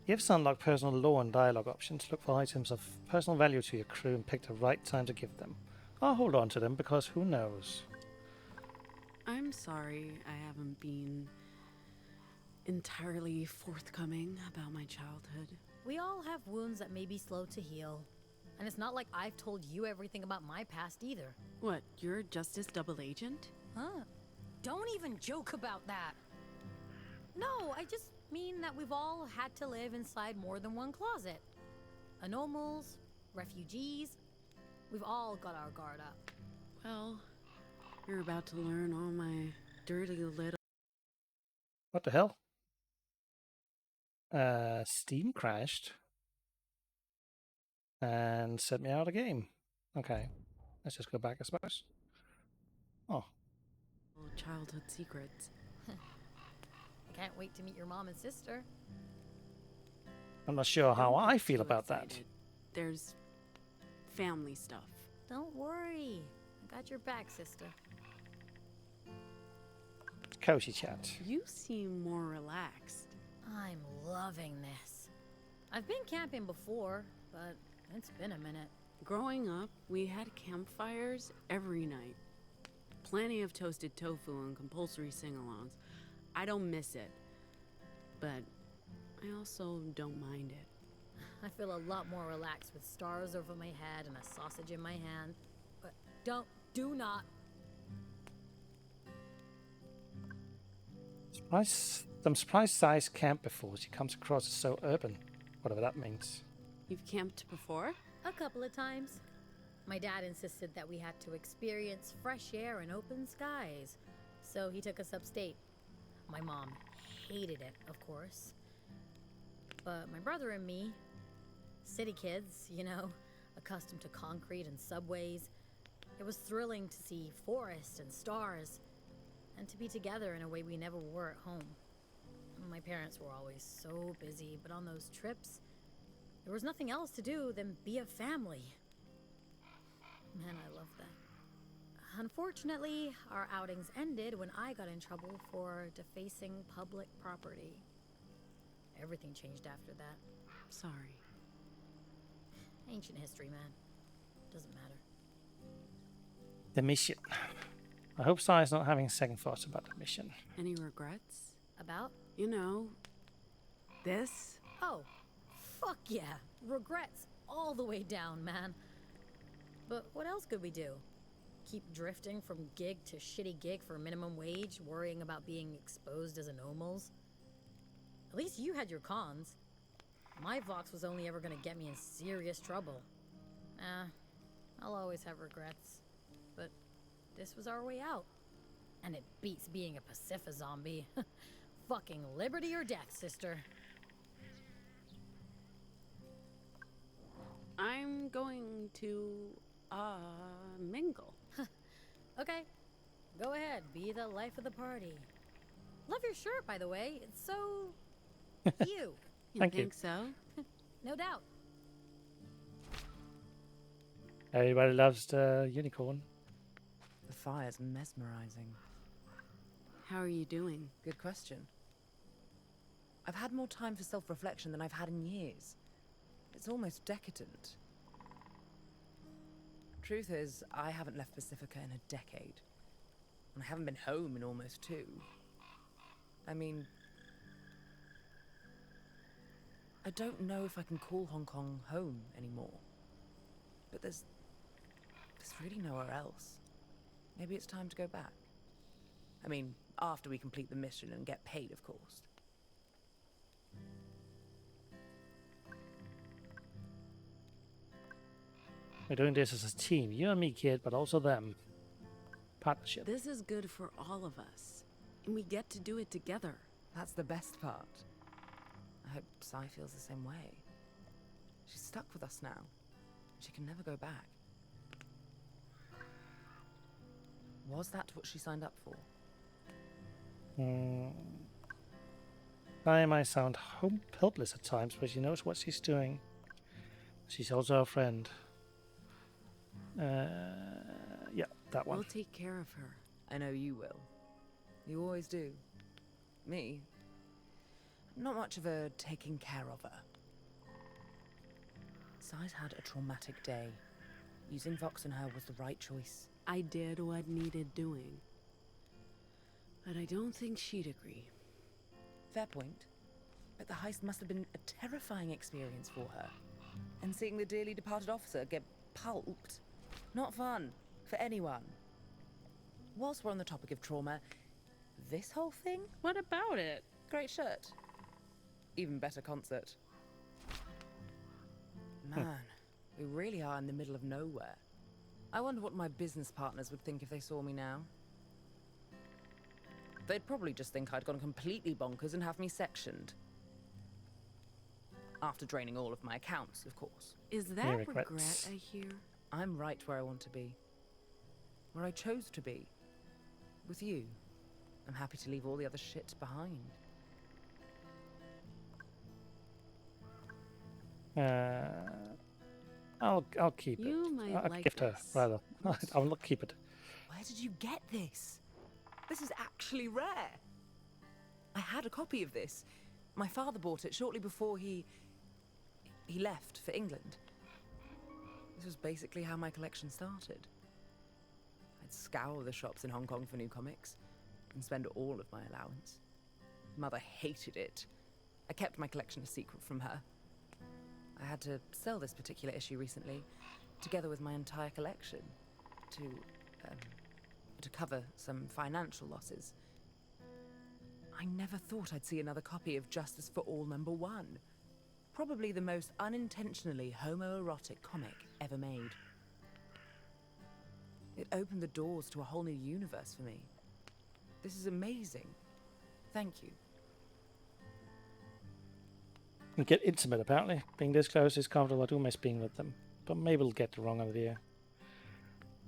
Gifts unlock personal lore and dialogue options. Look for items of personal value to your crew and pick the right time to give them. I'll hold on to them because who knows. I'm sorry I haven't been entirely forthcoming about my childhood. We all have wounds that may be slow to heal. And it's not like I've told you everything about my past either. What, you're a Justice double agent? Huh? Don't even joke about that. No, I just mean that we've all had to live inside more than one closet. Anomals, refugees, we've all got our guard up. Well, you're about to learn all my dirty little... What the hell? Steam crashed and set me out of the game. Okay, let's just go back, I suppose. Oh. Childhood secrets. I can't wait to meet your mom and sister. I'm not sure how I feel about that. There's family stuff. Don't worry. I got your back, sister. Cozy chat. You seem more relaxed. I'm loving this. I've been camping before, but it's been a minute. Growing up, we had campfires every night. Plenty of toasted tofu and compulsory sing-alongs. I don't miss it, but I also don't mind it. I feel a lot more relaxed with stars over my head and a sausage in my hand. But do not. I'm surprised Sai's camped before. She comes across as so urban, whatever that means. You've camped before? A couple of times. My dad insisted that we had to experience fresh air and open skies, so he took us upstate. My mom hated it, of course. But my brother and me, city kids, you know, accustomed to concrete and subways, it was thrilling to see forests and stars, and to be together in a way we never were at home. My parents were always so busy, but on those trips, there was nothing else to do than be a family. Man, I love that. Unfortunately, our outings ended when I got in trouble for defacing public property. Everything changed after that. Sorry. Ancient history, man. Doesn't matter. The mission. I hope Sai's not having second thoughts about the mission. Any regrets? About? You know, this? Oh, fuck yeah. Regrets all the way down, man. But what else could we do? Keep drifting from gig to shitty gig for minimum wage, worrying about being exposed as anomals? At least you had your cons. My Vox was only ever gonna get me in serious trouble. I'll always have regrets. But this was our way out. And it beats being a Pacifa zombie. Fucking liberty or death, sister. I'm going to, mingle. Okay, go ahead, be the life of the party. Love your shirt, by the way. It's so... you. Thank you. Think so? No doubt. Everybody loves the unicorn. The fire's mesmerizing. How are you doing? Good question. I've had more time for self-reflection than I've had in years. It's almost decadent. Truth is, I haven't left Pacifica in a decade. And I haven't been home in almost 2. I mean... I don't know if I can call Hong Kong home anymore. But there's really nowhere else. Maybe it's time to go back. I mean, after we complete the mission and get paid, of course. We're doing this as a team. You and me, kid, but also them. Partnership. This is good for all of us. And we get to do it together. That's the best part. I hope Sai feels the same way. She's stuck with us now. She can never go back. Was that what she signed up for? I might sound helpless at times, but she knows what she's doing. She's also a friend. Yeah, that one. We'll take care of her. I know you will. You always do. Me? I'm not much of a taking care of her. Sai's had a traumatic day. Using Vox and her was the right choice. I did what needed doing. But I don't think she'd agree. Fair point. But the heist must have been a terrifying experience for her. And seeing the dearly departed officer get pulped, not fun for anyone. Whilst we're on the topic of trauma, this whole thing? What about it? Great shirt. Even better concert. Man, we really are in the middle of nowhere. I wonder what my business partners would think if they saw me now. They'd probably just think I'd gone completely bonkers and have me sectioned. After draining all of my accounts, of course. Is that regret I hear? I'm right where I want to be. Where I chose to be. With you. I'm happy to leave all the other shit behind. I'll keep it. You might I'll like gift her, this. rather. I'll not keep it. Where did you get this? This is actually rare. I had a copy of this. My father bought it shortly before he left for England. This was basically how my collection started. I'd scour the shops in Hong Kong for new comics and spend all of my allowance. Mother hated it. I kept my collection a secret from her. I had to sell this particular issue recently, together with my entire collection, to cover some financial losses. I never thought I'd see another copy of Justice for All #1. Probably the most unintentionally homoerotic comic ever made. It opened the doors to a whole new universe for me. This is amazing. Thank you. We get intimate, apparently. Being this close is comfortable. I do miss being with them. But maybe we'll get the wrong idea.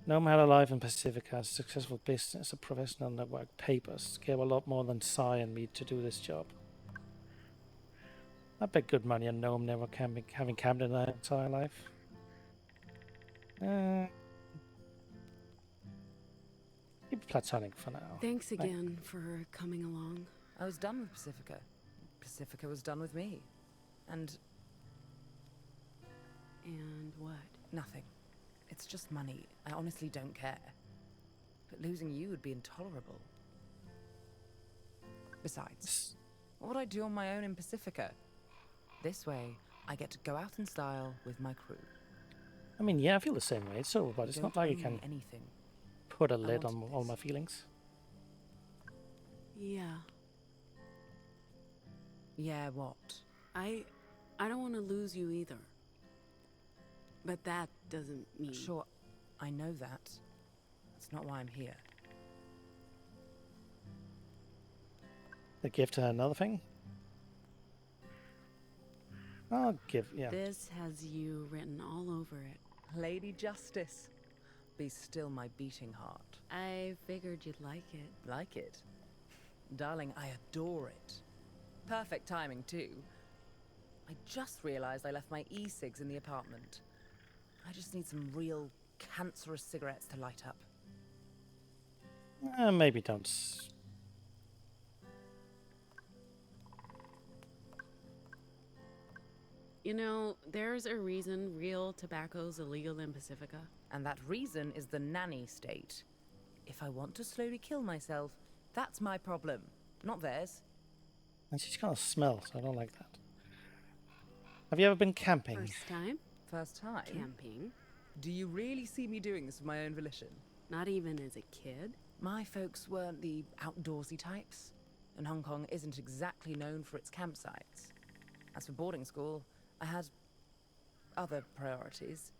Gnome had a life in Pacifica, a successful business, a professional network, papers. Gave a lot more than Sai and me to do this job. I bet good money on Gnome never having camped in their entire life. Keep platonic for now. Thanks again for coming along. I was done with Pacifica. Pacifica was done with me. And what? Nothing. It's just money. I honestly don't care. But losing you would be intolerable. Besides, what would I do on my own in Pacifica? This way, I get to go out in style with my crew. I mean, yeah, I feel the same way. It's over, but it's not like you can put a lid on all my feelings. Yeah. Yeah, what? I don't want to lose you either. But that doesn't mean... Sure, I know that. That's not why I'm here. The gift her another thing? I'll give, yeah. This has you written all over it. Lady Justice. Be still my beating heart. I figured you'd like it. Like it? Darling, I adore it. Perfect timing, too. I just realized I left my e-cigs in the apartment. I just need some real cancerous cigarettes to light up. Maybe don't. You know, there's a reason real tobacco's illegal in Pacifica. And that reason is the nanny state. If I want to slowly kill myself, that's my problem, not theirs. And she's gonna smell, so I don't like that. Have you ever been camping? First time? First time? Camping. Do you really see me doing this of my own volition? Not even as a kid? My folks weren't the outdoorsy types, and Hong Kong isn't exactly known for its campsites. As for boarding school, I had other priorities.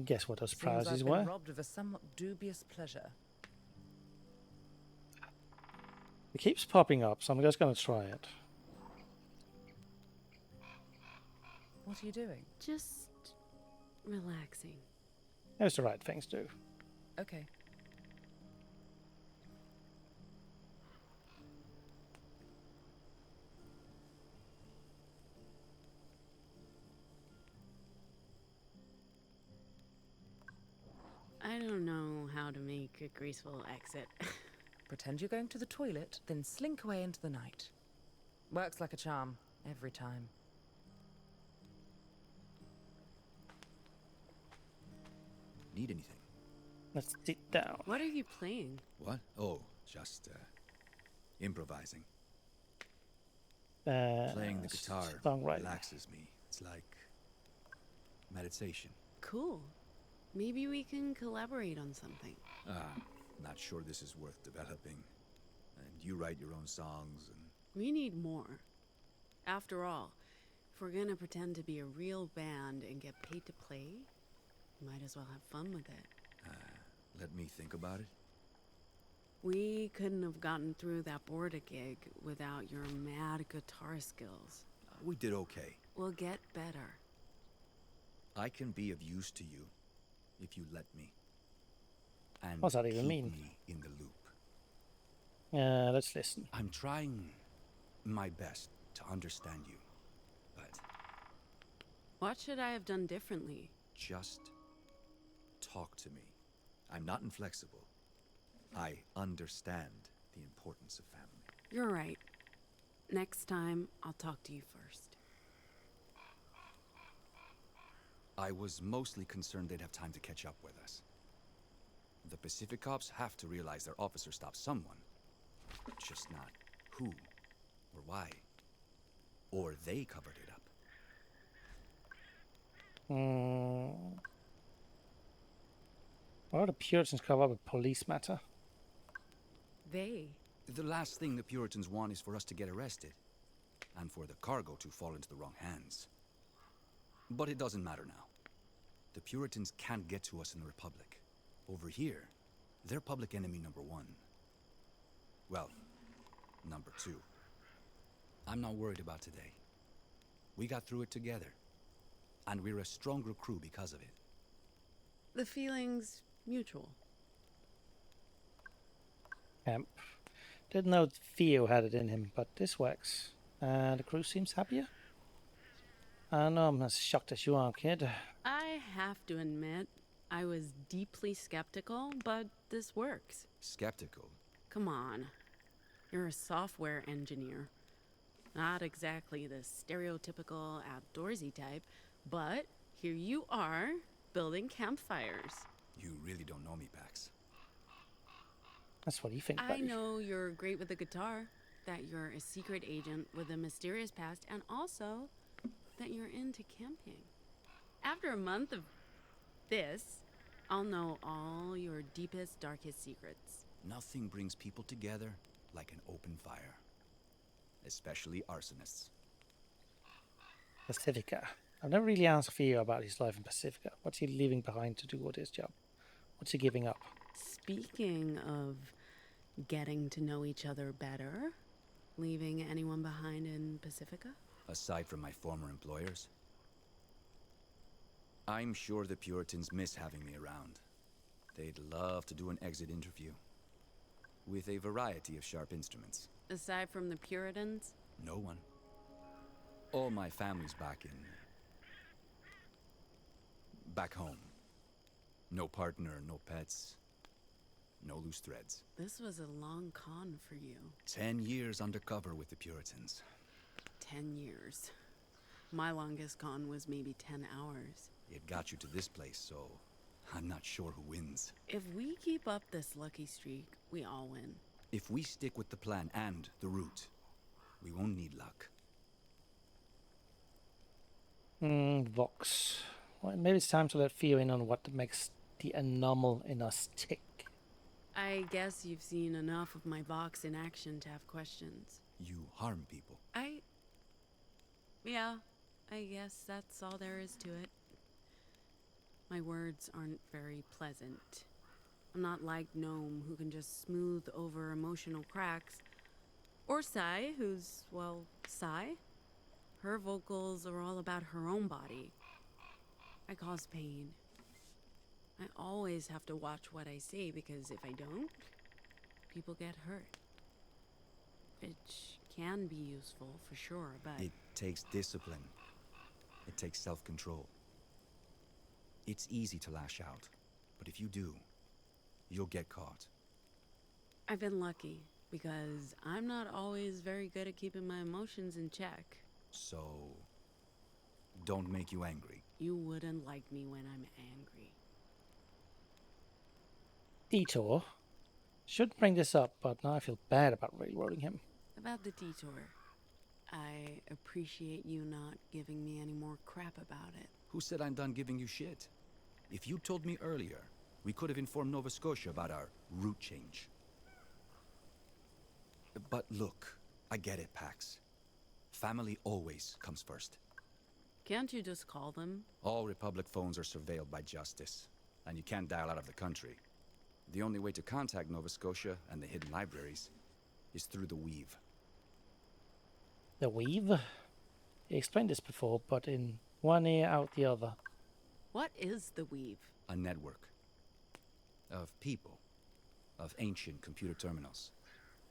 Guess what those Seems priorities I've been were? robbed of a somewhat dubious pleasure. It keeps popping up, so I'm just gonna try it. What are you doing? Just relaxing. There's the right things to do. Okay. like a graceful exit. Pretend you're going to the toilet, then slink away into the night. Works like a charm, every time. Need anything? Let's sit down. What are you playing? What? Oh, just improvising. Playing the guitar songwriting. relaxes me. It's like meditation. Cool. Maybe we can collaborate on something. Not sure this is worth developing. And you write your own songs and... We need more. After all, if we're gonna pretend to be a real band and get paid to play, might as well have fun with it. Let me think about it. We couldn't have gotten through that Borda gig without your mad guitar skills. We did okay. We'll get better. I can be of use to you if you let me. And What's that even keep mean? me in the loop. Let's listen. I'm trying my best to understand you, but What should I have done differently? just talk to me. I'm not inflexible. I understand the importance of family. You're right. Next time, I'll talk to you first. I was mostly concerned they'd have time to catch up with us. The Pacific cops have to realize their officer stopped someone. Just not who or why. Or they covered it up. Why do the Puritans cover up a police matter? They? The last thing the Puritans want is for us to get arrested. And for the cargo to fall into the wrong hands. But it doesn't matter now. The Puritans can't get to us in the Republic. Over here, they're public enemy number one. Well, number two. I'm not worried about today. We got through it together. And we're a stronger crew because of it. The feeling's mutual. Didn't know Theo had it in him, but this works. The crew seems happier. I know I'm as shocked as you are, kid. I have to admit, I was deeply skeptical, but this works. Skeptical? Come on. You're a software engineer. Not exactly the stereotypical outdoorsy type, but here you are, building campfires. You really don't know me, Pax. That's what you think, I buddy. know you're great with the guitar, that you're a secret agent with a mysterious past, and also that you're into camping. After a month of this, I'll know all your deepest, darkest secrets. Nothing brings people together like an open fire. Especially arsonists. Pacifica. I've never really asked Theo about his life in Pacifica. What's he leaving behind to do with his job? What's he giving up? Speaking of getting to know each other better, leaving anyone behind in Pacifica? Aside from my former employers, I'm sure the Puritans miss having me around. They'd love to do an exit interview. With a variety of sharp instruments. Aside from the Puritans? No one. All my family's back home. No partner, no pets. No loose threads. This was a long con for you. 10 years undercover with the Puritans. 10 years. My longest con was maybe 10 hours. It got you to this place, so I'm not sure who wins. If we keep up this lucky streak, we all win. If we stick with the plan and the route, we won't need luck. Vox. Well, maybe it's time to let Theo in on what makes the anomal in us tick. I guess you've seen enough of my Vox in action to have questions. You harm people. Yeah, I guess that's all there is to it. My words aren't very pleasant. I'm not like Gnome, who can just smooth over emotional cracks. Or Sai, who's, well, Sai. Her vocals are all about her own body. I cause pain. I always have to watch what I say, because if I don't, people get hurt. Which can be useful, for sure, but... It takes discipline. It takes self-control. It's easy to lash out, but if you do, you'll get caught. I've been lucky, because I'm not always very good at keeping my emotions in check. So, don't make you angry. You wouldn't like me when I'm angry. Detour. Shouldn't bring this up, but now I feel bad about railroading him. About the detour, I appreciate you not giving me any more crap about it. Who said I'm done giving you shit? If you told me earlier, we could have informed Nova Scotia about our route change. But look, I get it, Pax. Family always comes first. Can't you just call them? All Republic phones are surveilled by Justice, and you can't dial out of the country. The only way to contact Nova Scotia and the hidden libraries is through the Weave. The Weave? You explained this before, but in one ear, out the other. What is the Weave? A network of people, of ancient computer terminals,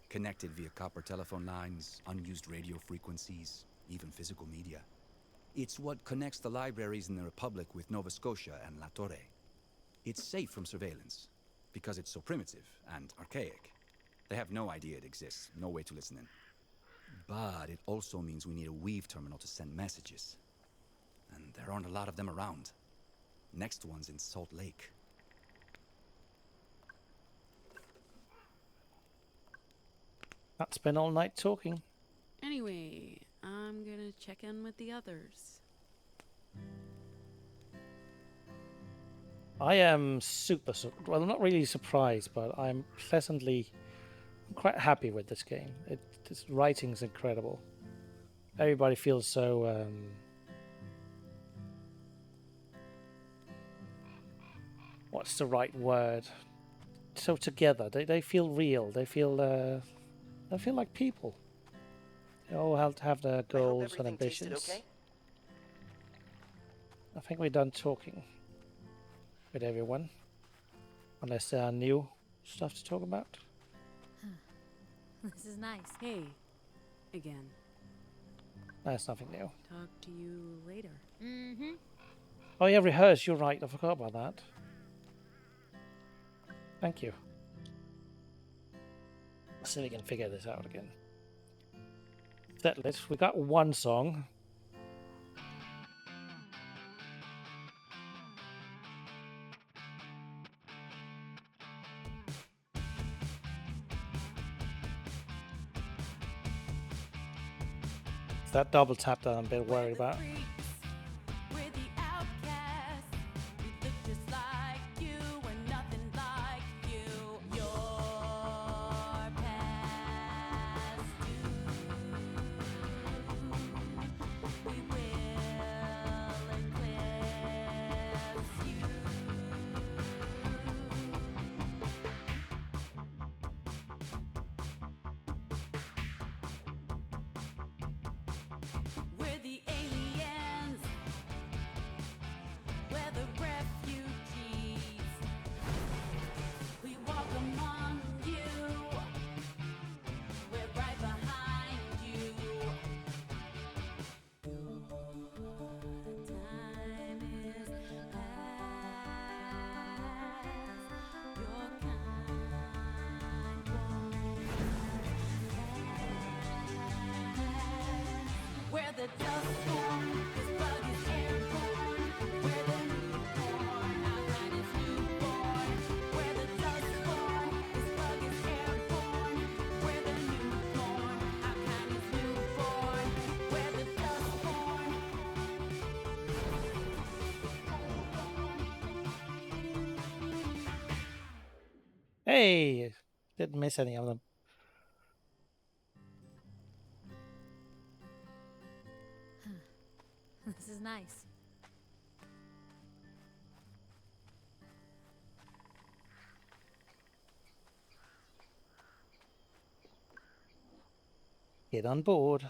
connected via copper telephone lines, unused radio frequencies, even physical media. It's what connects the libraries in the Republic with Nova Scotia and La Torre. It's safe from surveillance, because it's so primitive and archaic. They have no idea it exists, no way to listen in. But it also means we need a Weave terminal to send messages. And there aren't a lot of them around. Next one's in Salt Lake. Not spend all night talking. Anyway, I'm gonna check in with the others. I am well, not really surprised, but I'm quite happy with this game. This writing's incredible. Everybody feels so what's the right word? So together. They feel real. They feel like people. They all have their goals and ambitions. Okay? I think we're done talking with everyone, unless there are new stuff to talk about. This is nice. Hey, again. That's nothing new. Talk to you later. Mm-hmm. Oh yeah, rehearse. You're right. I forgot about that. Thank you. Let's see if we can figure this out again. Set list. We got one song. It's that double tap that I'm a bit worried about. The Dustborn, this bug is airborne. Where the newborn, our kind is newborn. Where the Dustborn, this bug is airborne. Where the newborn, our kind is newborn. Where the Dustborn. Hey, didn't miss any of them. This is nice. Get on board.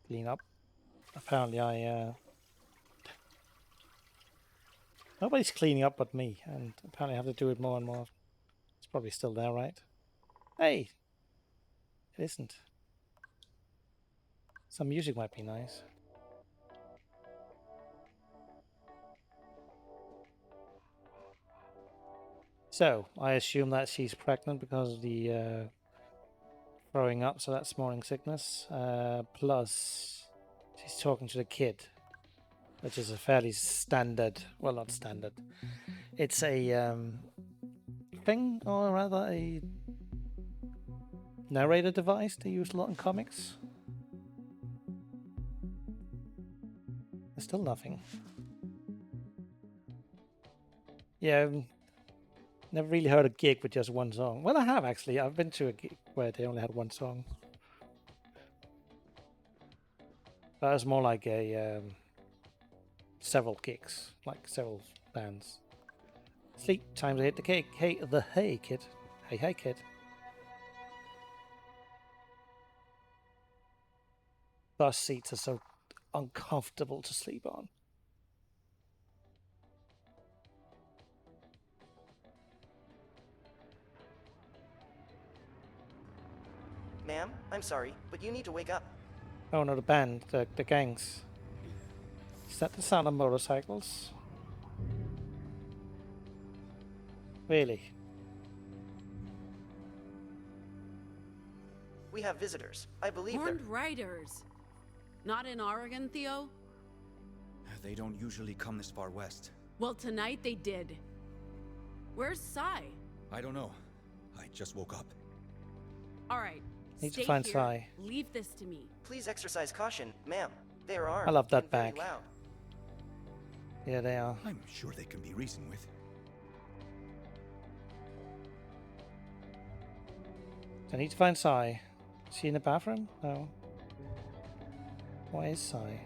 Clean up. Apparently nobody's cleaning up but me, and apparently I have to do it more and more. It's probably still there, right? Hey! It isn't. Some music might be nice. So, I assume that she's pregnant because of the throwing up, so that's morning sickness. Plus, she's talking to the kid, which is a fairly standard, well, not standard. It's a thing, or rather a narrator device they use a lot in comics. There's still nothing. Yeah, I've never really heard a gig with just one song. Well, I have actually. I've been to a gig where they only had one song. That was more like a several gigs, like several bands. Sleep, time to hit the cake. Hey, hey, kid. Hey, kid. Bus seats are so uncomfortable to sleep on. Ma'am, I'm sorry, but you need to wake up. Oh no, the band, the gangs. Is that the sound of motorcycles? Really? We have visitors. I believe Horned riders. Not in Oregon, Theo? They don't usually come this far west. Well, tonight they did. Where's Sai? I don't know. I just woke up. All right. Need stay to find here. Sai. Leave this to me. Please exercise caution, ma'am. They are armed. I love that and very bag. loud. Yeah, they are. I'm sure they can be reasoned with. I need to find Sai. Is she in the bathroom? No. Why is Sai?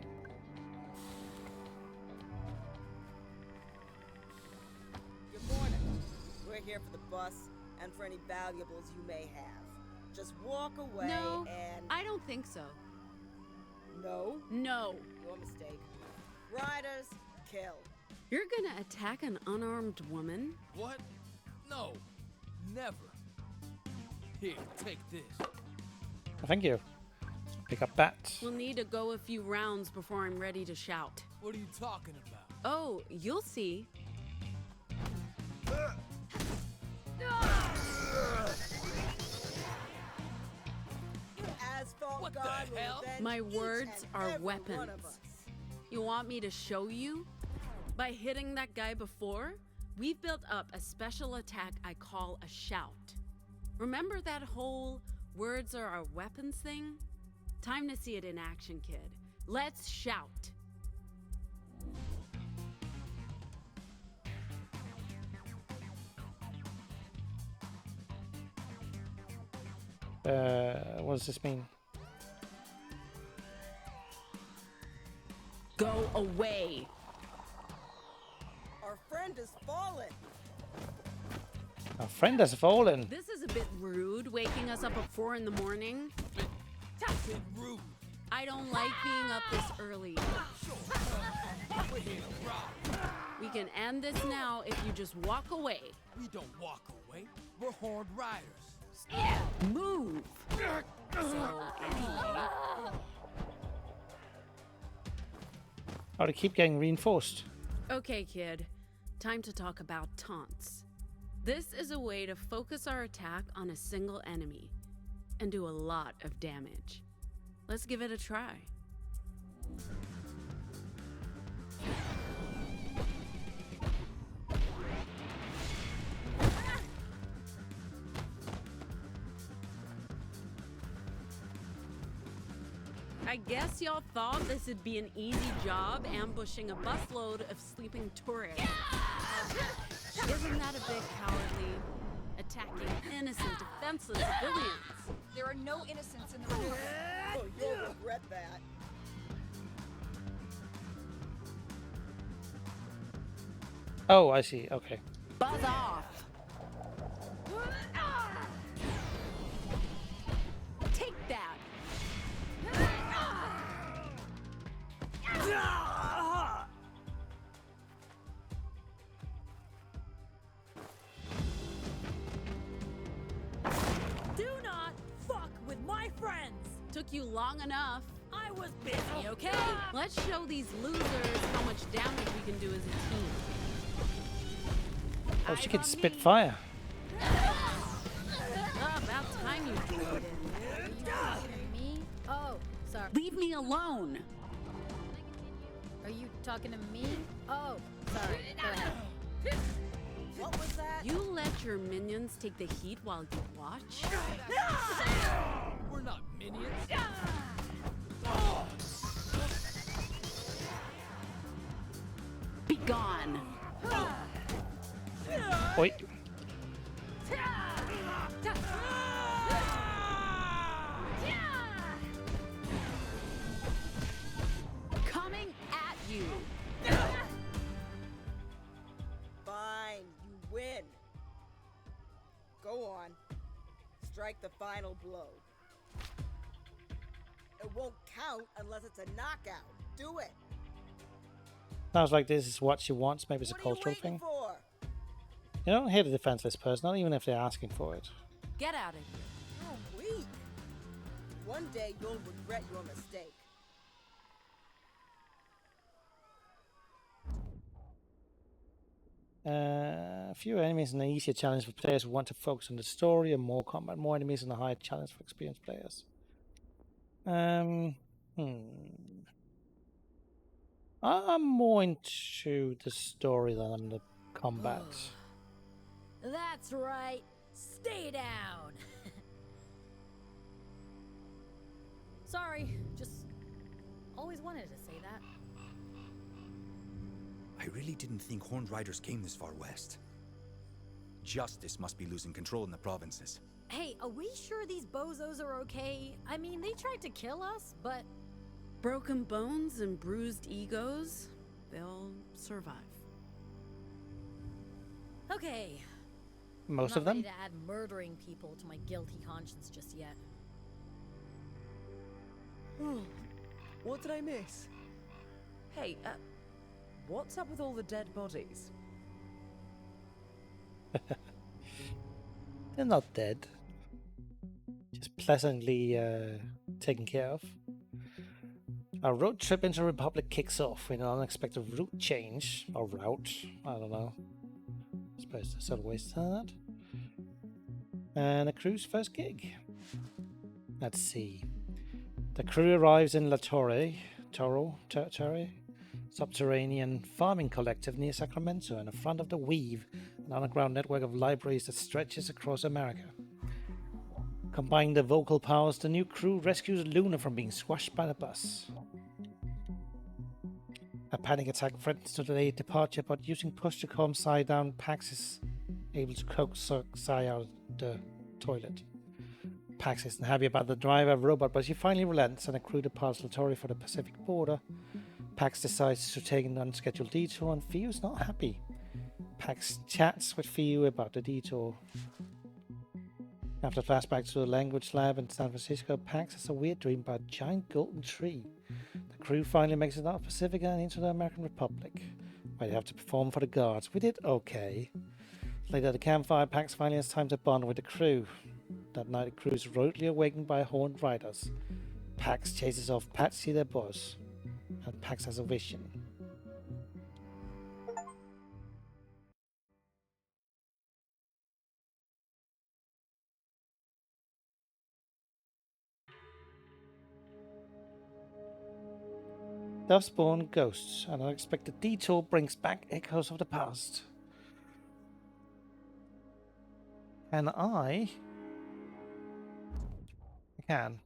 Good morning. We're here for the bus and for any valuables you may have. Just walk away No, and... I don't think so. No? No. Your mistake. Riders, kill. You're gonna attack an unarmed woman? What? No. Never. Here, take this. Thank you. Pick up that. We'll need to go a few rounds before I'm ready to shout. What are you talking about? Oh, you'll see. Asphalt What the God will hell? avenge My each words and are every weapons. one of us. You want me to show you? By hitting that guy before, we've built up a special attack I call a shout. Remember that whole words are our weapons thing? Time to see it in action, kid. Let's shout. What does this mean? Go away. Our friend has fallen. Our friend has fallen. This is a bit rude, waking us up at 4 in the morning. Bit rude. I don't like being up this early. We're here to rob. We can end this now if you just walk away. We don't walk away. We're horned riders. Move! So, anyway, Oh, they keep getting reinforced. okay, kid. Time to talk about taunts. This is a way to focus our attack on a single enemy and do a lot of damage. Let's give it a try. I guess y'all thought this would be an easy job ambushing a busload of sleeping tourists. Isn't that a bit cowardly? Attacking innocent, defenseless civilians. There are no innocents in the room. Oh, you'll regret that. Oh, I see. Okay. Buzz off! Take that! Do not fuck with my friends! Took you long enough. I was busy, okay? Let's show these losers how much damage we can do as a team. Oh, she Eyes can on spit me. fire. About time you joined in. Me? Oh, sorry. Leave me alone. Are you talking to me? Oh, sorry. Go ahead. What was that? You let your minions take the heat while you watch? We're not minions. Be gone. Oi. Coming at you. Fine, you win. Go on. Strike the final blow. It won't count unless it's a knockout. Do it. Sounds like this is what she wants. Maybe it's a What are you cultural waiting thing. for? You don't hate a defenseless person, not even if they're asking for it. Get out of here. You're weak. One day you'll regret your mistake. Fewer enemies and an easier challenge for players who want to focus on the story, and more combat. More enemies and a higher challenge for experienced players. I'm more into the story than the combat. That's right. Stay down. Sorry, just always wanted to say that. I really didn't think Horned Riders came this far west. Justice must be losing control in the provinces. Hey, are we sure these bozos are okay? I mean, they tried to kill us, but... Broken bones and bruised egos, they'll survive. Okay. Most I'm of not them? ready to add murdering people to my guilty conscience just yet. What did I miss? Hey, what's up with all the dead bodies? They're not dead. Just pleasantly taken care of. Our road trip into Republic kicks off with an unexpected route change. Or route. I don't know. I suppose there's other ways to say that. And the crew's first gig. Let's see. The crew arrives in La Torre, subterranean farming collective near Sacramento, in the front of the Weave, an underground network of libraries that stretches across America. Combining the vocal powers, the new crew rescues Luna from being squashed by the bus. A panic attack threatens to delay departure, but using push to calm Sai down, Pax is able to coax Sai out of the toilet. Pax isn't happy about the driver robot, but she finally relents and the crew departs La Torre for the Pacific border. Pax decides to take an unscheduled detour and Fiu's not happy. Pax chats with Fiu about the detour. After flashbacks to the language lab in San Francisco, Pax has a weird dream about a giant golden tree. The crew finally makes it out Pacific and into the American Republic, where they have to perform for the guards. We did okay. Later at the campfire, Pax finally has time to bond with the crew. That night, the crew is rudely awakened by Horned Riders. Pax chases off Patsy, their boss, and Pax has a vision. Dustborn ghosts. An unexpected detour brings back echoes of the past. And I can.